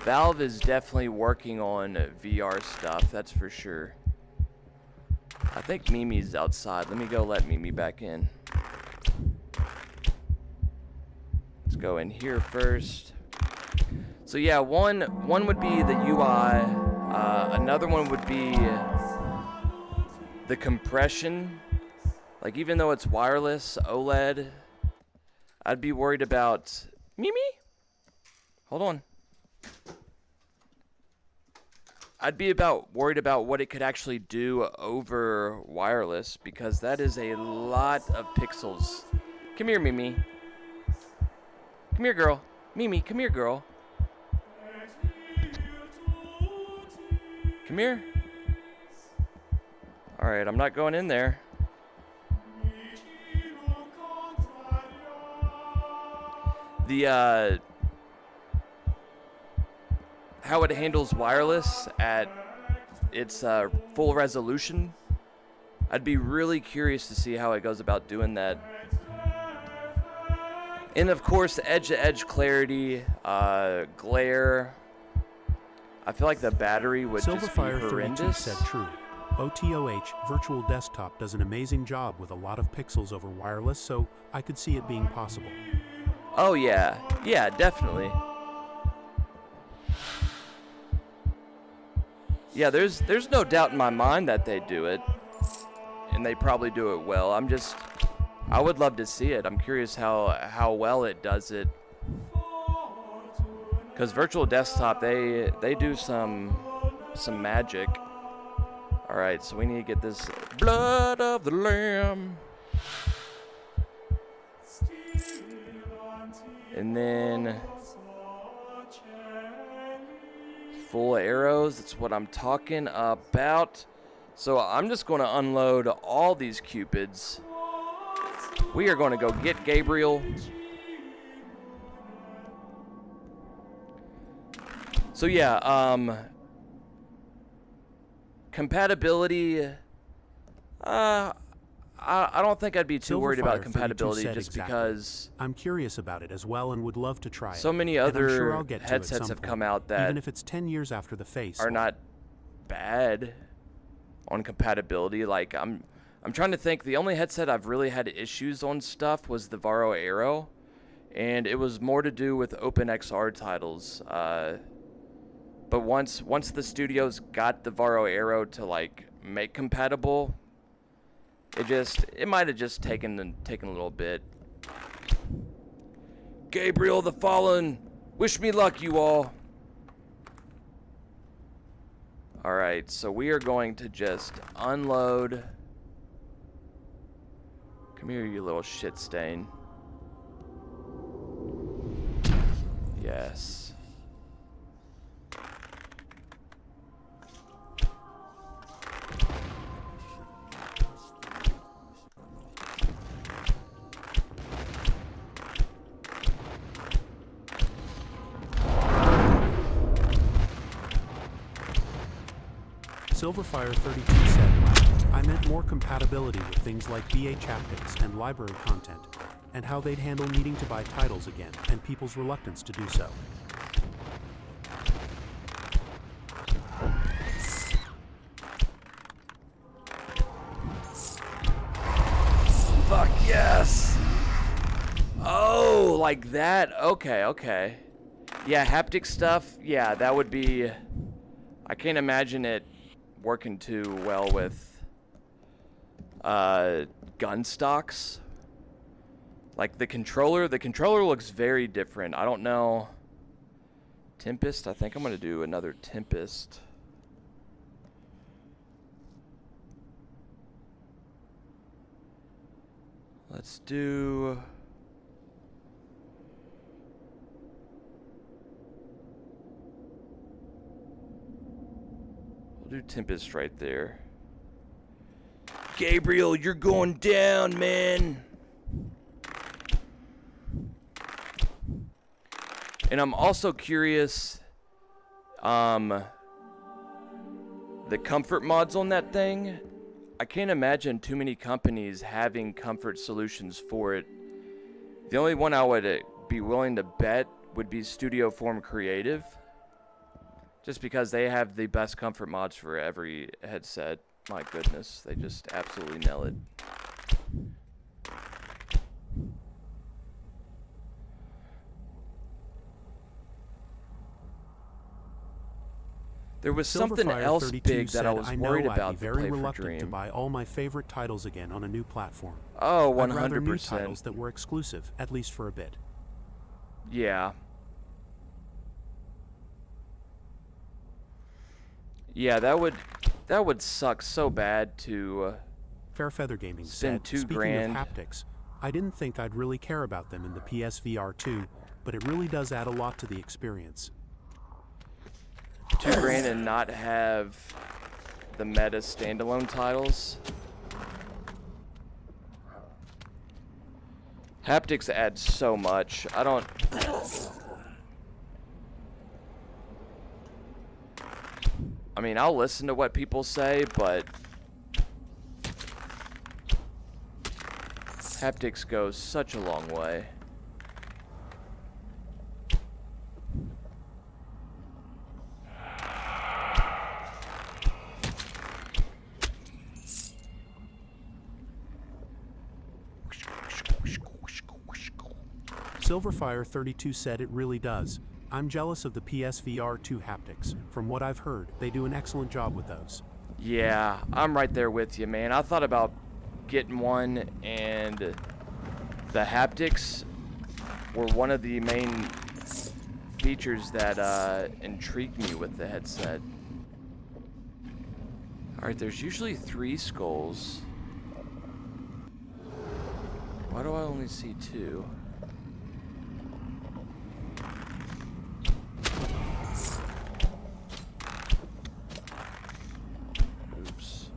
Speaker 10: Valve is definitely working on VR stuff, that's for sure. I think Mimi's outside. Let me go let Mimi back in. Let's go in here first. So yeah, one would be the UI. Another one would be the compression. Like, even though it's wireless OLED, I'd be worried about... Mimi? Hold on. I'd be worried about what it could actually do over wireless, because that is a lot of pixels. Come here, Mimi. Come here, girl. Mimi, come here, girl. Come here. Alright, I'm not going in there. The, how it handles wireless at its full resolution, I'd be really curious to see how it goes about doing that. And of course, edge-to-edge clarity, glare. I feel like the battery would just be horrendous.
Speaker 1: said true. OTOH Virtual Desktop does an amazing job with a lot of pixels over wireless, so I could see it being possible.
Speaker 10: Oh yeah, yeah, definitely. Yeah, there's no doubt in my mind that they do it, and they probably do it well. I would love to see it. I'm curious how well it does it. Because Virtual Desktop, they do some magic. Alright, so we need to get this blood of the lamb. And then full arrows, that's what I'm talking about. So I'm just going to unload all these Cupids. We are going to go get Gabriel. So yeah, compatibility, I don't think I'd be too worried about compatibility, just because
Speaker 1: I'm curious about it as well and would love to try it.
Speaker 10: So many other headsets have come out that
Speaker 1: even if it's 10 years after the face
Speaker 10: are not bad on compatibility. Like, I'm trying to think, the only headset I've really had issues on stuff was the Varo Aero, and it was more to do with OpenXR titles. But once the studios got the Varo Aero to like make compatible. It might have just taken a little bit. Gabriel the Fallen, wish me luck, you all. Alright, so we are going to just unload. Come here, you little shit stain. Yes.
Speaker 1: Silverfire 32 said, I meant more compatibility with things like bHaptics and library content, and how they'd handle needing to buy titles again, and people's reluctance to do so.
Speaker 10: Fuck yes! Oh, like that? Okay, okay. Yeah, haptic stuff, yeah, that would be... I can't imagine it working too well with Gunstocks. Like the controller looks very different. I don't know. Tempest, I think I'm gonna do another Tempest. Let's do... We'll do Tempest right there. Gabriel, you're going down, man. And I'm also curious, the comfort mods on that thing. I can't imagine too many companies having comfort solutions for it. The only one I would be willing to bet would be Studio Form Creative. Just because they have the best comfort mods for every headset. My goodness, they just absolutely nail it. There was something else big that I was worried about
Speaker 1: I'd be very reluctant to buy all my favorite titles again on a new platform.
Speaker 10: Oh, 100%.
Speaker 1: I'd rather new titles that were exclusive, at least for a bit.
Speaker 10: Yeah. Yeah, that would suck so bad to
Speaker 1: Fairfeather Gaming
Speaker 10: spend
Speaker 1: said,
Speaker 10: $2 grand.
Speaker 1: Speaking of haptics, I didn't think I'd really care about them in the PSVR 2, but it really does add a lot to the experience.
Speaker 10: $2 grand and not have the meta standalone titles. Haptics adds so much. I mean, I'll listen to what people say, but haptics goes such a long way.
Speaker 1: Silverfire 32 said it really does. I'm jealous of the PSVR 2 haptics. From what I've heard, they do an excellent job with those.
Speaker 10: Yeah, I'm right there with you, man. I thought about getting one, and the haptics were one of the main features that intrigued me with the headset. Alright, there's usually 3 skulls. Why do I only see 2? Oops.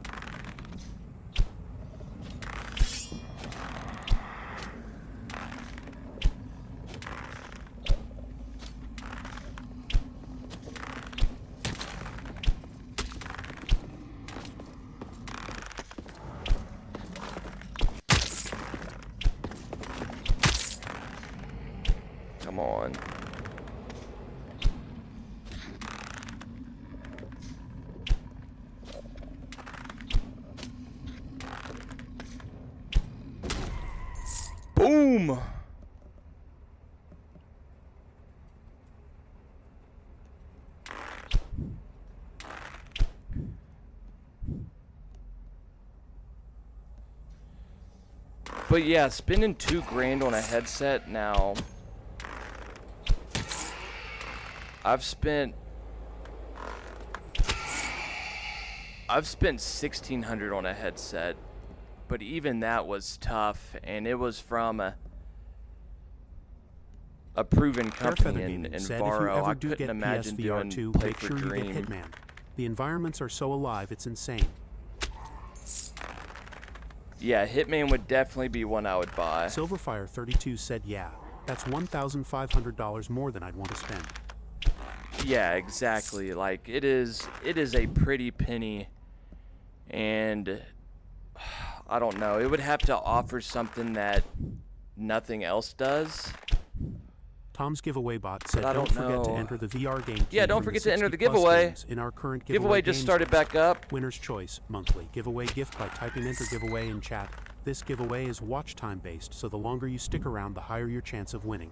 Speaker 10: Come on. Boom! But yeah, spending $2,000 on a headset now. I've spent $1,600 on a headset, but even that was tough, and it was from a proven company in Varo. I couldn't imagine doing Play for Dream.
Speaker 1: Hitman. The environments are so alive, it's insane.
Speaker 10: Yeah, Hitman would definitely be one I would buy.
Speaker 1: Silverfire32 said, yeah, that's $1,500 more than I'd want to spend.
Speaker 10: Yeah, exactly. Like, it is a pretty penny, and I don't know. It would have to offer something that nothing else does.
Speaker 1: Tom's giveaway bot said,
Speaker 10: I
Speaker 1: don't
Speaker 10: don't
Speaker 1: forget to
Speaker 10: know.
Speaker 1: enter the VR game.
Speaker 10: Yeah, don't forget to enter the giveaway.
Speaker 1: In our current
Speaker 10: Giveaway just started back up.
Speaker 1: Winner's Choice Monthly Giveaway gift by typing enter giveaway in chat. This giveaway is watch time based, so the longer you stick around, the higher your chance of winning.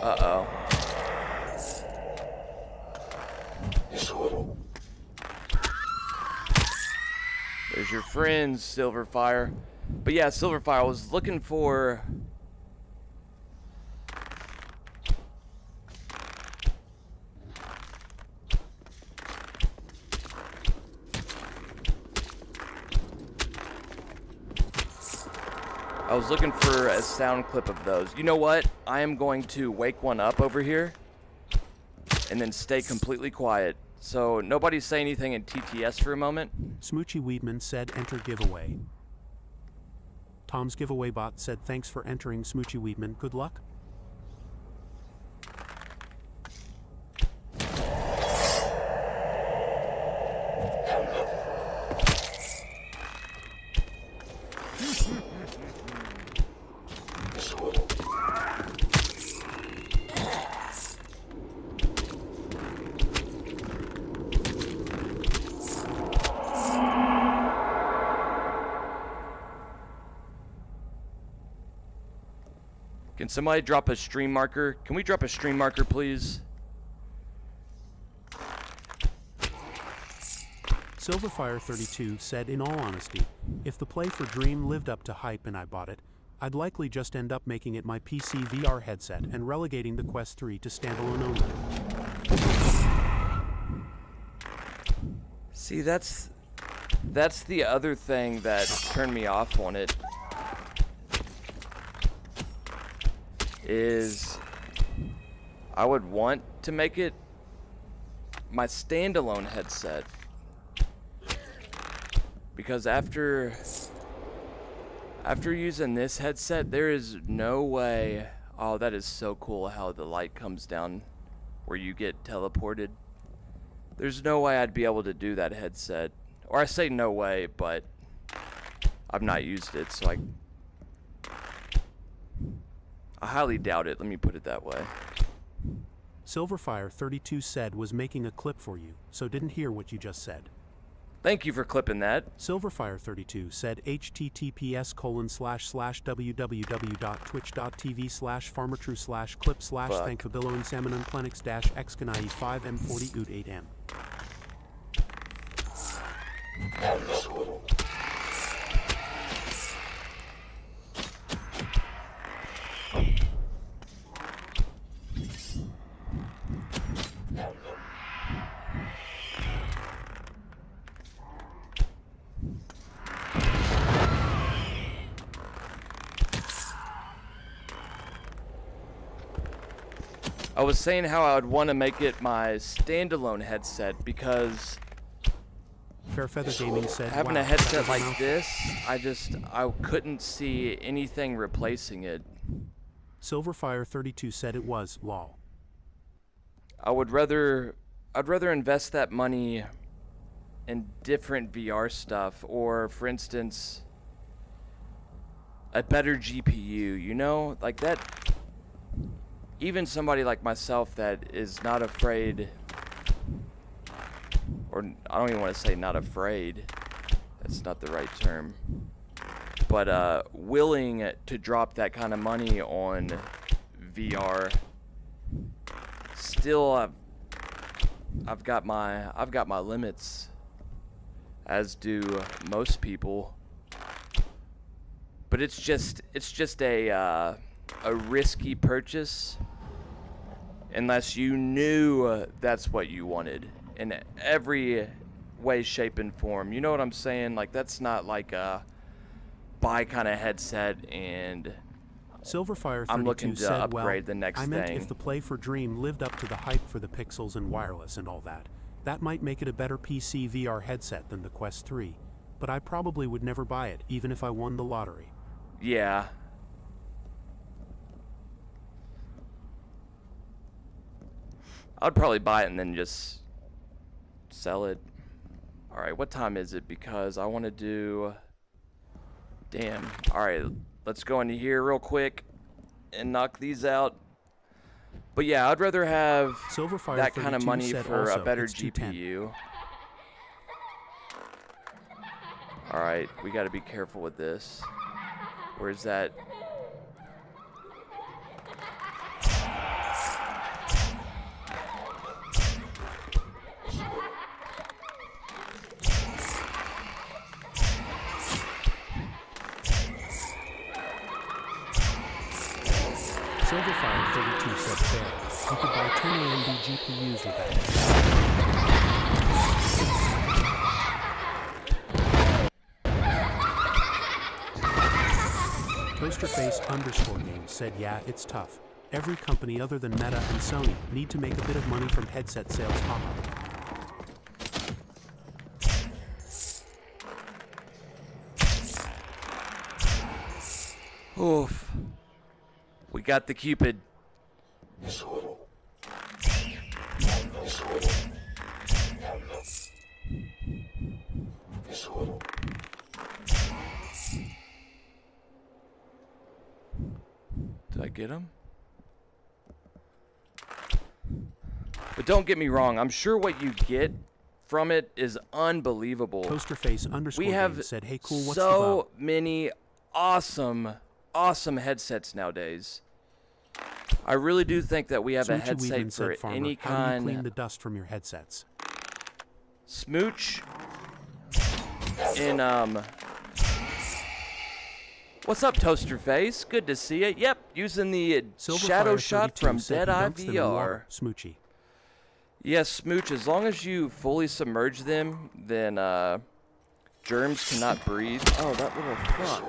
Speaker 10: Uh-oh. There's your friends, Silverfire. But yeah, Silverfire, I was looking for... a sound clip of those. You know what? I am going to wake one up over here and then stay completely quiet. So nobody say anything in TTS for a moment.
Speaker 1: Smoochy Weedman said enter giveaway. Tom's giveaway bot said thanks for entering, Smoochy Weedman. Good luck.
Speaker 10: Can somebody drop a stream marker? Can we drop a stream marker, please?
Speaker 1: Silverfire32 said, in all honesty, if the Play for Dream lived up to hype and I bought it, I'd likely just end up making it my PC VR headset and relegating the Quest 3 to standalone only.
Speaker 10: See, that's the other thing that turned me off on it. Is I would want to make it my standalone headset, because after using this headset, there is no way. Oh, that is so cool how the light comes down where you get teleported. There's no way I'd be able to do that headset, or I say no way, but I've not used it, so I highly doubt it, let me put it that way.
Speaker 1: Silverfire32 said was making a clip for you, so didn't hear what you just said.
Speaker 10: Thank you for clipping that.
Speaker 1: Silverfire32 said https://www.twitch.tv/farmertrue/clip/thankfabilloinsalmonunplenix-xkanai5m40oot8m.
Speaker 10: I was saying how I would want to make it my standalone headset because
Speaker 1: Fairfeather Gaming said,
Speaker 10: having
Speaker 1: wow,
Speaker 10: a headset
Speaker 1: that
Speaker 10: like
Speaker 1: amount-
Speaker 10: this, I couldn't see anything replacing it.
Speaker 1: Silverfire32 said it was, lol.
Speaker 10: I'd rather invest that money in different VR stuff, or for instance, a better GPU, you know? Like that, even somebody like myself that is not afraid, or I don't even want to say not afraid, that's not the right term, but willing to drop that kind of money on VR. Still, I've got my limits, as do most people. But it's just a risky purchase unless you knew that's what you wanted in every way, shape, and form. You know what I'm saying? Like, that's not like a buy kind of headset and
Speaker 1: Silverfire32
Speaker 10: I'm looking to
Speaker 1: said,
Speaker 10: upgrade
Speaker 1: well,
Speaker 10: the next
Speaker 1: I meant
Speaker 10: thing.
Speaker 1: if the Play for Dream lived up to the hype for the pixels and wireless and all that, that might make it a better PC VR headset than the Quest 3. But I probably would never buy it, even if I won the lottery.
Speaker 10: Yeah. I'd probably buy it and then just sell it. Alright, what time is it? Because I want to do... Damn. Alright, let's go into here real quick and knock these out. But yeah, I'd rather have that kind of money for a better GPU. Alright, we got to be careful with this. Where's that?
Speaker 1: Silverfire32 said fair. You could buy 10 AMD GPUs with that. Toasterface_game said, yeah, it's tough. Every company other than Meta and Sony need to make a bit of money from headset sales.
Speaker 10: Oof. We got the Cupid. Did I get him? But don't get me wrong, I'm sure what you get from it is unbelievable.
Speaker 1: Toasterface_game
Speaker 10: We have
Speaker 1: said, hey, cool, what's
Speaker 10: so many awesome headsets nowadays. I really do think that we have a headset for any
Speaker 1: How do you
Speaker 10: kind.
Speaker 1: clean the dust from your headsets?
Speaker 10: Smooch in What's up, Toasterface? Good to see you. Yep, using the shadow shot from VR.
Speaker 1: Smoochy.
Speaker 10: Yes, Smooch, as long as you fully submerge them, then germs cannot breathe. Oh, that little fuck.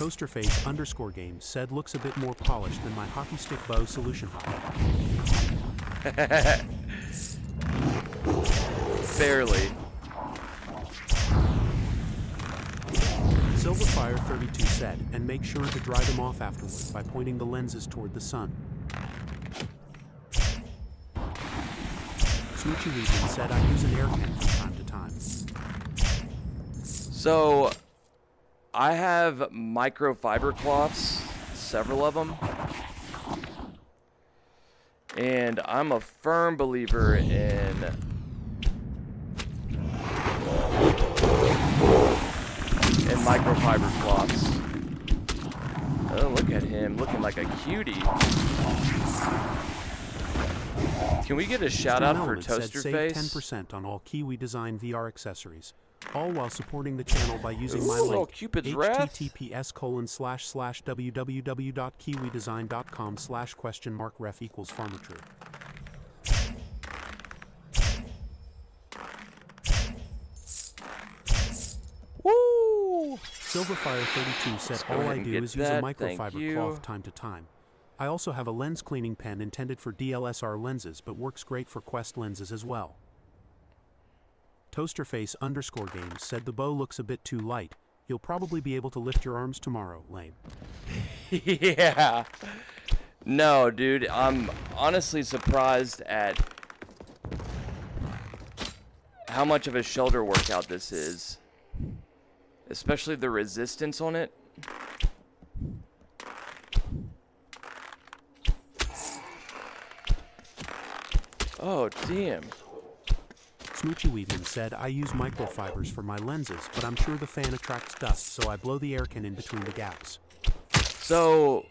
Speaker 1: Toasterface_game said looks a bit more polished than my hockey stick bow solution hop.
Speaker 10: Barely.
Speaker 1: Silverfire32 said, and make sure to dry them off afterward by pointing the lenses toward the sun. Smoochy Weedman said I use an air can from time to time.
Speaker 10: So, I have microfiber cloths, several of them, and I'm a firm believer in microfiber cloths. Oh, look at him, looking like a cutie. Can we get a shout out for Toasterface?
Speaker 1: Save 10% on all Kiwi Design VR accessories. All while supporting the channel by using my link, https://www.kiwidesign.com/?ref=farmertrue.
Speaker 10: Woo!
Speaker 1: Silverfire32 said all I do is use a microfiber cloth time to time. I also have a lens cleaning pen intended for DLSR lenses but works great for Quest lenses as well. Toasterface_game said the bow looks a bit too light. You'll probably be able to lift your arms tomorrow, lame.
Speaker 10: Yeah. No, dude, I'm honestly surprised at how much of a shoulder workout this is. Especially the resistance on it. Oh, damn.
Speaker 1: Smoochie Weedman said, I use microfibers for my lenses, but I'm sure the fan attracts dust, so I blow the air can in between the gaps.
Speaker 10: So,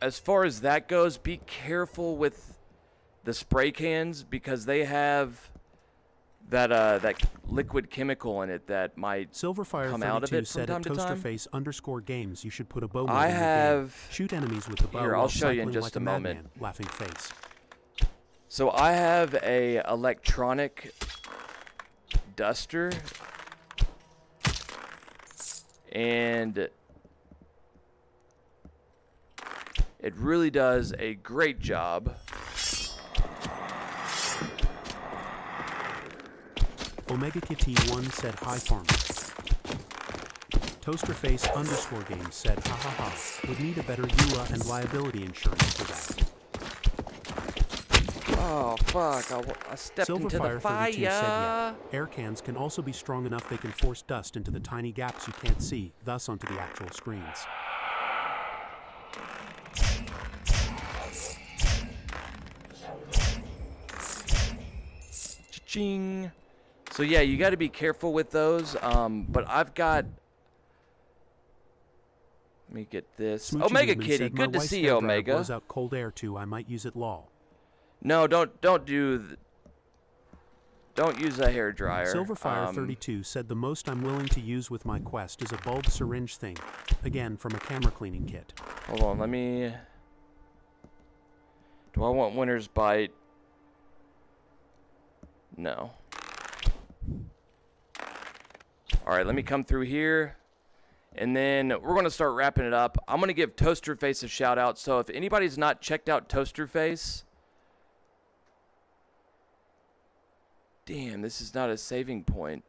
Speaker 10: as far as that goes, be careful with the spray cans because they have that liquid chemical in it that might come out of
Speaker 1: Silverfire32
Speaker 10: it from
Speaker 1: said
Speaker 10: time
Speaker 1: at
Speaker 10: to time.
Speaker 1: Toasterface_games, you should put a bow
Speaker 10: I
Speaker 1: in your game.
Speaker 10: have...
Speaker 1: Shoot enemies with the bow
Speaker 10: Here,
Speaker 1: while
Speaker 10: I'll show you in
Speaker 1: cycling
Speaker 10: just
Speaker 1: like
Speaker 10: a moment.
Speaker 1: madman, laughing face.
Speaker 10: So I have a electronic duster, and it really does a great job.
Speaker 1: Omega Kitty 1 said, hi farmer. Toasterface_games said, ha ha ha, would need a better EULA and liability insurance for that.
Speaker 10: Oh fuck, I stepped into the fire.
Speaker 1: Silverfire32 said, yeah. Air cans can also be strong enough they can force dust into the tiny gaps you can't see, thus onto the actual screens.
Speaker 10: Cha-ching. So yeah, you got to be careful with those. But I've got. Let me get this.
Speaker 1: Smoochie
Speaker 10: Omega
Speaker 1: Weedman
Speaker 10: Kitty,
Speaker 1: said,
Speaker 10: good
Speaker 1: my
Speaker 10: to
Speaker 1: wife's
Speaker 10: see you,
Speaker 1: hairdryer
Speaker 10: Omega.
Speaker 1: blows out cold air too. I might use it lol.
Speaker 10: No, don't use a hair dryer.
Speaker 1: Silverfire32 said the most I'm willing to use with my Quest is a bulb syringe thing. Again, from a camera cleaning kit.
Speaker 10: Hold on, let me. Do I want Winter's Bite? No. Alright, let me come through here. And then we're going to start wrapping it up. I'm going to give Toasterface a shout out. So if anybody's not checked out Toasterface. Damn, this is not a saving point.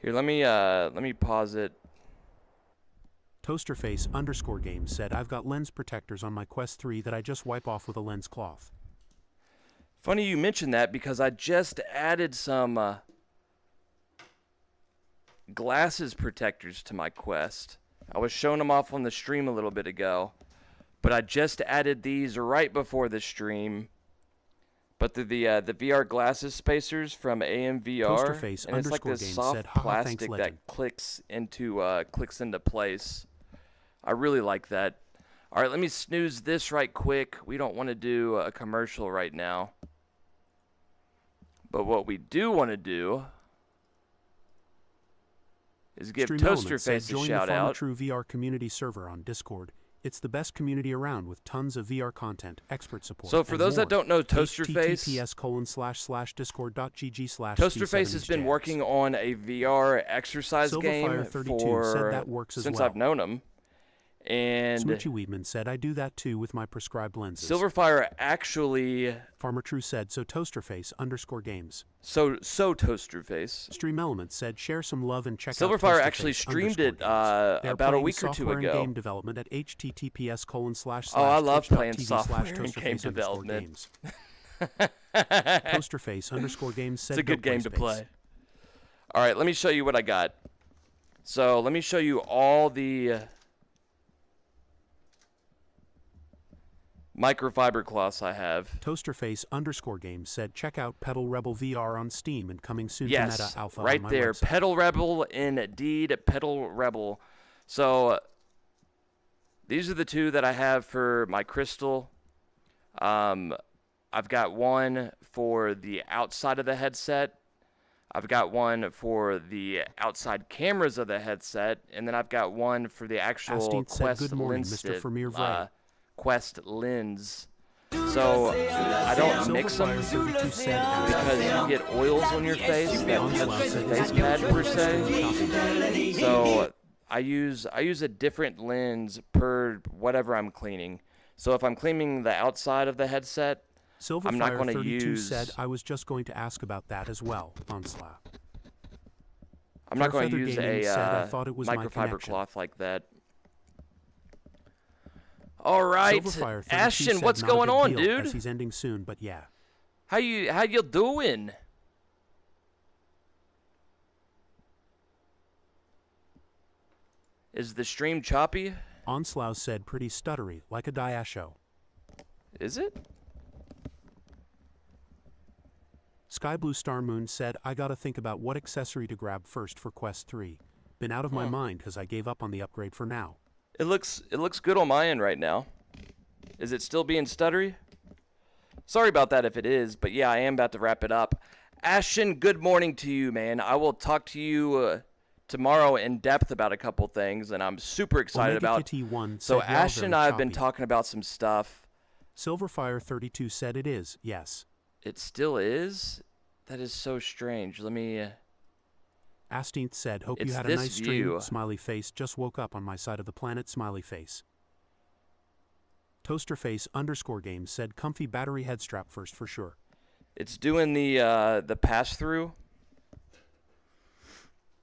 Speaker 10: Here, let me pause it.
Speaker 1: Toasterface_games said, I've got lens protectors on my Quest 3 that I just wipe off with a lens cloth.
Speaker 10: Funny you mentioned that because I just added some glasses protectors to my Quest. I was showing them off on the stream a little bit ago, but I just added these right before the stream. But they're the VR glasses spacers from AMVR, and it's like this soft plastic that clicks into place. I really like that. All right, let me snooze this right quick. We don't want to do a commercial right now. But what we do want to do is give Toasterface a shout out.
Speaker 1: Join the FarmerTrueVR community server on Discord. It's the best community around with tons of VR content, expert support.
Speaker 10: So for those that don't know Toasterface,
Speaker 1: https://discord.gg/.
Speaker 10: Toasterface has been working on a VR exercise game since I've known him. And
Speaker 1: Smoochie Weedman said, I do that too with my prescribed lenses.
Speaker 10: Silverfire actually...
Speaker 1: FarmerTrue said, so Toasterface_games.
Speaker 10: So Toasterface.
Speaker 1: Stream Element said, share some love and check out
Speaker 10: Silverfire actually streamed it about a week or two ago.
Speaker 1: Game development at https://
Speaker 10: Oh, I love playing software and game development.
Speaker 1: Toasterface_games said,
Speaker 10: it's a good game to play. All right, let me show you what I got. So let me show you all the... microfiber cloths I have.
Speaker 1: Toasterface_games said, check out Pedal Rebel VR on Steam and coming soon
Speaker 10: to
Speaker 1: Meta Alpha.
Speaker 10: Right
Speaker 1: on my
Speaker 10: there.
Speaker 1: website.
Speaker 10: Pedal Rebel, indeed. Pedal Rebel. So, these are the two that I have for my crystal. I've got one for the outside of the headset. I've got one for the outside cameras of the headset. And then I've got one for the actual
Speaker 1: Astienth
Speaker 10: Quest
Speaker 1: said, good morning,
Speaker 10: lens
Speaker 1: Mr. Vermeer
Speaker 10: Quest lens. So I don't mix them because you get oils on your face that touch the face pad per se. So I use a different lens per whatever I'm cleaning. So if I'm cleaning the outside of the headset, I'm not going to use.
Speaker 1: Said, I was just going to ask about that as well. Onslaught.
Speaker 10: I'm not going to use a microfiber cloth like that. All right, Ashton, what's going on, dude?
Speaker 1: He's ending soon, but yeah.
Speaker 10: How you doing? Is the stream choppy?
Speaker 1: Onslaw said pretty stuttery, like a Diasho.
Speaker 10: Is it?
Speaker 1: Sky Blue Star Moon said, I gotta think about what accessory to grab first for Quest 3. Been out of my mind because I gave up on the upgrade for now.
Speaker 10: It looks good on my end right now. Is it still being stuttery? Sorry about that if it is, but yeah, I am about to wrap it up. Ashton, good morning to you, man. I will talk to you tomorrow in depth about a couple things, and I'm super excited
Speaker 1: Omega
Speaker 10: about.
Speaker 1: Kitty 1
Speaker 10: So
Speaker 1: said, "Y'all
Speaker 10: Ashton and
Speaker 1: very
Speaker 10: I have been
Speaker 1: choppy."
Speaker 10: talking about some stuff.
Speaker 1: Silverfire 32 said it is, yes.
Speaker 10: It still is? That is so strange. Let me...
Speaker 1: Astienth said, hope
Speaker 10: It's
Speaker 1: you had a
Speaker 10: this
Speaker 1: nice
Speaker 10: view.
Speaker 1: stream, smiley face, just woke up on my side of the planet, smiley face. Toasterface _ games said, comfy battery head strap first for sure.
Speaker 10: It's doing the pass-through.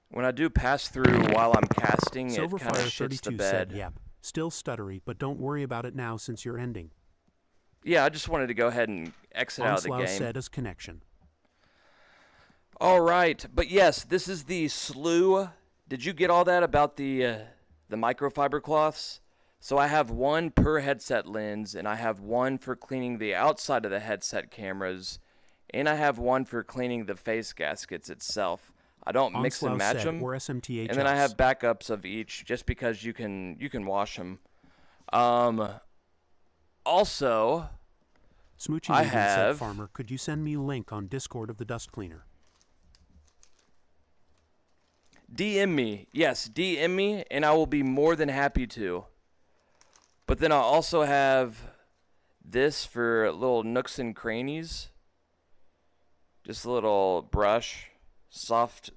Speaker 10: When I do pass-through while I'm casting, it kind of
Speaker 1: Silverfire
Speaker 10: shits the
Speaker 1: 32
Speaker 10: bed.
Speaker 1: said, yep, still stuttery, but don't worry about it now since you're ending.
Speaker 10: Yeah, I just wanted to go ahead and exit out of the
Speaker 1: Onslaw
Speaker 10: game.
Speaker 1: said as connection.
Speaker 10: All right, but yes, this is the slew. Did you get all that about the microfiber cloths? So I have one per headset lens, and I have one for cleaning the outside of the headset cameras, and I have one for cleaning the face gaskets itself. I don't mix and
Speaker 1: Onslaw
Speaker 10: match
Speaker 1: said,
Speaker 10: them,
Speaker 1: or SMTHS.
Speaker 10: and then I have backups of each, just because you can wash them. Also,
Speaker 1: Smoochy
Speaker 10: I
Speaker 1: Megan
Speaker 10: have-
Speaker 1: said, Farmer, could you send me a link on Discord of the dust cleaner?
Speaker 10: DM me. Yes, DM me, and I will be more than happy to. But then I also have this for little nooks and crannies. Just a little brush. Soft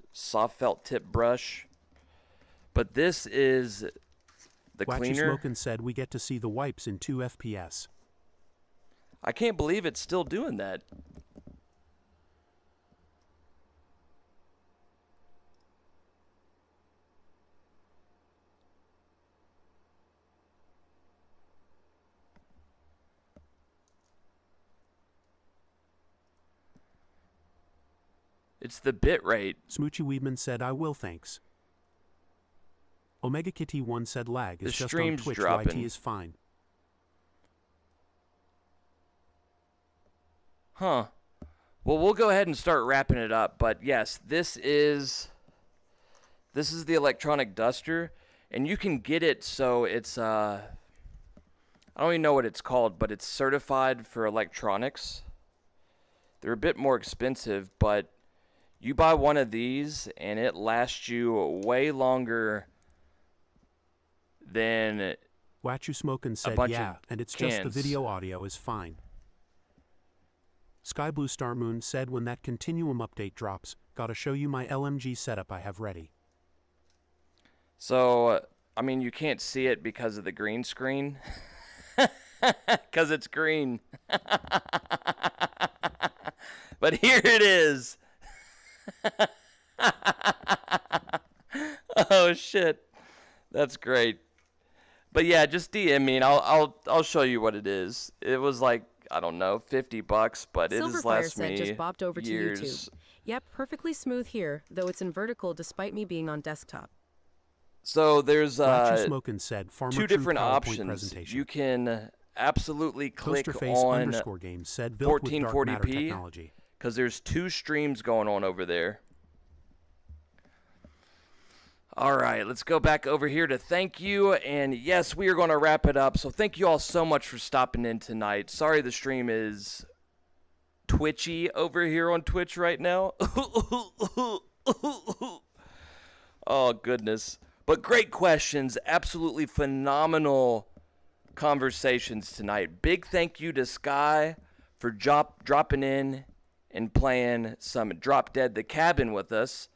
Speaker 10: felt tip brush. But this is the
Speaker 1: Watchy
Speaker 10: cleaner.
Speaker 1: Smokin' said we get to see the wipes in 2 FPS.
Speaker 10: I can't believe it's still doing that. It's the bit rate.
Speaker 1: Smoochy Weedman said, I will, thanks. Omega Kitty 1 said lag is
Speaker 10: The
Speaker 1: just on
Speaker 10: stream's
Speaker 1: Twitch,
Speaker 10: dropping.
Speaker 1: YT is fine.
Speaker 10: Huh. Well, we'll go ahead and start wrapping it up. But yes, this is the electronic duster, and you can get it so it's I don't even know what it's called, but it's certified for electronics. They're a bit more expensive, but you buy one of these and it lasts you way longer than
Speaker 1: Watchu Smokin' said,
Speaker 10: bunch
Speaker 1: yeah,
Speaker 10: of
Speaker 1: and it's just the
Speaker 10: cans.
Speaker 1: video audio is fine. Sky Blue Star Moon said when that Continuum update drops, gotta show you my LMG setup I have ready.
Speaker 10: So, I mean, you can't see it because of the green screen. Because it's green. But here it is. Oh, shit. That's great. But yeah, just DM me and I'll show you what it is. It was like, I don't know, $50, but it has
Speaker 4: Silverfire
Speaker 10: lasted
Speaker 4: said
Speaker 10: me
Speaker 4: just bopped over
Speaker 10: years.
Speaker 4: to YouTube. Yep, perfectly smooth here, though it's in vertical despite me being on desktop.
Speaker 10: So there's
Speaker 1: Watchu Smokin' said, Farmer
Speaker 10: two
Speaker 1: True
Speaker 10: different
Speaker 1: PowerPoint
Speaker 10: options.
Speaker 1: presentation.
Speaker 10: You can absolutely click
Speaker 1: Toasterface
Speaker 10: on
Speaker 1: _ games said built with dark matter
Speaker 10: 1440p
Speaker 1: technology.
Speaker 10: because there's two streams going on over there. All right, let's go back over here to thank you. And yes, we are going to wrap it up. So thank you all so much for stopping in tonight. Sorry the stream is twitchy over here on Twitch right now. Oh, goodness. But great questions. Absolutely phenomenal conversations tonight. Big thank you to Sky for dropping in and playing some Drop Dead the Cabin with us.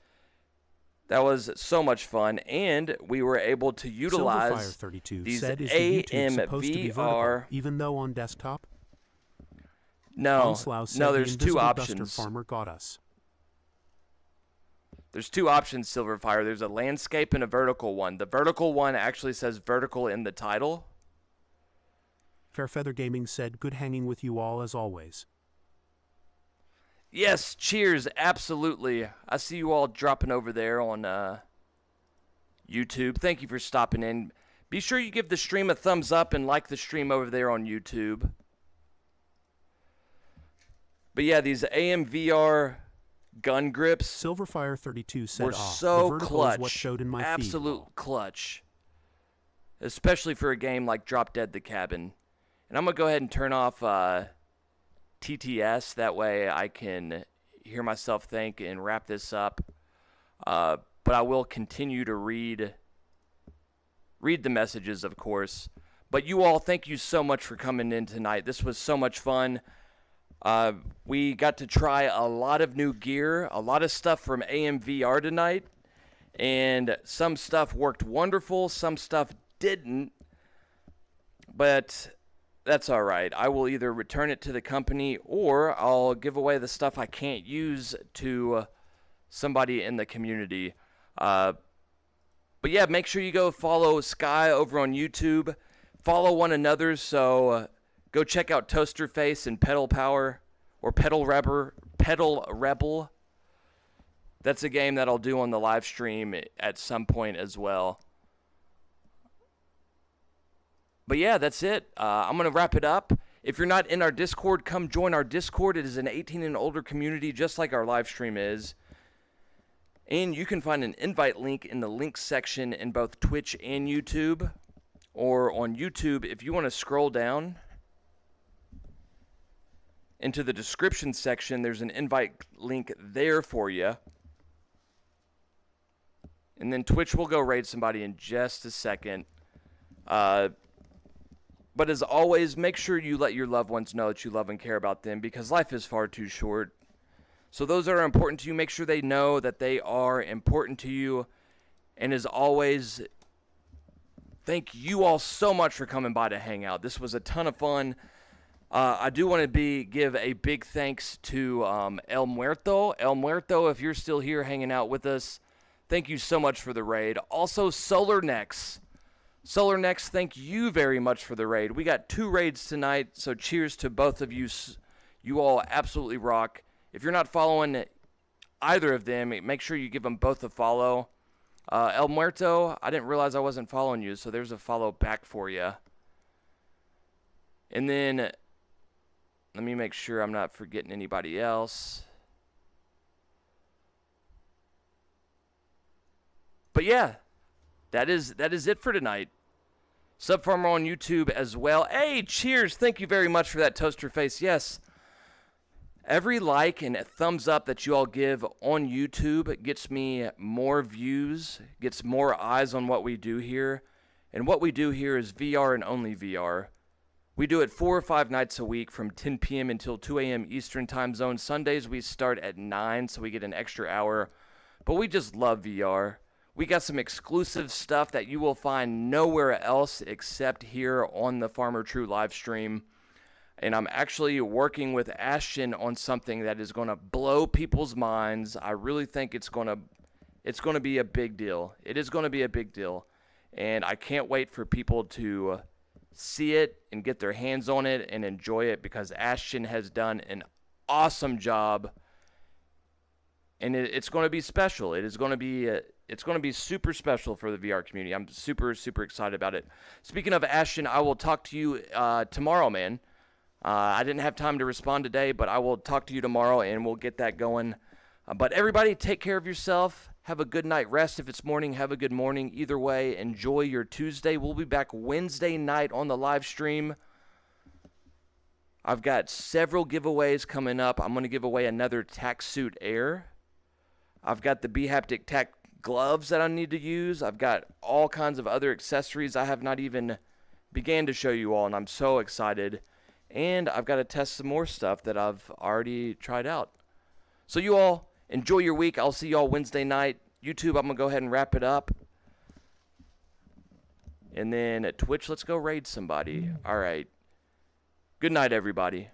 Speaker 10: That was so much fun, and we were able to utilize
Speaker 1: Silverfire 32
Speaker 10: these
Speaker 1: said, is the YouTube supposed to be vertical,
Speaker 10: AMVR.
Speaker 1: even though on desktop?
Speaker 10: No,
Speaker 1: Onslaw said
Speaker 10: no,
Speaker 1: the
Speaker 10: there's two
Speaker 1: invisible
Speaker 10: options.
Speaker 1: Duster Farmer got us.
Speaker 10: There's two options, Silverfire. There's a landscape and a vertical one. The vertical one actually says vertical in the title.
Speaker 1: Fairfeather Gaming said, good hanging with you all as always.
Speaker 10: Yes, cheers, absolutely. I see you all dropping over there on YouTube. Thank you for stopping in. Be sure you give the stream a thumbs up and like the stream over there on YouTube. But yeah, these AMVR gun grips
Speaker 1: Silverfire32 said,
Speaker 10: were
Speaker 1: "Ah,
Speaker 10: so
Speaker 1: the vertical
Speaker 10: clutch.
Speaker 1: is what showed in my
Speaker 10: Absolute clutch. Especially for a game like Drop Dead the Cabin. And I'm going to go ahead and turn off TTS. That way I can hear myself think and wrap this up. But I will continue to read the messages, of course. But you all, thank you so much for coming in tonight. This was so much fun. We got to try a lot of new gear, a lot of stuff from AMVR tonight. And some stuff worked wonderful, some stuff didn't. But that's all right. I will either return it to the company or I'll give away the stuff I can't use to somebody in the community. But yeah, make sure you go follow Sky over on YouTube. Follow one another, so go check out Toasterface and Pedal Power or Pedal Rebel. That's a game that I'll do on the live stream at some point as well. But yeah, that's it. I'm going to wrap it up. If you're not in our Discord, come join our Discord. It is an 18 and older community, just like our live stream is. And you can find an invite link in the links section in both Twitch and YouTube. Or on YouTube, if you want to scroll down into the description section, there's an invite link there for you. And then Twitch will go raid somebody in just a second. But as always, make sure you let your loved ones know that you love and care about them, because life is far too short. So those that are important to you, make sure they know that they are important to you. And as always, thank you all so much for coming by to hang out. This was a ton of fun. I do want to give a big thanks to El Muerto. El Muerto, if you're still here hanging out with us, thank you so much for the raid. Also, SolarNex. SolarNex, thank you very much for the raid. We got 2 raids tonight, so cheers to both of you. You all absolutely rock. If you're not following either of them, make sure you give them both a follow. El Muerto, I didn't realize I wasn't following you, so there's a follow back for you. And then, let me make sure I'm not forgetting anybody else. But yeah, that is it for tonight. Subfarmer on YouTube as well. Hey, cheers! Thank you very much for that, Toaster Face. Yes, every like and a thumbs up that you all give on YouTube gets me more views, gets more eyes on what we do here. And what we do here is VR and only VR. We do it 4 or 5 nights a week from 10 p.m. until 2 a.m. Eastern time zone. Sundays we start at 9, so we get an extra hour. But we just love VR. We got some exclusive stuff that you will find nowhere else except here on the FarmerTrue live stream. And I'm actually working with Astienth on something that is going to blow people's minds. I really think it's going to be a big deal. It is going to be a big deal. And I can't wait for people to see it and get their hands on it and enjoy it, because Astienth has done an awesome job. And it's going to be special. It's going to be super special for the VR community. I'm super, super excited about it. Speaking of Astienth, I will talk to you tomorrow, man. I didn't have time to respond today, but I will talk to you tomorrow, and we'll get that going. But everybody, take care of yourself. Have a good night rest. If it's morning, have a good morning. Either way, enjoy your Tuesday. We'll be back Wednesday night on the live stream. I've got several giveaways coming up. I'm going to give away another TactSuit Air. I've got the bHaptic TactGloves that I need to use. I've got all kinds of other accessories I have not even began to show you all, and I'm so excited. And I've got to test some more stuff that I've already tried out. So you all, enjoy your week. I'll see you all Wednesday night. YouTube, I'm going to go ahead and wrap it up. And then at Twitch, let's go raid somebody. All right. Good night, everybody.